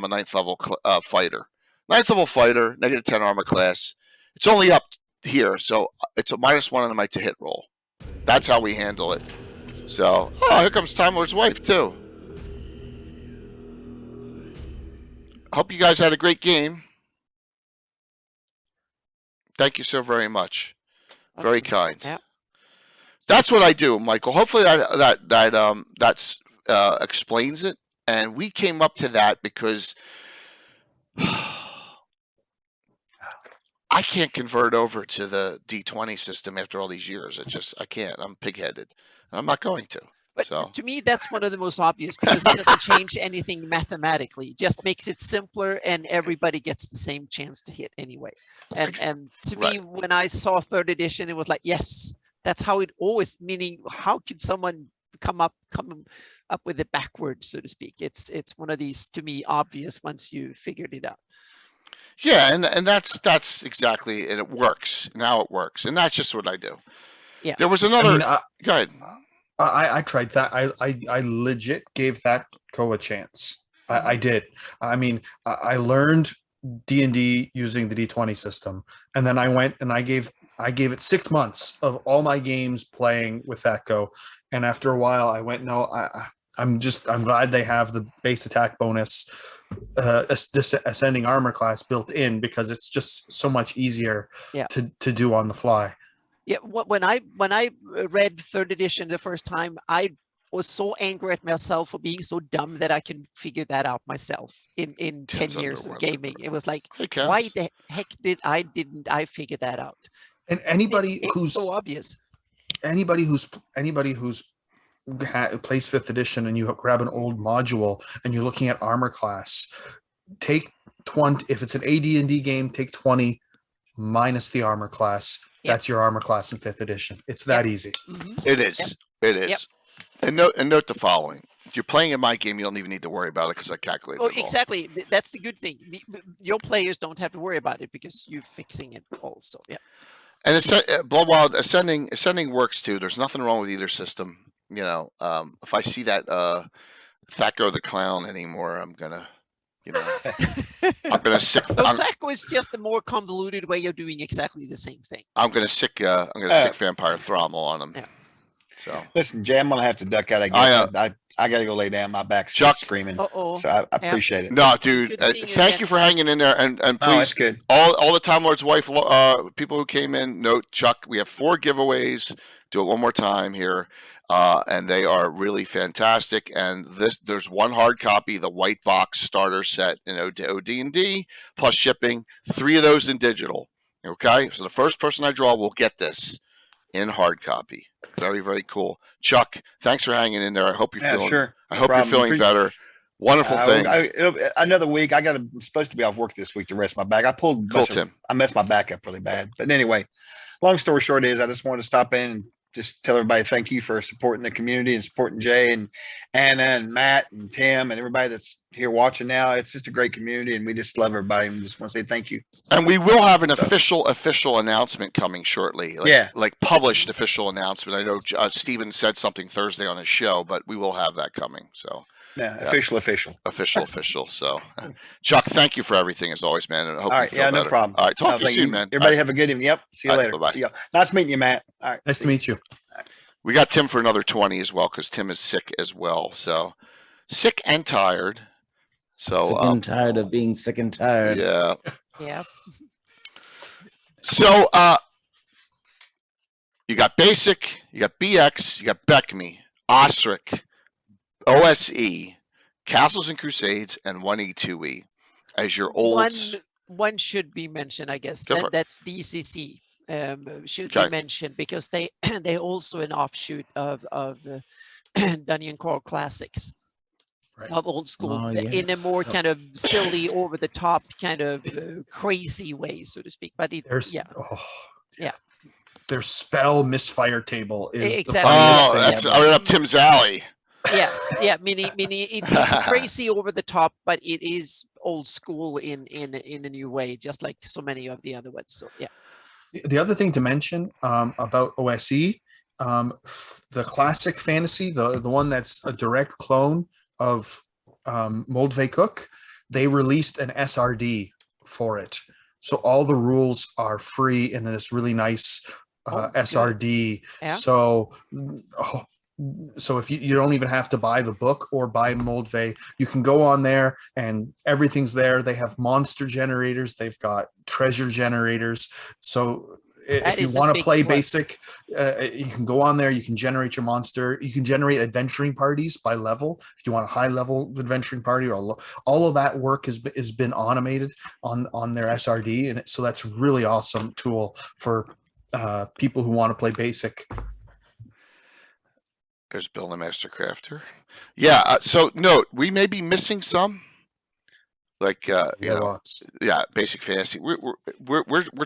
a 9th level fighter. 9th level fighter, -10 armor class. It's only up here, so it's a -1 on my to hit roll. That's how we handle it. So, here comes Time Lord's wife too. Hope you guys had a great game. Thank you so very much. Very kind. Yeah. That's what I do, Michael. Hopefully that explains it. And we came up to that because I can't convert over to the D20 system after all these years. I can't. I'm pig-headed. I'm not going to. But so. To me, that's one of the most obvious because it doesn't change anything mathematically. It just makes it simpler and everybody gets the same chance to hit anyway. And to me, when I saw 3rd edition, it was like, yes, that's how it always, meaning how could someone come up with it backwards, so to speak? It's one of these, to me, obvious once you figured it out. Yeah, and that's exactly, and it works. Now it works. And that's just what I do. Yeah. There was another, go ahead. I tried that. I legit gave Thacker a chance. I did. I mean, I learned D&D using the D20 system, and then I went and I gave it 6 months of all my games playing with Thacker. And after a while, I went, no, I'm glad they have the base attack bonus, ascending armor class built in because it's just so much easier to do on the fly. Yeah, when I read 3rd edition the first time, I was so angry at myself for being so dumb that I can figure that out myself in 10 years of gaming. It was like, why the heck didn't I figure that out? And anybody who's so obvious, anybody who's plays 5th edition and you grab an old module and you're looking at armor class, take 20. If it's an AD&D game, take 20 minus the armor class. That's your armor class in 5th edition. It's that easy. Mm-hmm. It is. It is. And note the following: if you're playing in my game, you don't even need to worry about it because I calculated. Oh, exactly. That's the good thing. Your players don't have to worry about it because you're fixing it also. Yeah. And Blood Wild ascending works too. There's nothing wrong with either system. If I see that Thacko the Clown anymore. I'm gonna, you know, I'm gonna sick. Well, Thacko is just a more convoluted way of doing exactly the same thing. I'm gonna sick Vampire Thrommel on him. Yeah. So Listen, Jay, I'm gonna have to duck out. I guess I gotta go lay down. My back's Chuck. screaming. Uh-oh. So I appreciate it. No, dude. Good seeing you Thank again. you for hanging in there, and Oh, please, that's good. all the Time Lord's wife people who came in. Note, Chuck, we have 4 giveaways. Do it one more time here, and they are really fantastic. And there's one hard copy, the white box starter set in OD&D plus shipping. 3 of those in digital. Okay, so the first person I draw will get this in hard copy. Very, very cool. Chuck, thanks for hanging in there. I hope you're feeling. Sure. I hope you're feeling better. Wonderful thing. Another week. I'm supposed to be off work this week to rest my back. I messed my back up really bad. But anyway, long story short is I just wanted to stop in and just tell everybody thank you for supporting the community and supporting Jay and Anna and Matt and Tim and everybody that's here watching now. It's just a great community and we just love everybody and just want to say thank you. And we will have an official announcement coming shortly. Like published official announcement. I know Steven said something Thursday on his show, but we will have that coming. So yeah. Official. So Chuck, thank you for everything as always, man. And I hope you feel better. No problem. All right. Talk to you soon, man. Everybody have a good evening. Yep. See you later. Bye-bye. Nice meeting you, Matt. All right. Nice to meet you. We got Tim for another 20 as well, because Tim is sick as well. So sick and tired. So sick and tired of being sick and tired. Yeah. Yeah. So you got Basic, you got BX, you got Beckme, Ostrich, OSE, Castles and Crusades, and 1E, 2E as your olds. One should be mentioned, I guess. That's DCC. Should be mentioned because they also an offshoot of Dungeon Core Classics. Right. Of old school in a yes. more kind of silly, over the top, kind of crazy way, so to speak. But their spell misfire table is exactly. Oh, that's right up Tim's alley. Yeah. Meaning it's crazy over the top, but it is old school in a new way, just like so many of the other ones. So yeah. The other thing to mention about OSE, the classic fantasy, the one that's a direct clone of Moldve Cook, they released an SRD for it. So all the rules are free in this really nice SRD. Yeah. So if you don't even have to buy the book or buy Moldve, you can go on there and everything's there. They have monster generators. They've got treasure generators. So if you want to play basic, you can go on there. You can generate your monster. You can generate adventuring parties by level. If you want a high level adventuring party, or all of that work has been automated on their SRD. And so that's really awesome tool for people who want to play basic. There's Bill the Master Crafter. Yeah. So note, we may be missing some, like basic fantasy. We're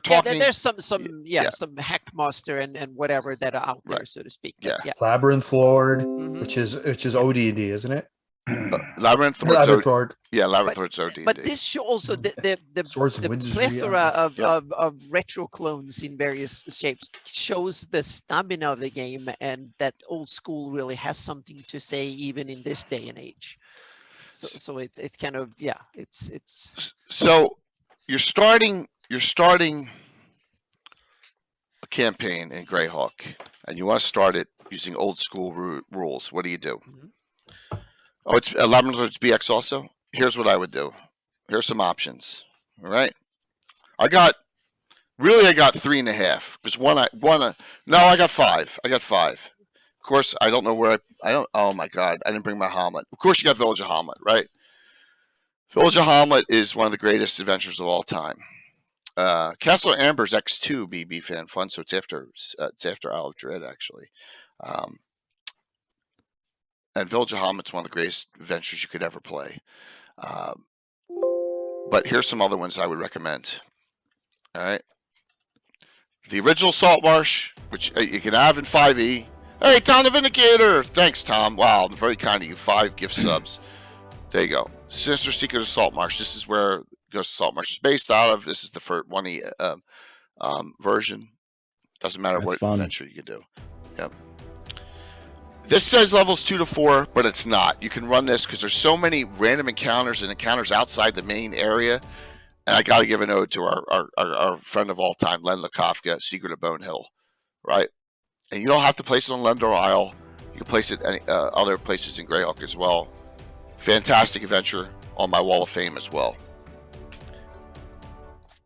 talking. There's some Hackmaster and whatever that are out there, so to speak. Yeah. Labyrinth Lord, which is OD&D, isn't it? Labyrinth Lord. Yeah, Labyrinth Lord's OD&D. But this show also the plethora of retro clones in various shapes shows the stamina of the game, and that old school really has something to say even in this day and age. So it's kind of it's. So you're starting a campaign in Greyhawk, and you want to start it using old school rules. What do you do? Oh, it's Labyrinth Lord's BX also. Here's what I would do. Here's some options. All right. I got 3.5 because I got 5. Of course, I don't know where oh my God, I didn't bring my Hamlet. Of course, you got Village of Hamlet, right? Village of Hamlet is one of the greatest adventures of all time. Castle of Amber's X2 BB fan fun, so it's after Isle of Dread actually. And Village of Hamlet's one of the greatest adventures you could ever play. But here's some other ones I would recommend. All right. The original Saltmarsh, which you can have in 5e. Hey, Tom the Vindicator! Thanks, Tom. Wow, very kind of you. 5 gift subs. There you go. Sinister Secret of Saltmarsh. This is where Ghost of Saltmarsh is based out of. This is the first 1e version. Doesn't matter what adventure you can do. Yep. This says levels 2 to 4, but it's not. You can run this because there's so many random encounters and encounters outside the main area. And I got to give an ode to our friend of all time, Len Lakofka, Secret of Bone Hill, right? And you don't have to place it on Lendor Isle. You can place it any other places in Greyhawk as well. Fantastic adventure on my Wall of Fame as well.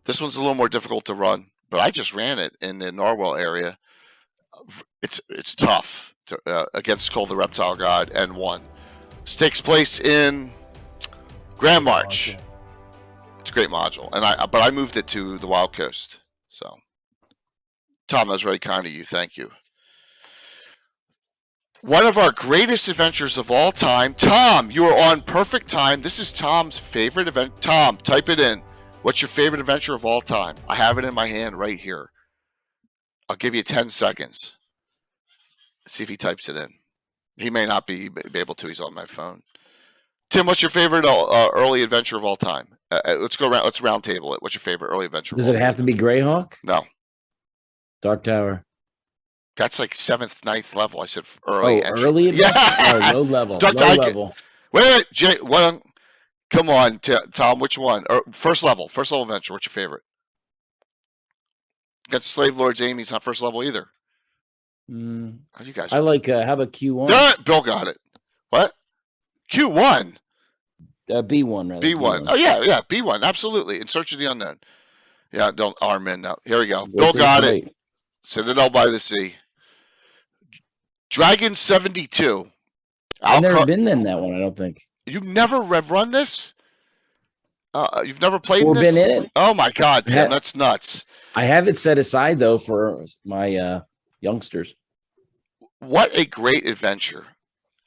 This one's a little more difficult to run, but I just ran it in the Narwhal area. It's tough against Cole the Reptile God and won. This takes place in Grand March. It's a great module, but I moved it to the Wild Coast. So, Tom, that was very kind of you. Thank you. One of our greatest adventures of all time. Tom, you are on perfect time. This is Tom's favorite event. Tom, type it in. What's your favorite adventure of all time? I have it in my hand right here. I'll give you 10 seconds. See if he types it in. He may not be able to. He's on my phone. Tim, what's your favorite early adventure of all time? Let's go around. Let's round table it. What's your favorite early adventure? Does it have to be Greyhawk? No. Dark Tower. That's like 7th, 9th level. I said early. Oh, early adventure? Yeah. Oh, low level. Dark Low Tower. level. Wait, Jay. Well, come on, Tom. Which one? First level. First level adventure. What's your favorite? Against Slave Lords Amy's not first level either. How you guys? I like. How about Q1? Bill got it. What? Q1. B1 rather. B1. Oh yeah. B1. Absolutely. In Search of the Unknown. Yeah. Don't arm in now. Here we go. Bill got it. Citadel by the Sea. Dragon 72. I've never been in that one. I don't think. You've never run this? You've never played Or this? been in it? Oh my God, Tim, that's nuts. I have it set aside though for my youngsters. What a great adventure!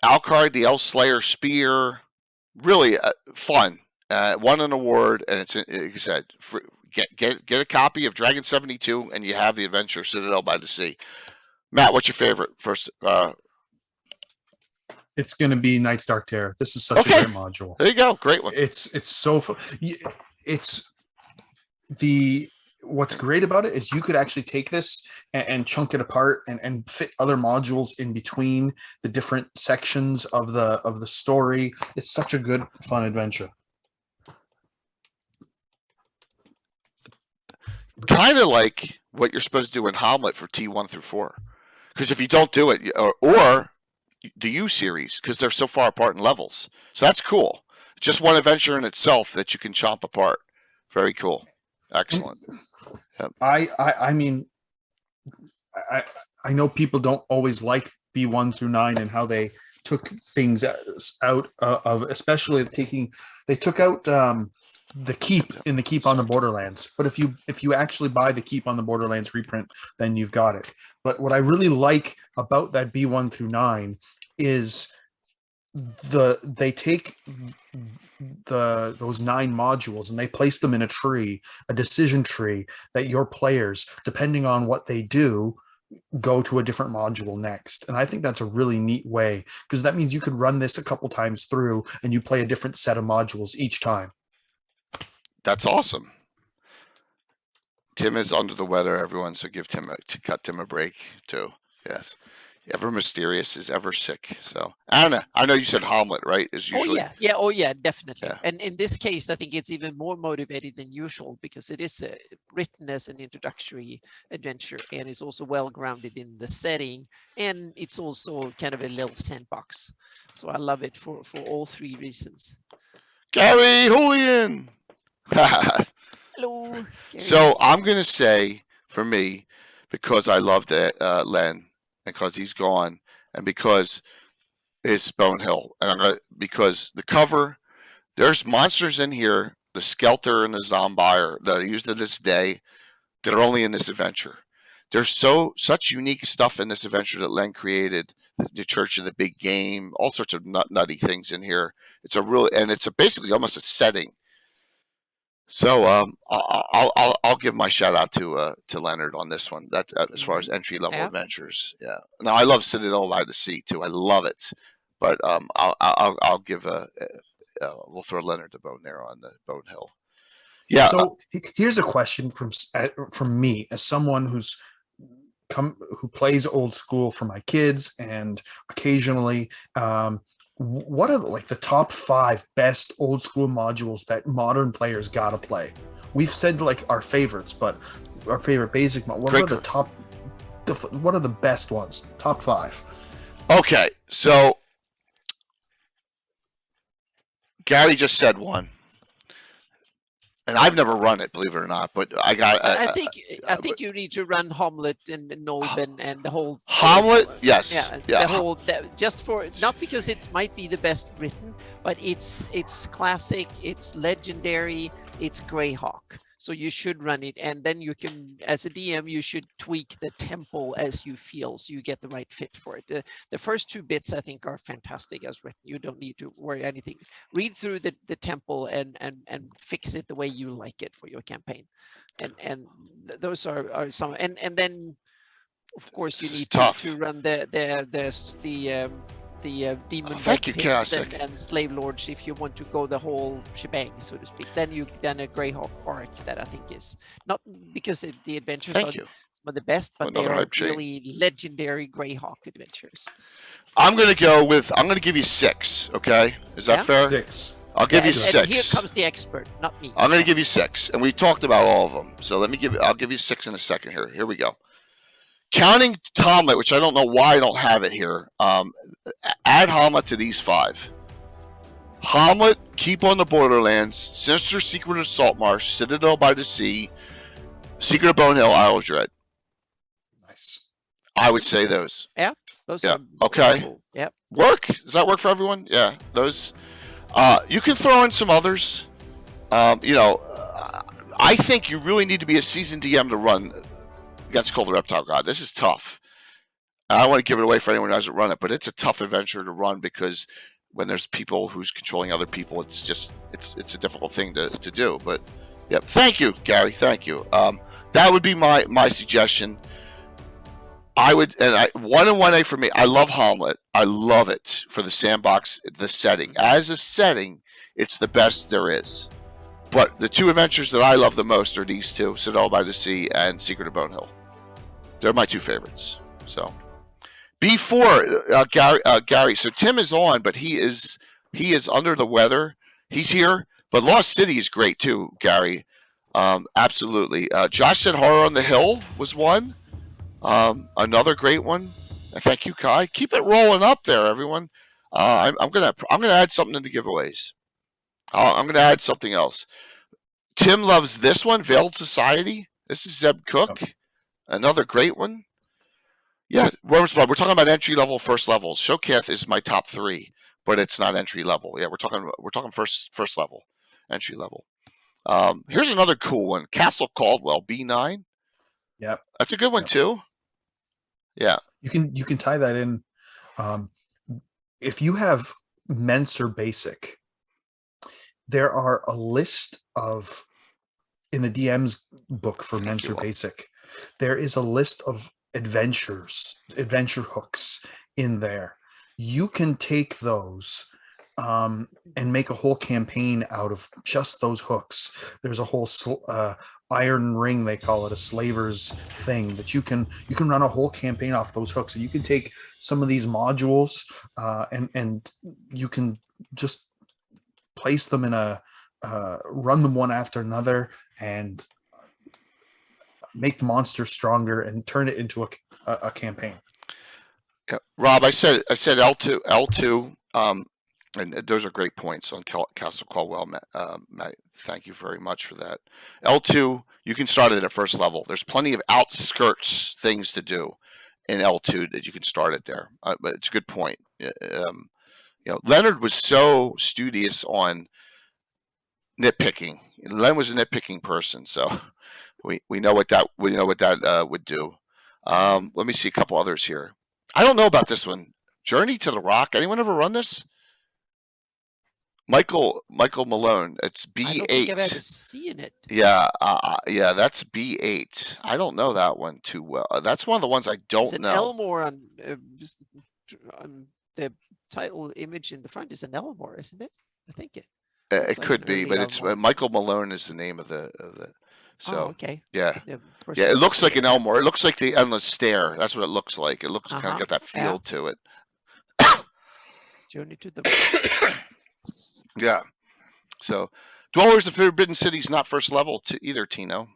Alcard, the Elf Slayer Spear, really fun. Won an award, and it's like I said, get a copy of Dragon 72, and you have the adventure Citadel by the Sea. Matt, what's your favorite first? It's going to be Night's Dark Terror. This is such a great module. There you go, great one. It's so fun. It's what's great about it is you could actually take this and chunk it apart and fit other modules in between the different sections of the story. It's such a good fun adventure. Kind of like what you're supposed to do in Hamlet for T1 through 4. Because if you don't do it, or the U series, because they're so far apart in levels. So that's cool. Just one adventure in itself that you can chomp apart. Very cool. Excellent. Yep. I mean, I know people don't always like B1 through 9 and how they took things out of, especially they took out the Keep in the Keep on the Borderlands. But if you actually buy the Keep on the Borderlands reprint, then you've got it. But what I really like about that B1 through 9 is they take those 9 modules and they place them in a decision tree that your players, depending on what they do, go to a different module next. And I think that's a really neat way, because that means you could run this a couple times through and you play a different set of modules each time. That's awesome. Tim is under the weather, everyone, so cut Tim a break too. Yes. Ever mysterious is ever sick. So Anna, I know you said Hamlet, right? Is usually Oh yeah, definitely. Yeah. And in this case, I think it's even more motivated than usual because it is written as an introductory adventure, and it's also well grounded in the setting, and it's also kind of a little sandbox. So I love it for all 3 reasons. Gary Julian. Hello. Gary. So I'm gonna say, for me, because I loved Len, because he's gone, and because it's Bone Hill, and because the cover, there's monsters in here, the Skelter and the Zombire that are used to this day, that are only in this adventure. There's such unique stuff in this adventure that Len created. The Church of the Big Game, all sorts of nutty things in here. It's basically almost a setting. So I'll give my shout out to Leonard on this one. That as far as entry level adventures, yeah. Now I love Citadel by the Sea too. I love it, but I'll give we'll throw Leonard the bone there on the Bone Hill. Yeah. So here's a question from me as someone who's who plays old school for my kids and occasionally. What are the top 5 best old school modules that modern players gotta play? We've said like our favorites, but our favorite basic mod. What are the best ones? Top 5. Okay, so Gary just said one, and I've never run it, believe it or not. But I think you need to run Hamlet and Nolb and the whole Hamlet. Yes, the whole just for not because it might be the best written, but it's classic, it's legendary, it's Greyhawk. So you should run it, and then you can, as a DM, you should tweak the tempo as you feel, so you get the right fit for it. The first 2 bits, I think, are fantastic as written. You don't need to worry anything. Read through the tempo and fix it the way you like it for your campaign, and those are some. And then, of course, you need to run the demon and slave lords if you want to go the whole shebang, so to speak. Then a Greyhawk arc that I think is not because the adventures are some of the best, but they are really legendary Greyhawk adventures. I'm gonna give you 6. Okay, is that fair? 6. I'll give you 6. And here comes the expert, not me. I'm gonna give you 6, and we talked about all of them. So I'll give you 6 in a second here. Here we go. Counting Hamlet, which I don't know why I don't have it here. Add Hamlet to these 5. Hamlet, Keep on the Borderlands, Sinister Secret of Saltmarsh, Citadel by the Sea, Secret of Bonehill, Isle of Dread. Nice. I would say those. Yeah. Those yeah. Are okay. Cool. Yeah. Work? Does that work for everyone? Yeah. Those. You can throw in some others. I think you really need to be a seasoned DM to run against Call the Reptile God. This is tough. I don't want to give it away for anyone who hasn't run it, but it's a tough adventure to run because when there's people who's controlling other people, it's a difficult thing to do. But yeah, thank you, Gary. Thank you. That would be my suggestion. I would, and 1 and 1A for me. I love Hamlet. I love it for the sandbox, the setting. As a setting, it's the best there is. But the 2 adventures that I love the most are these 2, Citadel by the Sea and Secret of Bonehill. They're my 2 favorites. So, before Gary. So Tim is on, but he is under the weather. He's here, but Lost City is great too, Gary. Absolutely. Josh said Horror on the Hill was one. Another great one. Thank you, Kai. Keep it rolling up there, everyone. I'm gonna add something in the giveaways. I'm gonna add something else. Tim loves this one, Veiled Society. This is Zeb Cook. Another great one. Yeah, Worm's Blood. We're talking about entry level, first levels. Showcath is my top 3, but it's not entry level. Yeah, we're talking first level, entry level. Here's another cool one, Castle Caldwell B9. Yep, that's a good one too. Yeah, you can tie that in. If you have Mensa Basic, there are a list of in the DM's book for Mensa Basic. There is a list of adventure hooks in there. You can take those and make a whole campaign out of just those hooks. There's a whole iron ring, they call it, a slaver's thing that you can run a whole campaign off those hooks. And you can take some of these modules and you can just place them in run them one after another and make the monster stronger and turn it into a campaign. Yeah, Rob, I said L2, and those are great points on Castle Caldwell. Matt, thank you very much for that. L2, you can start it at first level. There's plenty of outskirts things to do in L2 that you can start it there. But it's a good point. Leonard was so studious on nitpicking. Len was a nitpicking person, so we know what that would do. Let me see a couple others here. I don't know about this one. Journey to the Rock. Anyone ever run this? Michael Malone. It's B8. I don't think I've ever seen it. Yeah, that's B8. I don't know that one too well. That's one of the ones I don't know. Elmore on the title image in the front is an Elmore, isn't it? I think it. It could be, but it's Michael Malone is the name of the. So okay. yeah. The Yeah, it looks like perspective. an Elmore. It looks like the Endless Stair. That's what it looks like. It looks kind of got that Yeah. feel to it. Journey to the Yeah. So, Dwellers of Forbidden City is not first level to either, Tino,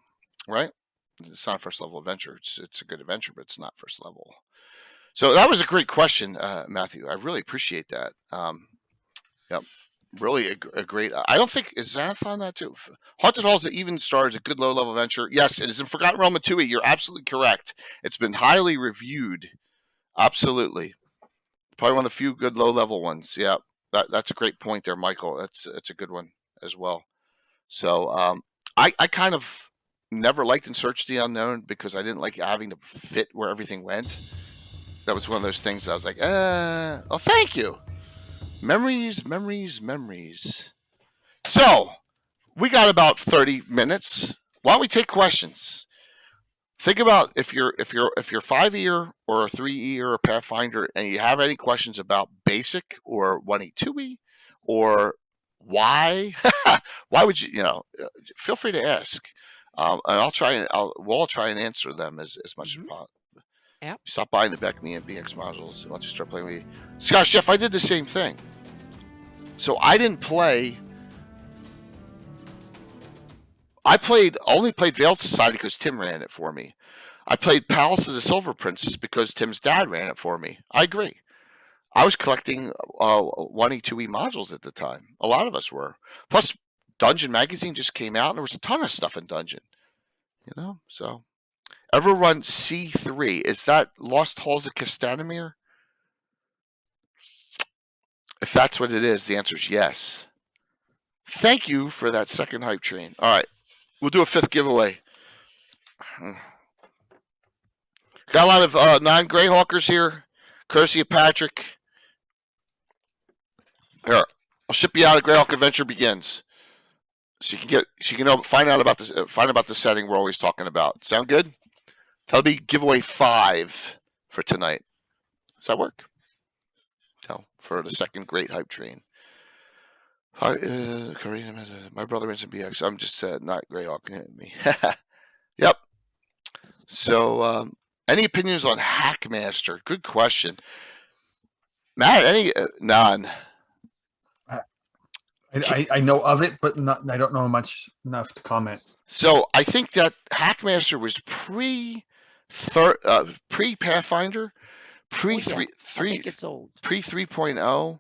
right? It's not a first level adventure. It's a good adventure, but it's not first level. So that was a great question, Matthew. I really appreciate that. Yep. Really a great. I don't think is Xanath on that too. Haunted Halls at Even Star is a good low level adventure. Yes, it is in Forgotten Realm 2. You're absolutely correct. It's been highly reviewed. Absolutely, probably one of the few good low level ones. Yeah, that's a great point there, Michael. That's a good one as well. So I kind of never liked In Search of the Unknown because I didn't like having to fit where everything went. That was one of those things I was like, oh, thank you. Memories. So we got about 30 minutes. Why don't we take questions? Think about if you're 5e or a 3e or a Pathfinder and you have any questions about basic or 1e 2e or why would you feel free to ask. And we'll all try and answer them as much as possible. Yep. Stop buying the Beckme and BX modules once you start playing with Scott Chef. I did the same thing. So I didn't play. I only played Veiled Society because Tim ran it for me. I played Palace of the Silver Princess because Tim's dad ran it for me. I agree. I was collecting 1e, 2e modules at the time. A lot of us were. Plus, Dungeon Magazine just came out, and there was a ton of stuff in Dungeon. So. Ever run C3? Is that Lost Halls of Castanamir? If that's what it is, the answer is yes. Thank you for that second hype train. All right. We'll do a 5th giveaway. Got a lot of non-Greyhawkers here. Courtesy of Patrick. Here, I'll ship you out. A Greyhawk adventure begins. So you can find out about this. Find about the setting we're always talking about. Sound good? That'll be giveaway 5 for tonight. Does that work? No, for the second great hype train. My brother is in BX. I'm just not Greyhawk. Me. Yep. So, any opinions on Hackmaster? Good question. Matt, any? None. I know of it, but I don't know enough to comment. So I think that Hackmaster was pre-Pathfinder, I think it's old. Pre 3.0,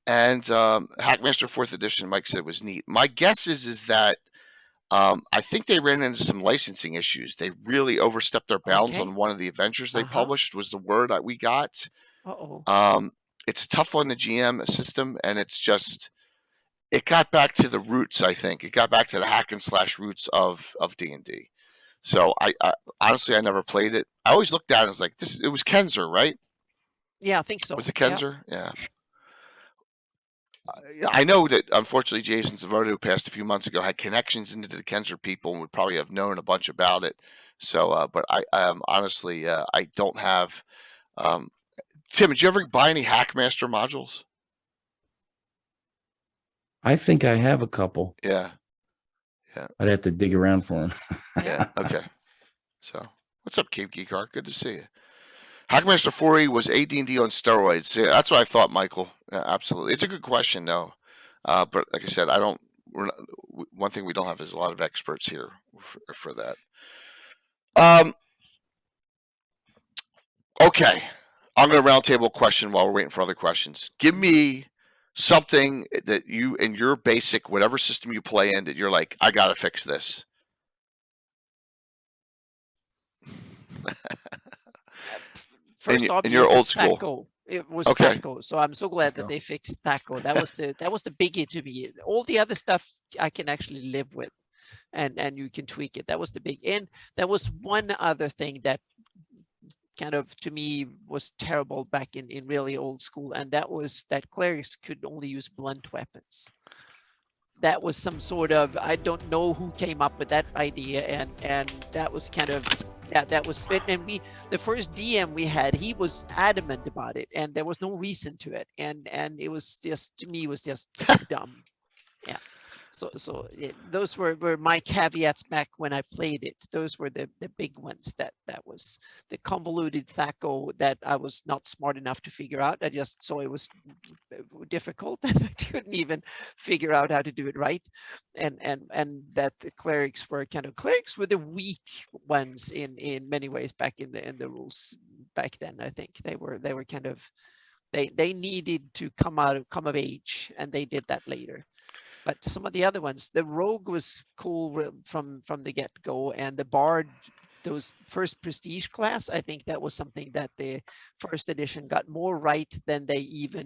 and Hackmaster 4th edition. Mike said was neat. My guess is that I think they ran into some licensing issues. They really overstepped their bounds on one of the adventures they published. Was the word that we got. It's tough on the GM system, and it got back to the roots. I think it got back to the hack and slash roots of D&D. So I honestly I never played it. I always looked at it and was like, it was Kenzer, right? Yeah, I think so. Was it Kenzer? Yeah. I know that unfortunately Jason Zavoda, who passed a few months ago, had connections into the Kenzer people and would probably have known a bunch about it. So, but I honestly I don't have. Tim, did you ever buy any Hackmaster modules? I think I have a couple. Yeah. I'd have to dig around for them. Yeah. Okay. So, what's up, Cape Geek Art? Good to see you. Hackmaster 4E was AD&D on steroids. Yeah, that's what I thought, Michael. Yeah, absolutely. It's a good question, though. But like I said, one thing we don't have is a lot of experts here for that. Okay. I'm going to roundtable question while we're waiting for other questions. Give me something that you, in your basic, whatever system you play in, that you're like, I got to fix this. First in obvious your old is school. Thaco. It was Okay. Thaco. So I'm so glad that they fixed Thaco. That was the biggie to me. All the other stuff I can actually live with, and you can tweak it. That was the big. And there was one other thing that kind of to me was terrible back in really old school, and that was that clerics could only use blunt weapons. That was some sort of, I don't know who came up with that idea, and that was kind of, that was it. And the first DM we had, he was adamant about it, and there was no reason to it, and it was just, to me, it was just dumb. Yeah. Those were my caveats back when I played it. Those were the big ones. That was the convoluted Thaco that I was not smart enough to figure out. I just saw it was difficult and I couldn't even figure out how to do it right. And that the clerics were the weak ones in many ways back in the rules back then. I think they were kind of they needed to come of age, and they did that later. But some of the other ones, the rogue was cool from the get-go, and the bard, those first prestige class, I think that was something that the first edition got more right than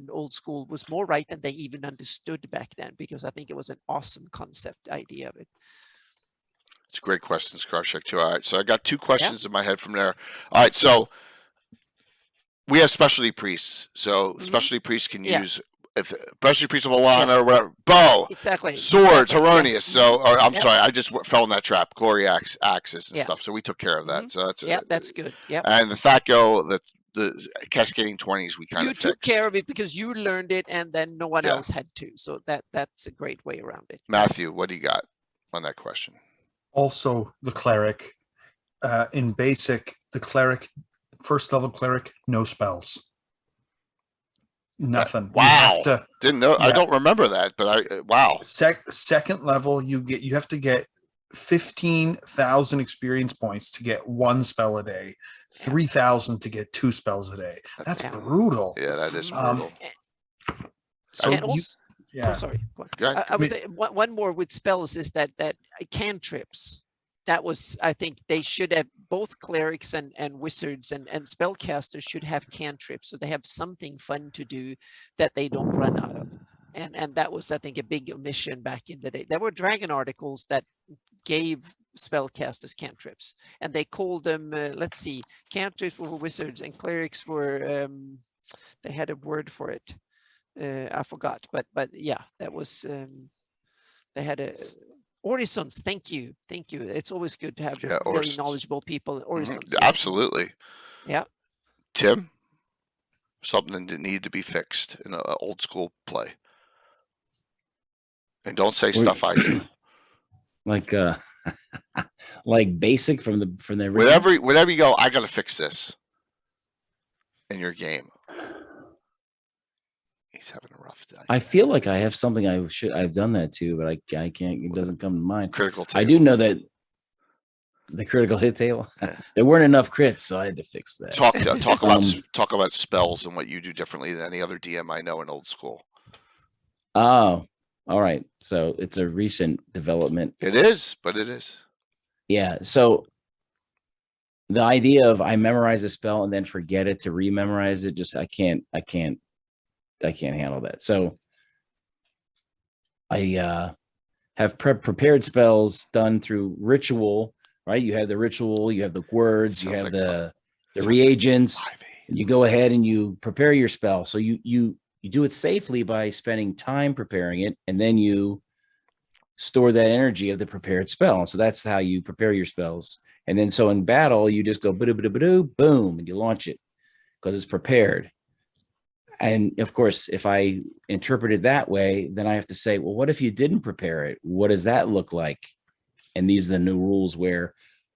old school was more right than they even understood back then, because I think it was an awesome concept idea of it. It's great questions, Karshak, too. All right, so I got two questions in my head from there. All right, so we have specialty priests. So specialty priests can use, if specialty priests of Alana or whatever, bow, swords, Heronius. Yes. So, or, I'm sorry, I just fell in that trap. Glory axes and stuff. So we took care of that. So that's that's good. Yeah. And the Thaco, the cascading 20s, we kind of took care of it because you learned it, and then no one else had to. So that's a great way around it. Matthew, what do you got on that question? Also, the cleric. In basic, the cleric, first level cleric, no spells. Nothing. Wow. Didn't know. Yeah. I don't remember that, but wow. Second level, you have to get 15,000 experience points to get one spell a day, 3,000 to get 2 spells a day. That's brutal. Yeah, that is brutal. Sorry. I would say one more with spells is that cantrips. That was, I think they should have, both clerics and wizards and spellcasters should have cantrips, so they have something fun to do that they don't run out of. And that was, I think, a big omission back in the day. There were dragon articles that gave spellcasters cantrips, and they called them, let's see, cantrips were wizards and clerics were, they had a word for it. I forgot, but yeah, that was, they had a, Orisons, thank you. It's always good to have very knowledgeable people. Orisons. Absolutely. Yeah. Tim, something that needed to be fixed in an old school play. And don't say stuff I do. Like like basic from the whenever you go, I gotta fix this in your game. He's having a rough day. I feel like I have something I've done that too, but I can't. It doesn't come to mind. Critical table. I do know that the critical hit table. There weren't enough crits, so I had to fix that. Talk about spells and what you do differently than any other DM I know in old school. Oh, all right. So it's a recent development. It is, but it is. Yeah. So the idea of I memorize a spell and then forget it to rememorize it, just I can't handle that. So I have prepared spells done through ritual, right? You have the ritual, you have the words, you have the reagents. You go ahead and you prepare your spell. So you do it safely by spending time preparing it, and then you store that energy of the prepared spell. And so that's how you prepare your spells. And then so in battle, you just go boom, and you launch it because it's prepared. And of course, if I interpret it that way, then I have to say, well, what if you didn't prepare it? What does that look like? And these are the new rules where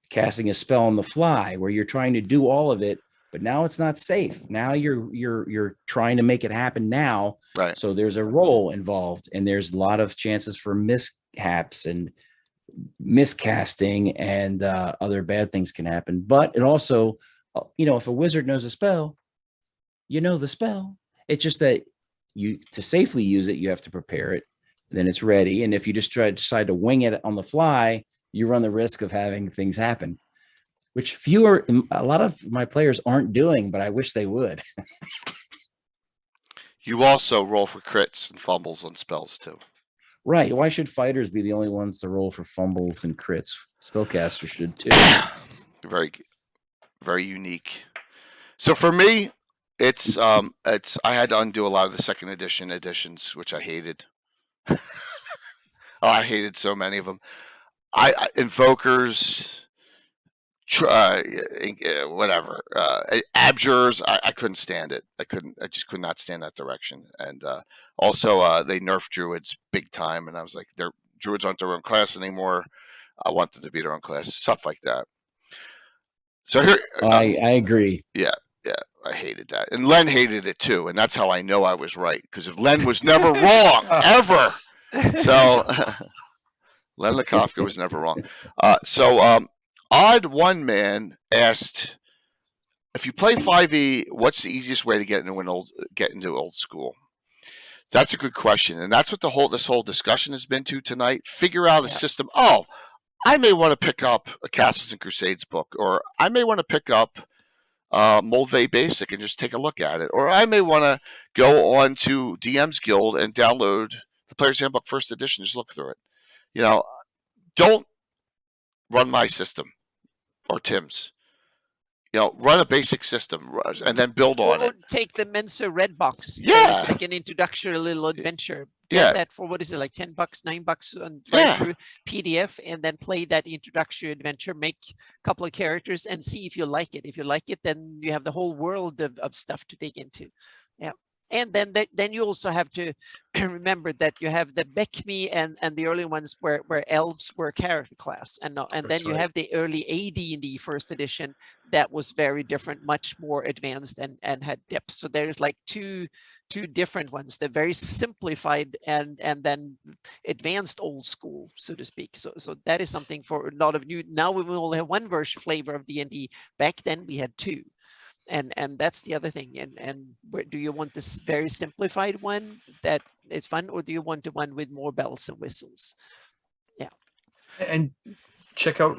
casting a spell on the fly, where you're trying to do all of it, but now it's not safe. Now you're trying to make it happen now. Right. So there's a roll involved, and there's a lot of chances for mishaps and miscasting, and other bad things can happen. But it also, if a wizard knows a spell, you know the spell. It's just that to safely use it, you have to prepare it, then it's ready. And if you just decide to wing it on the fly, you run the risk of having things happen, which a lot of my players aren't doing, but I wish they would. You also roll for crits and fumbles on spells too. Right. Why should fighters be the only ones to roll for fumbles and crits? Spellcasters should too. Very, very unique. So for me, it's I had to undo a lot of the second edition editions, which I hated. I hated so many of them. Invokers, whatever, abjurers. I couldn't stand it. I just could not stand that direction. And also, they nerfed druids big time, and I was like, druids aren't their own class anymore. I want them to be their own class, stuff like that. So here, I agree. Yeah, I hated that, and Len hated it too, and that's how I know I was right, because if Len was never wrong ever, so Len Lakofka was never wrong. Odd One Man asked, if you play 5e, what's the easiest way to get into old school? That's a good question, and that's what this whole discussion has been to tonight. Figure out a system. Oh, I may want to pick up a Castles and Crusades book, or I may want to pick up Moldvay Basic and just take a look at it, or I may want to go on to DM's Guild and download the Player's Handbook First Edition, just look through it. Don't run my system or Tim's. Run a basic system and then build on it. Take the Mensa Red Box. Yeah. Like an introductory little adventure. Yeah. Get that for, what is it, like $10, $9 on Yeah. PDF, and then play that introductory adventure, make a couple of characters and see if you like it. If you like it, then you have the whole world of stuff to dig into. Yeah. And then you also have to remember that you have the Beckme and the early ones where elves were character class, and then you have the early AD&D first edition that was very different, much more advanced and had depth. So there's like two different ones. They're very simplified and then advanced old school, so to speak. So that is something for a lot of new. Now we will have one version flavor of D&D. Back then we had two. And that's the other thing. And where do you want this very simplified one that is fun, or do you want the one with more bells and whistles? Yeah. And check out.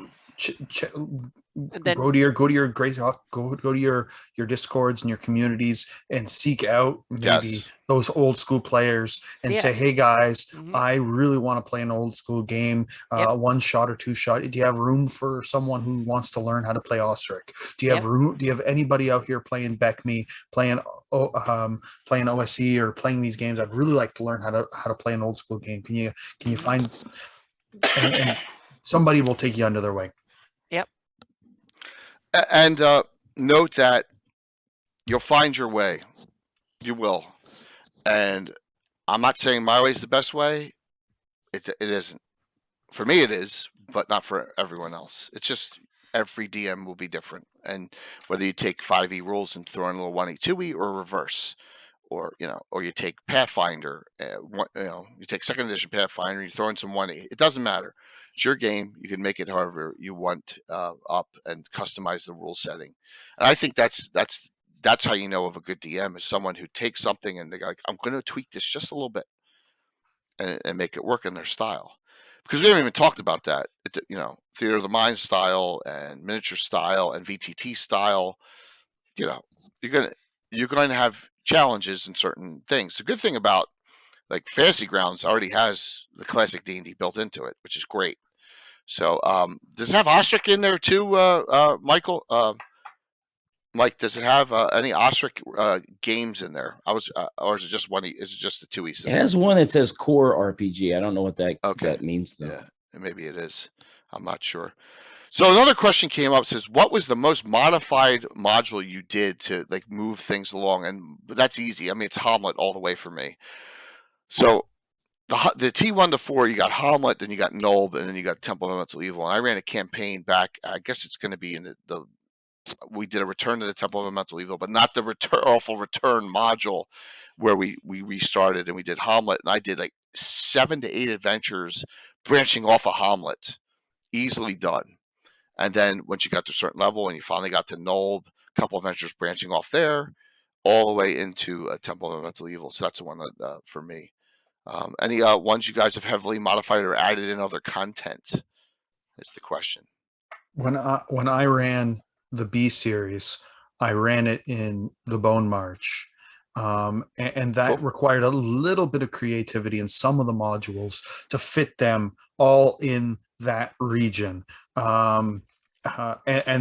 And then go to your Greyhawk, go to your Discords and your communities and seek out maybe those old school players and say, hey guys, I really want to play an old school game, one shot or two shot. Do you have room for someone who wants to learn how to play Ostric? Do you have room? Do you have anybody out here playing Beckme, playing OSE, or playing these games? I'd really like to learn how to play an old school game. Can you find and somebody will take you under their wing. And note that you'll find your way. You will. And I'm not saying my way is the best way. It isn't. For me, it is, but not for everyone else. It's just every DM will be different. And whether you take 5e rules and throw in a little 1e, 2e, or reverse, or you take Pathfinder, you take second edition Pathfinder, you throw in some 1e. It doesn't matter. It's your game. You can make it however you want up and customize the rule setting. And I think that's how you know of a good DM, is someone who takes something and they're like, I'm going to tweak this just a little bit and make it work in their style. Because we haven't even talked about that. Theater of the Mind style and miniature style and VTT style. You're going to have challenges in certain things. The good thing about like Fantasy Grounds already has the classic D&D built into it, which is great. So does it have Ostric in there too, Michael? Mike, does it have any Ostric games in there? Or is it just one? Is it just the 2e system? It has one that says Core RPG. I don't know what that means though. Yeah, maybe it is. I'm not sure. So another question came up, says, what was the most modified module you did to like move things along? And that's easy. I mean, it's Hamlet all the way for me. So the T1 to 4, you got Hamlet, then you got Nulb, and then you got Temple of Mental Evil. And I ran a campaign back. I guess it's going to be in we did a Return to the Temple of Mental Evil, but not the awful return module where we restarted and we did Hamlet. And I did like 7 to 8 adventures branching off of Hamlet, easily done. And then once you got to a certain level and you finally got to Nulb, a couple adventures branching off there, all the way into Temple of Mental Evil. So that's the one that, for me. Any ones you guys have heavily modified or added in other content is the question. When I ran the B series, I ran it in the Bone March. And that required a little bit of creativity in some of the modules to fit them all in that region. And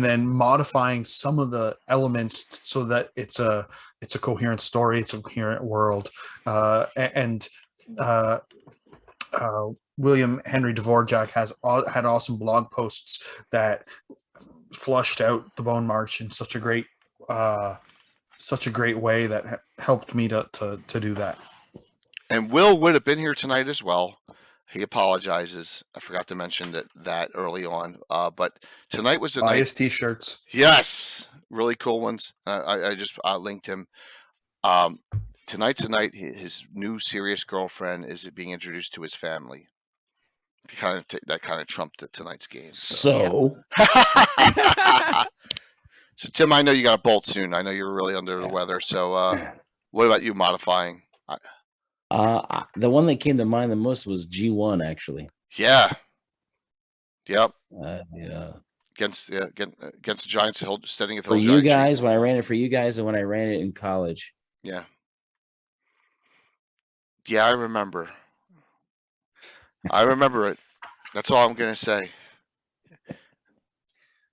then modifying some of the elements so that it's a coherent story, it's a coherent world. William Henry Dvorak had awesome blog posts that flushed out the Bone March in such a great way that helped me to do that. And Will would have been here tonight as well. He apologizes. I forgot to mention that early on. But tonight was the night. Bias t-shirts. Yes, really cool ones. I just linked him. Tonight's the night his new serious girlfriend is being introduced to his family. That kind of trumped tonight's game. So So Tim, I know you got a bolt soon. I know you're really under the weather. So what about you modifying? The one that came to mind the most was G1 actually. Yeah. Yep. Yeah. Against the Giants, steading at the For you guys, when I ran it for you guys, and when I ran it in college. Yeah. Yeah, I remember. I remember it. That's all I'm gonna say.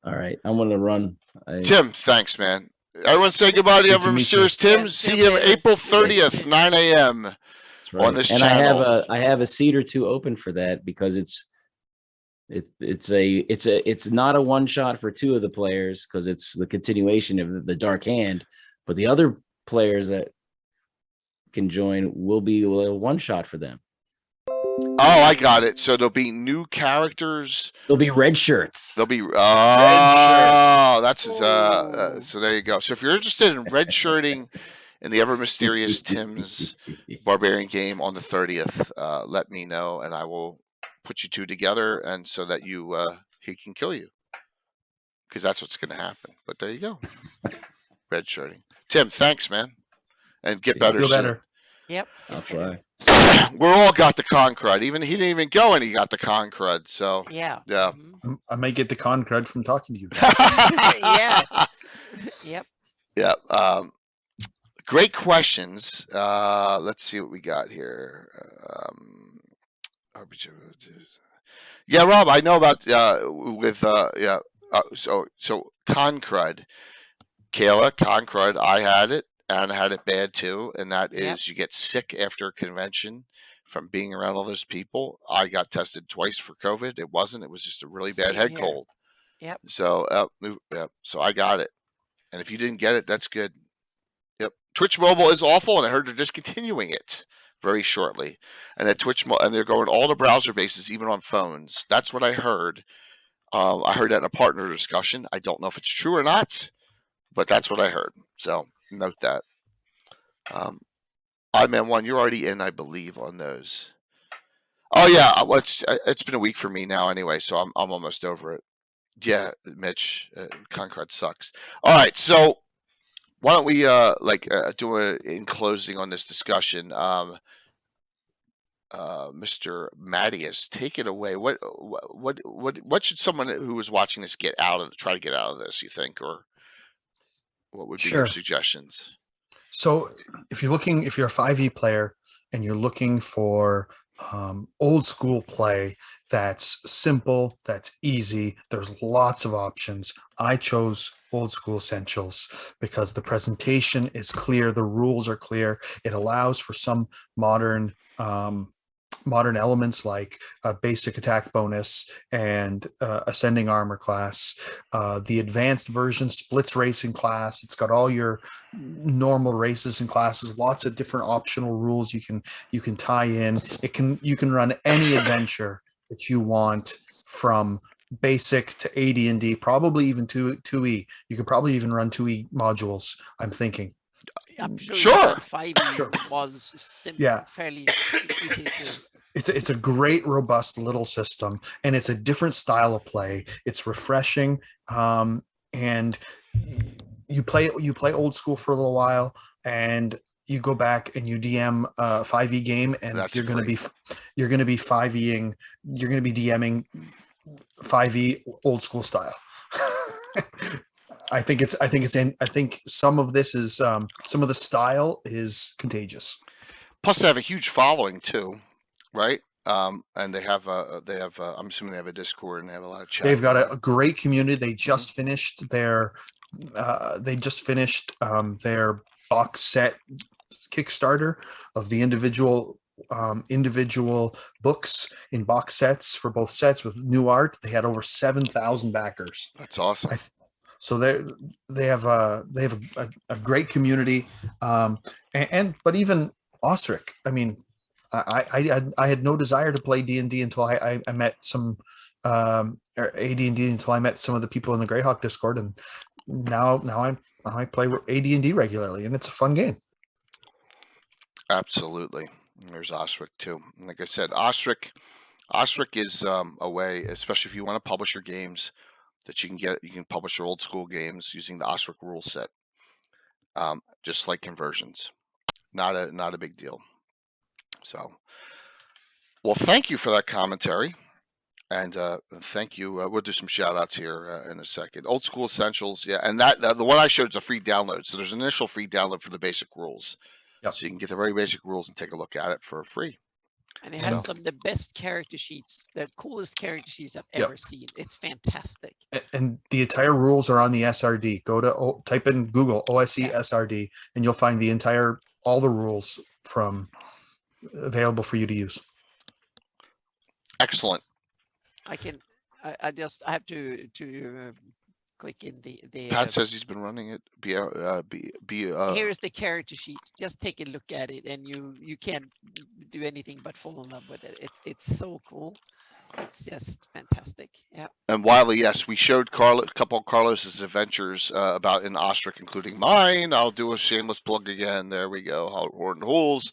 All right, I'm gonna run. Tim, thanks, man. Everyone say goodbye to ever mysterious Tim. Yeah, See Tim him later. April 30th, 9 a.m. That's right. on this and channel. I have a seat or two open for that because it's not a one shot for two of the players because it's the continuation of the Dark Hand, but the other players that can join will be a one shot for them. Oh, I got it. So there'll be new characters. There'll be red shirts. There'll be that's so there you go. So if you're interested in red shirting in the ever mysterious Tim's Barbarian game on the 30th, let me know and I will put you two together and so that he can kill you. Because that's what's gonna happen. But there you go. Red shirting. Tim, thanks, man. And get better Feel soon. better. Yep. I'll try. We're all got the con crud. He didn't even go and he got the con crud. So Yeah. yeah. Mhm. I might get the con crud from talking to you. Yeah. Yep. Yeah. Great questions. Let's see what we got here. Yeah, Rob, I know about so con crud. Kayla, con crud. I had it. And I had it bad too, and that is you get sick after a convention from being around all those people. I got tested twice for COVID. It was just a really bad Same head here. cold. Yep. So, so I got it. And if you didn't get it, that's good. Yep. Twitch Mobile is awful, and I heard they're discontinuing it very shortly. And at and they're going all the browser bases, even on phones. That's what I heard. I heard that in a partner discussion. I don't know if it's true or not, but that's what I heard. So note that. Man one, you're already in, I believe, on those. Oh yeah, it's been a week for me now anyway, so I'm almost over it. Yeah, Mitch, Concord sucks. All right, so why don't we do in closing on this discussion? Mr. Mattias, take it away. What should someone who is watching this try to get out of this? You think, or what would be your suggestions? So if you're a 5e player and you're looking for old school play that's simple, that's easy, there's lots of options. I chose Old School Essentials because the presentation is clear, the rules are clear. It allows for some modern elements like a basic attack bonus and ascending armor class. The advanced version splits race and class. It's got all your normal races and classes, lots of different optional rules you can tie in. You can run any adventure that you want from basic to AD&D, probably even 2E. You could probably even run 2E modules, I'm thinking. I'm sure. Sure. 5e was simple, fairly easy to. It's a great, robust little system, and it's a different style of play. It's refreshing, and you play old school for a little while, and you go back and you DM a 5e game, and you're going to be 5eing. You're going to be DMing 5e old school style. I think some of this is some of the style is contagious. Plus, they have a huge following too, right? And they have I'm assuming they have a Discord and they have a lot of chat. They've got a great community. They just finished their box set Kickstarter of the individual books in box sets for both sets with new art. They had over 7,000 backers. That's awesome. So they have a great community, but even Osric. I mean, I had no desire to play D&D until I met some or AD&D until I met some of the people in the Greyhawk Discord, and now I play AD&D regularly, and it's a fun game. Absolutely. There's Osric too. Like I said, Osric is a way, especially if you want to publish your games, that you can publish your old school games using the Osric rule set, just like conversions. Not a big deal. So, well, thank you for that commentary, and thank you. We'll do some shout outs here in a second. Old School Essentials, yeah, and that the one I showed is a free download. So there's an initial free download for the basic rules. Yep. So you can get the very basic rules and take a look at it for free. And it has some of the best character sheets, the coolest character sheets I've Yep. ever seen. It's fantastic. And the entire rules are on the SRD. Go to type in Google OSE SRD, and you'll find all the rules available for you to use. Excellent. I have to click in the Pat says he's been running it. here's the character sheet. Just take a look at it, and you can't do anything but fall in love with it. It's so cool. It's just fantastic. Yeah. And Wiley, yes, we showed a couple of Carlos's adventures about in Ostrich, including mine. I'll do a shameless plug again. There we go. Horton Holes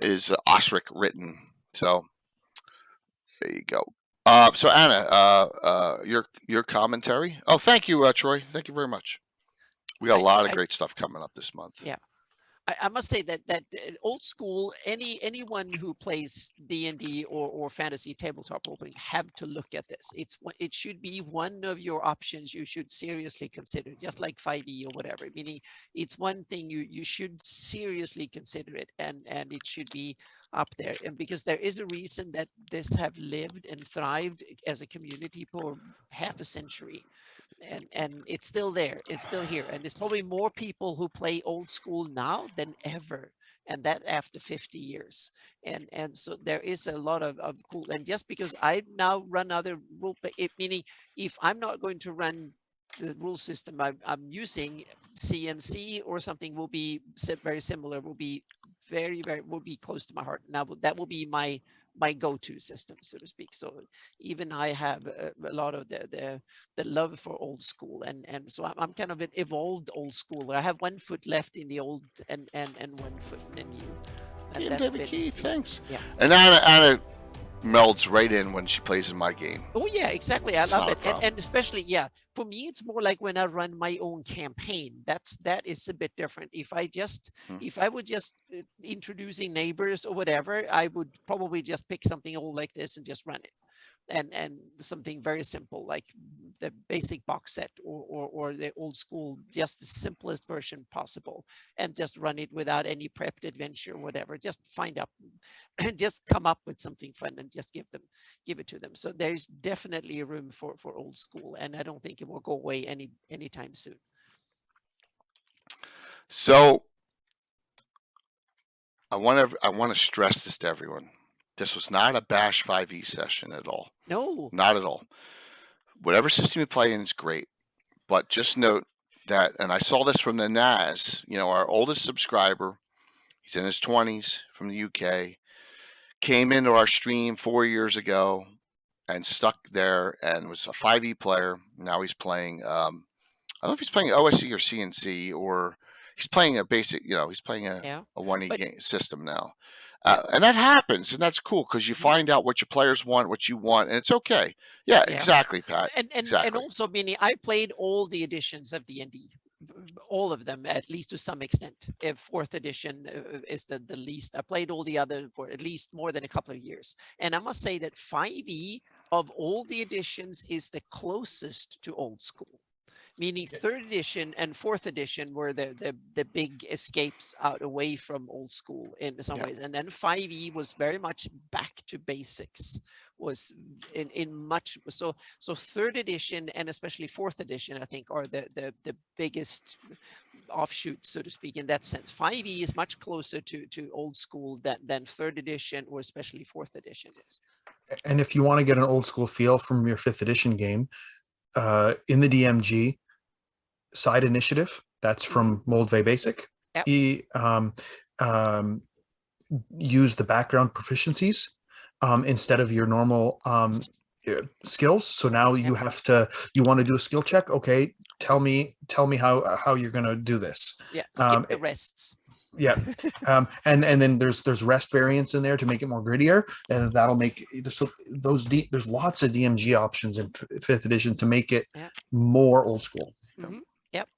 is Ostrich written. So there you go. So Anna, your commentary. Oh, thank you, Troy. Thank you very much. We got a lot of great stuff coming up this month. Yeah. I must say that old school, anyone who plays D&D or fantasy tabletop role-playing have to look at this. It should be one of your options you should seriously consider, just like 5e or whatever. Meaning, it's one thing you should seriously consider it, and it should be up there. And because there is a reason that this have lived and thrived as a community for half a century. And it's still there, it's still here, and there's probably more people who play old school now than ever, and that after 50 years. And so there is a lot of cool, and just because I now run other rule, meaning if I'm not going to run the rule system I'm using, CNC or something will be very similar, will be will be close to my heart. Now that will be my go-to system, so to speak. So even I have a lot of the love for old school, and so I'm kind of an evolved old schooler. I have 1 foot left in the old and 1 foot in the new. And David Keith, thanks. Yeah. And Anna melds right in when she plays in my game. Oh yeah, exactly. I It's love not a it, problem. and especially for me, it's more like when I run my own campaign. That is a bit different. If I would just introducing neighbors or whatever, I would probably just pick something old like this and just run it, and something very simple like the basic box set or the old school, just the simplest version possible, and just run it without any prepped adventure or whatever. Just find up and just come up with something fun and just give it to them. So there's definitely a room for old school, and I don't think it will go away anytime soon. So I want to stress this to everyone. This was not a bash 5e session at all. No, Not at all. Whatever system you play in is great, but just note that, and I saw this from the NAS, our oldest subscriber, he's in his 20s from the UK, came into our stream 4 years ago and stuck there and was a 5e player. Now he's playing, I don't know if he's playing OSE or CNC, or he's playing a basic, he's playing a 1e game system now. And that happens, and that's cool because you find out what your players want, what you want, and it's okay. Yeah. Exactly, Pat. and Exactly. also meaning I played all the editions of D&D, all of them, at least to some extent. Fourth edition is the least. I played all the other for at least more than a couple of years, and I must say that 5e of all the editions is the closest to old school. Meaning third edition and fourth edition were the big escapes out away from old school in some ways. And then 5e was very much back to basics, was in much. So third edition and especially fourth edition, I think, are the biggest offshoots, so to speak, in that sense. 5e is much closer to old school than third edition or especially fourth edition is. And if you want to get an old school feel from your 5th edition game, in the DMG side initiative, that's from Moldve Basic. Yep. use the background proficiencies instead of your normal skills. So now you have to, you want to do a skill check. Okay, tell me how you're going to do this. Yeah, skip the rests. Yeah. And then there's rest variants in there to make it more grittier, and that'll make there's lots of DMG options in fifth edition to make it more old school. Mm-hmm. Yep.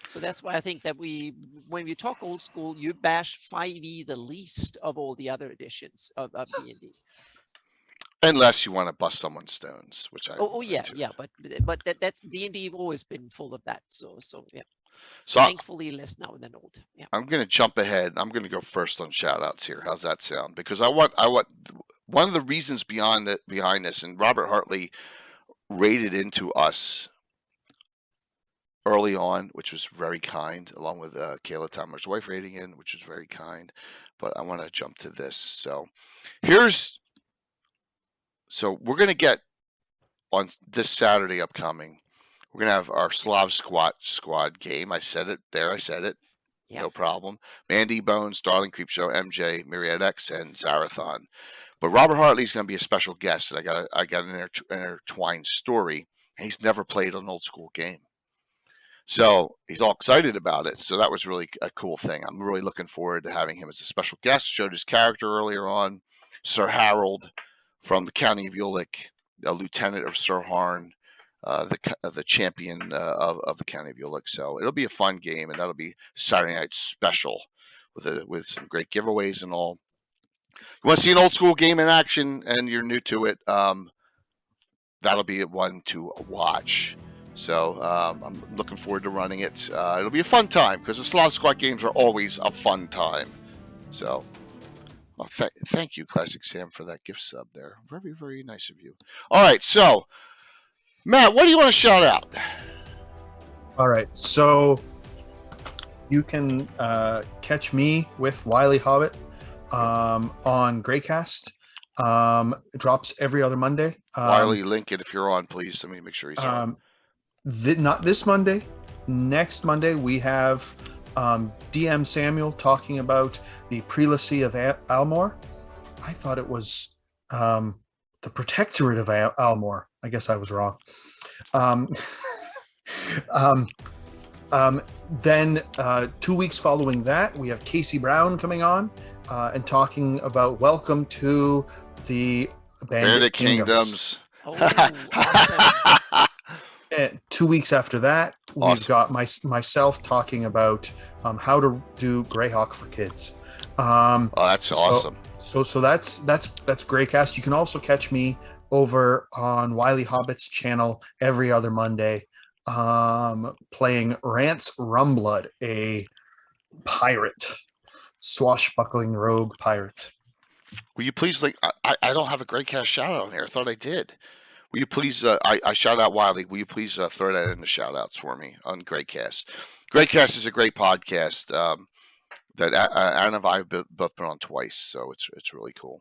So that's why I think that when we talk old school, you bash 5e the least of all the other editions of D&D. Unless you want to bust someone's stones, which I but that's D&D have always been full of that. So yeah. So thankfully less now than old. Yeah. I'm going to jump ahead. I'm going to go first on shout outs here. How's that sound? Because I want one of the reasons behind this, and Robert Hartley rated into us early on, which was very kind, along with Kayla Tomer's wife rating in, which was very kind. But I want to jump to this. So we're going to get on this Saturday upcoming. We're going to have our Slav Squad game. I said it there. No problem. Mandy Bones, Darling Creepshow, MJ, Myriad X, and Zarathon. But Robert Hartley's going to be a special guest, and I got an intertwined story. And he's never played an old school game. So he's all excited about it. So that was really a cool thing. I'm really looking forward to having him as a special guest. Showed his character earlier on. Sir Harold from the County of Ulick, a lieutenant of Sir Harn. The champion of the County of Ulick. So it'll be a fun game, and that'll be Saturday night special with some great giveaways and all. You want to see an old school game in action, and you're new to it, that'll be one to watch. So I'm looking forward to running it. It'll be a fun time because the Slav Squad games are always a fun time. So thank you, Classic Sam, for that gift sub there. Very, very nice of you. All right, so Matt, what do you want to shout out? All right, so you can catch me with Wily Hobbit on Greycast. It drops every other Monday. Wiley, link it if you're on, please. Let me make sure he's on. Not this Monday. Next Monday, we have DM Samuel talking about the prelacy of Almor. I thought it was the Protectorate of Almor. I guess I was wrong. Then 2 weeks following that, we have Casey Brown coming on and talking about Welcome to the Bandit Kingdoms. Oh, awesome. And 2 weeks after that, we've got myself talking about how to do Greyhawk for kids. That's awesome. So that's Greycast. You can also catch me over on Wily Hobbit's channel every other Monday, playing Rance Rumblood, a pirate, swashbuckling rogue pirate. Will you please I don't have a Greycast shout out on here. I thought I did. Will you please, I shout out Wiley. Will you please throw that in the shout outs for me on Greycast? Greycast is a great podcast that Anna and I have both been on twice. So it's really cool.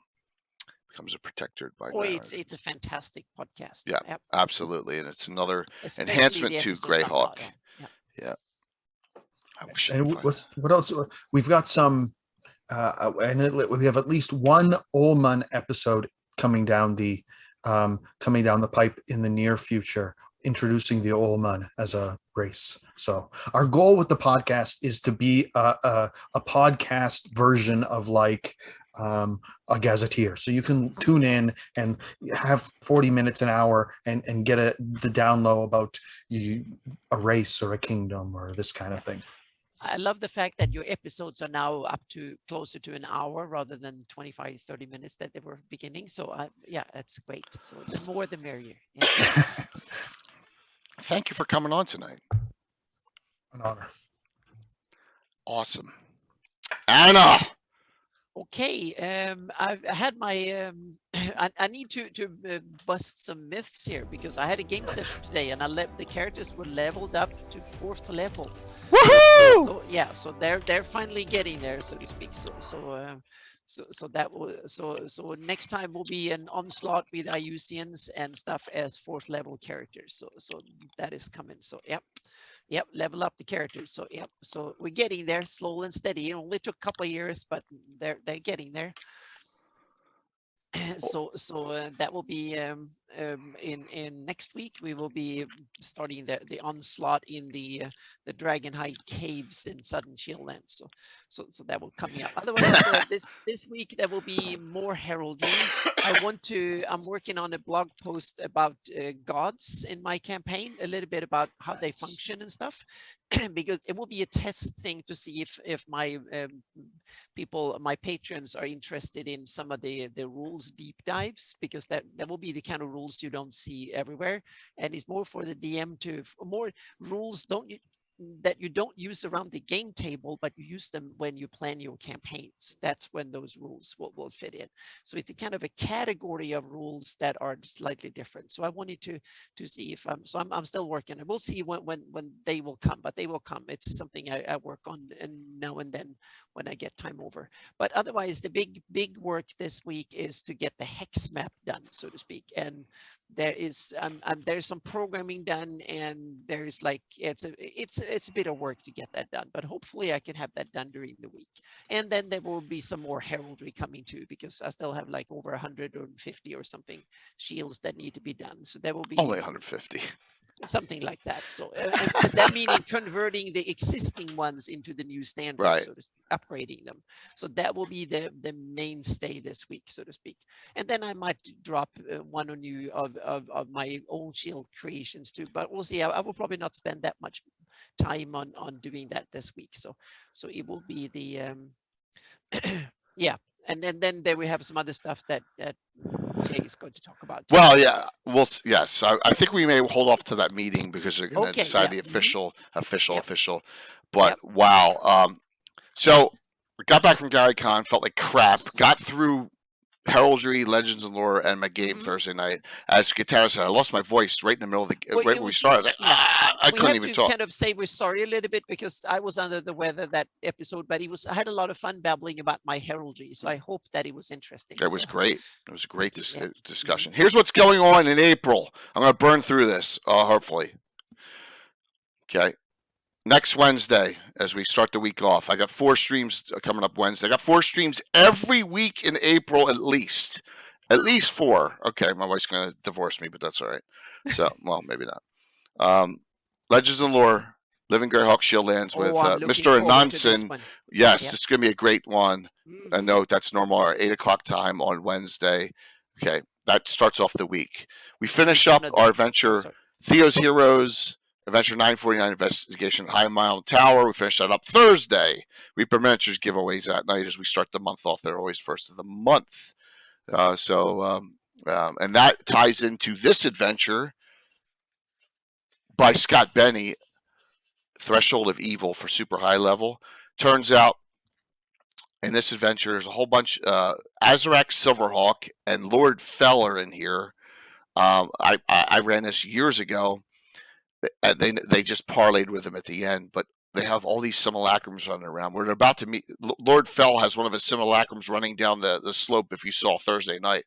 Becomes a protector by it's a fantastic podcast. Yeah, yep. Absolutely. And it's another especially enhancement to Greyhawk. Yeah. I wish I could find what else? We've got some, and we have at least one Ullman episode coming down the pipe in the near future, introducing the Ullman as a race. So our goal with the podcast is to be a podcast version of like a gazetteer, so you can tune in and have 40 minutes an hour and get the down low about a race or a kingdom or this kind of thing. I love the fact that your episodes are now up to closer to an hour rather than 25-30 minutes that they were beginning. So that's great. So the more the merrier. Yeah. Thank you for coming on tonight. An honor. Awesome. Anna. Okay, I had my I need to bust some myths here because I had a game session today and the characters were leveled up to 4th level. Woohoo! So they're finally getting there, so to speak. So next time will be an onslaught with Iusians and stuff as 4th level characters. So that is coming. So Yep, level up the characters. So yep, so we're getting there, slow and steady. It only took a couple of years, but they're getting there. So that will be in next week. We will be starting the onslaught in the Dragonhide caves in southern Shieldlands. So that will come up. Otherwise, this week there will be more heraldry. I'm working on a blog post about gods in my campaign, a little bit about how they function and stuff, because it will be a test thing to see if my people, my patrons, are interested in some of the rules deep dives, because that will be the kind of rules you don't see everywhere, and it's more for the DM to more rules that you don't use around the game table, but you use them when you plan your campaigns. That's when those rules will fit in. So it's a kind of a category of rules that are slightly different. So I wanted to see if I'm still working, and we'll see when they will come, but they will come. It's something I work on and now and then when I get time over. But otherwise, the big work this week is to get the hex map done, so to speak. And there's some programming done, and there's like it's a bit of work to get that done, but hopefully I can have that done during the week. And then there will be some more heraldry coming too, because I still have like over 150 or something shields that need to be done. So there will be Only 150. something like that. So and that meaning converting the existing ones into the new standard, Right. so to speak, upgrading them. So that will be the mainstay this week, so to speak. And then I might drop one or new of my own shield creations too, but we'll see. I will probably not spend that much time on doing that this week. So it will be the yeah. And then there we have some other stuff that Jay is going to talk about too. Well, yeah, yes. I think we may hold off to that meeting because they're going to Okay, decide yeah. the official. Yep. But wow. So we got back from GaryCon, felt like crap. Got through heraldry, legends and lore, and my game Thursday night. As Guitar said, I lost my voice right in the middle of the Well, right when we started. Like, I couldn't even we talk. kind of say we're sorry a little bit because I was under the weather that episode, but I had a lot of fun babbling about my heraldry, so I hope that it was interesting. It was So, great. It was a great Yeah. discussion. Here's what's going on in April. I'm going to burn through this, hopefully. Okay. Next Wednesday, as we start the week off, I got 4 streams coming up Wednesday. I got 4 streams every week in April, at least 4. Okay, my wife's going to divorce me, but that's all right. So, well, maybe not. Legends and Lore, Living Greyhawk Shieldlands with I'm looking Mr. forward to this Ananson. one. Yes, Yep. it's going to be a great one. I Mhm. know that's normal, our 8 o'clock time on Wednesday. Okay, that starts off the week. We finish up our adventure, Sorry. Theo's Heroes, Adventure 949 Investigation High Mile Tower. We finish that up Thursday. Reaper Miniatures giveaways that night as we start the month off. They're always first of the month. And that ties into this adventure by Scott Benny, Threshold of Evil for super high level. Turns out in this adventure, there's a whole bunch, Azarak Silverhawk and Lord Feller in here. I ran this years ago. And they just parlayed with him at the end, but they have all these simulacrums running around. We're about to meet. Lord Fell has one of his simulacrums running down the slope. If you saw Thursday night,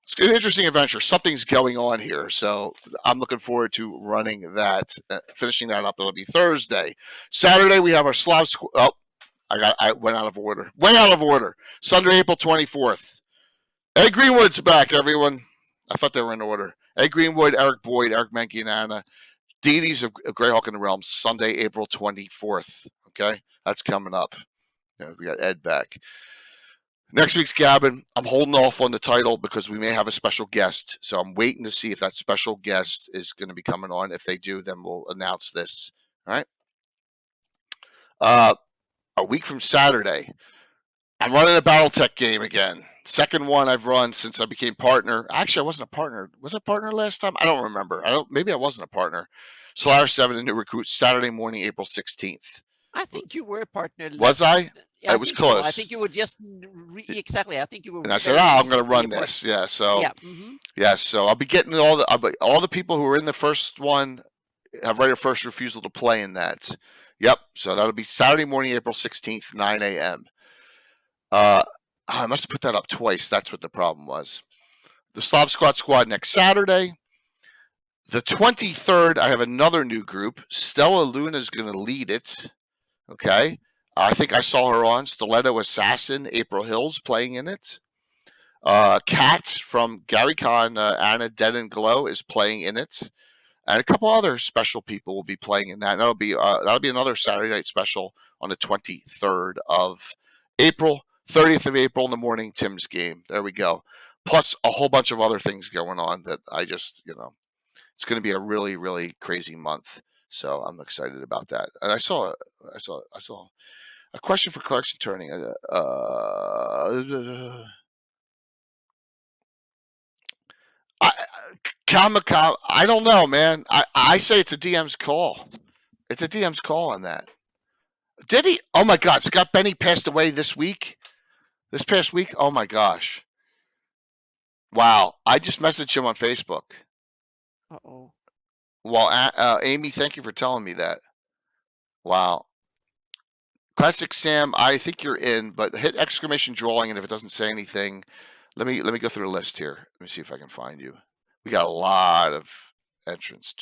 it's an interesting adventure. Something's going on here, so I'm looking forward to running that, finishing that up. It'll be Thursday. Saturday we have our Slav. Oh, I went out of order. Way out of order. Sunday, April 24th. Ed Greenwood's back, everyone. I thought they were in order. Ed Greenwood, Eric Boyd, Eric Menke, and Anna. Deities of Greyhawk in the Realm, Sunday, April 24th. Okay, that's coming up. Yeah, we got Ed back. Next week's Gabbin. I'm holding off on the title because we may have a special guest. So I'm waiting to see if that special guest is going to be coming on. If they do, then we'll announce this. All right. A week from Saturday, I'm running a BattleTech game again. Second one I've run since I became partner. Actually, I wasn't a partner. Was I a partner last time? I don't remember. Maybe I wasn't a partner. Solaris 7 and New Recruits, Saturday morning, April 16th. I think you were a partner. Was I? Yeah, It was think so. close. I think you were just exactly. I think you were. And I said, very I'm going to recently run a partner. this. Yeah. So, Yeah. yes. So I'll be getting all the people who were in the first one have right of first refusal to play in that. Yep. So that'll be Saturday morning, April 16th, 9 a.m. I must have put that up twice. That's what the problem was. The Slav Squad next Saturday. The 23rd, I have another new group. Stella Luna is going to lead it. Okay. I think I saw her on Stiletto Assassin, April Hills playing in it. Kat from Gary Con, Anna Dead and Glow is playing in it. And a couple other special people will be playing in that. That'll be another Saturday night special on the 23rd of April, 30th of April in the morning, Tim's game. There we go. Plus a whole bunch of other things going on that I just, it's going to be a really, really crazy month. So I'm excited about that. And I saw a question for Clarkson Turning. I don't know, man. I say it's a DM's call. It's a DM's call on that. Did he? Oh my God, Scott Benny passed away this week. This past week. Oh my gosh. Wow. I just messaged him on Facebook. Uh-oh. Well, Amy, thank you for telling me that. Wow. Classic Sam, I think you're in, but hit exclamation drawing, and if it doesn't say anything, let me go through the list here. Let me see if I can find you. We got a lot of entrants.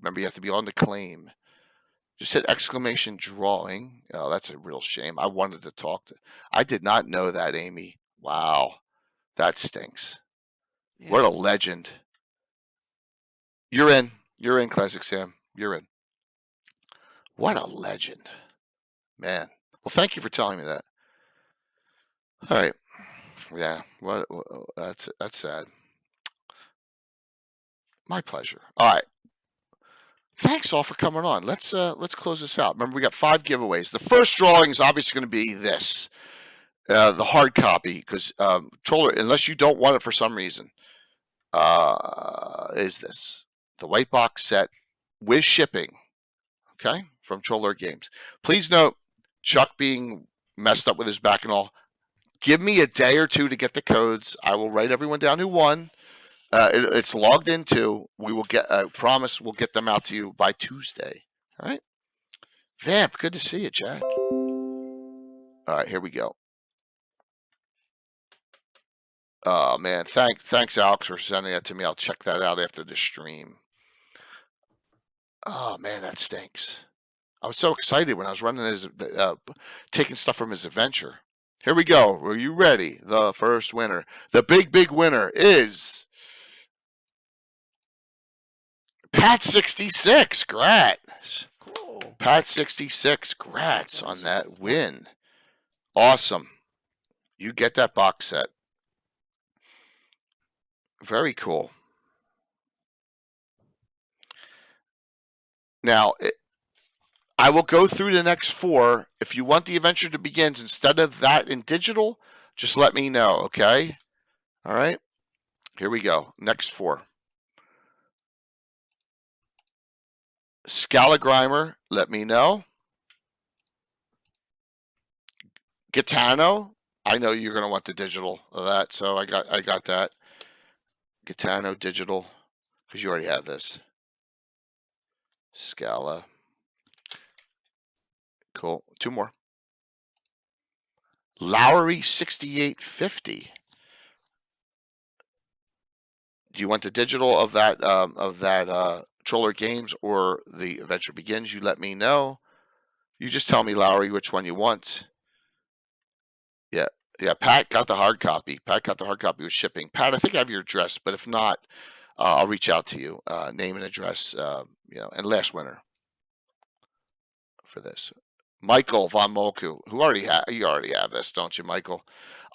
Remember, you have to be on the claim. Just hit exclamation drawing. Oh, that's a real shame. I wanted to talk to. I did not know that, Amy. Wow, that stinks. Yeah. What a legend. You're in. You're in, Classic Sam. You're in. What a legend, man. Well, thank you for telling me that. All right. Yeah. What? That's sad. My pleasure. All right. Thanks all for coming on. Let's close this out. Remember, we got 5 giveaways. The first drawing is obviously going to be this, the hard copy, because Troller, unless you don't want it for some reason, is this the white box set with shipping? Okay, from Troller Games. Please note, Chuck being messed up with his back and all. Give me a day or 2 to get the codes. I will write everyone down who won. It's logged into. We will get. Promise we'll get them out to you by Tuesday. All right. Vamp, good to see you, Chad. All right, here we go. Oh man, thanks Alex for sending that to me. I'll check that out after the stream. Oh man, that stinks. I was so excited when I was running his, taking stuff from his adventure. Here we go. Are you ready? The first winner, the big winner is Pat 66. Grats. Cool. Pat 66. Grats on that win. Awesome. You get that box set. Very cool. Now, I will go through the next 4. If you want the adventure to begin instead of that in digital, just let me know, okay? All right. Here we go. Next 4. Scalagrimer, let me know. Gitano, I know you're going to want the digital of that, so I got that. Gitano digital, because you already have this. Scala. Cool. 2 more. Lowry 6850. Do you want the digital of that Troller Games or the adventure begins? You let me know. You just tell me, Lowry, which one you want. Yeah. Pat got the hard copy. Pat got the hard copy with shipping. Pat, I think I have your address, but if not, I'll reach out to you. Name and address. And last winner for this, Michael Von Molku, you already have this, don't you, Michael?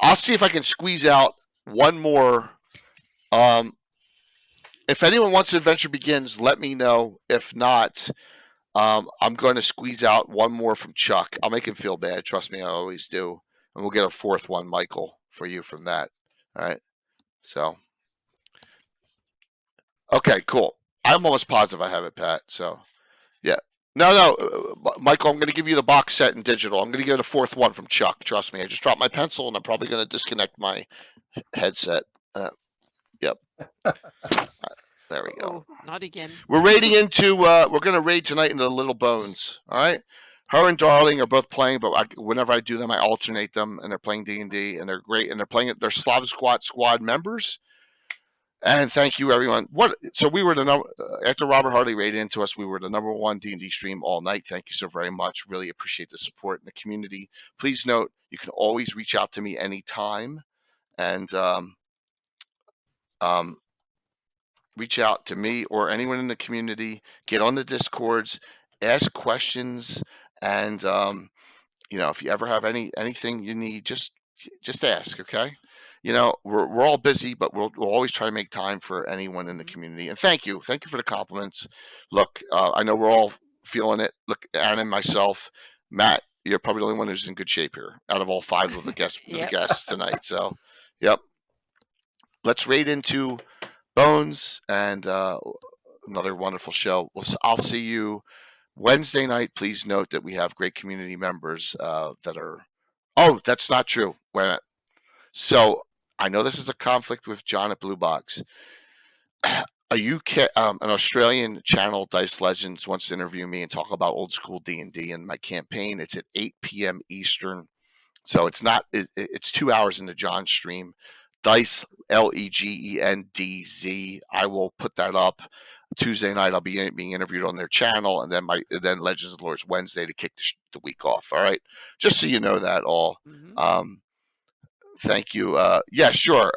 I'll see if I can squeeze out one more. If anyone wants Adventure Begins, let me know. If not, I'm going to squeeze out one more from Chuck. I'll make him feel bad. Trust me, I always do. And we'll get a 4th one, Michael, for you from that. All right. So, okay, cool. I'm almost positive I have it, Pat. So, yeah. No, Michael, I'm going to give you the box set in digital. I'm going to get a 4th one from Chuck. Trust me. I just dropped my pencil, and I'm probably going to disconnect my headset. Yep. There we go. Not again. We're raiding into. We're going to raid tonight into the Little Bones. All right. Her and Darling are both playing, but whenever I do them, I alternate them, and they're playing D&D, and they're great, and they're playing. They're Slav Squad members. And thank you, everyone. So we were the number after Robert Hardy rated into us. We were the number one D&D stream all night. Thank you so very much. Really appreciate the support in the community. Please note you can always reach out to me anytime, and reach out to me or anyone in the community. Get on the Discords, ask questions, and if you ever have anything you need, just ask. Okay. We're all busy, but we'll always try to make time for anyone in the community. And thank you for the compliments. Look, I know we're all feeling it. Look, Anna and myself, Matt, you're probably the only one who's in good shape here out of all 5 of the guests, Yep. the guests tonight. So, yep. Let's raid into Bones and another wonderful show. I'll see you Wednesday night. Please note that we have great community members that are. Oh, that's not true. Wait a minute. So I know this is a conflict with John at Blue Box. An Australian channel, Dice Legends, wants to interview me and talk about old school D&D and my campaign. It's at 8 p.m. Eastern, so it's not. It's 2 hours into John's stream. Dice Legends. I will put that up Tuesday night. I'll be being interviewed on their channel, and then Legends of Lords Wednesday to kick the week off. All right, just so you know that all. Mm-hmm. Thank you. Yeah, sure.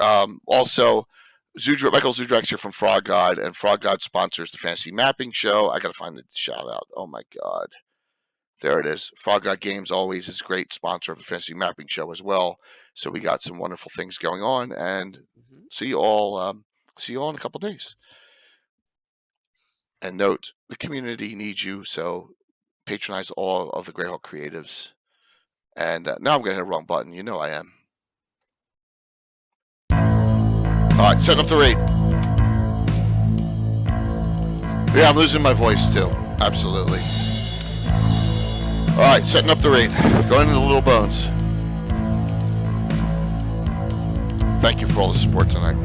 Also, Michael Zudrex here from Frog God, and Frog God sponsors the Fantasy Mapping Show. I got to find the shout out. Oh my God. There it is. Frog God Games always is a great sponsor of the Fantasy Mapping Show as well. So we got some wonderful things going on, and see you all in a couple days. And note, the community needs you, so patronize all of the Greyhawk creatives. And now I'm going to hit the wrong button. You know I am. All right, setting up the raid. Yeah, I'm losing my voice too. Absolutely. All right, setting up the raid. Going into the Little Bones. Thank you for all the support tonight.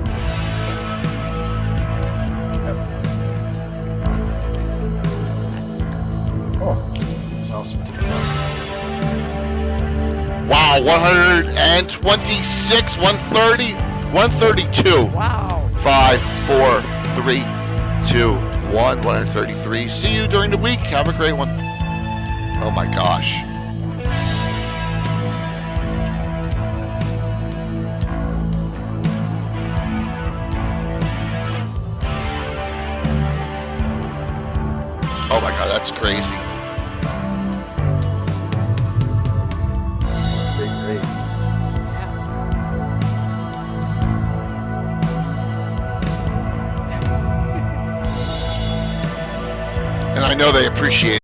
Oh, it's awesome. Wow, 126, 130, 132. Wow. 5, 4, 3, 2, 1, 133. See you during the week. Have a great one. Oh my gosh. Oh my God, that's crazy. Great. And I know they appreciate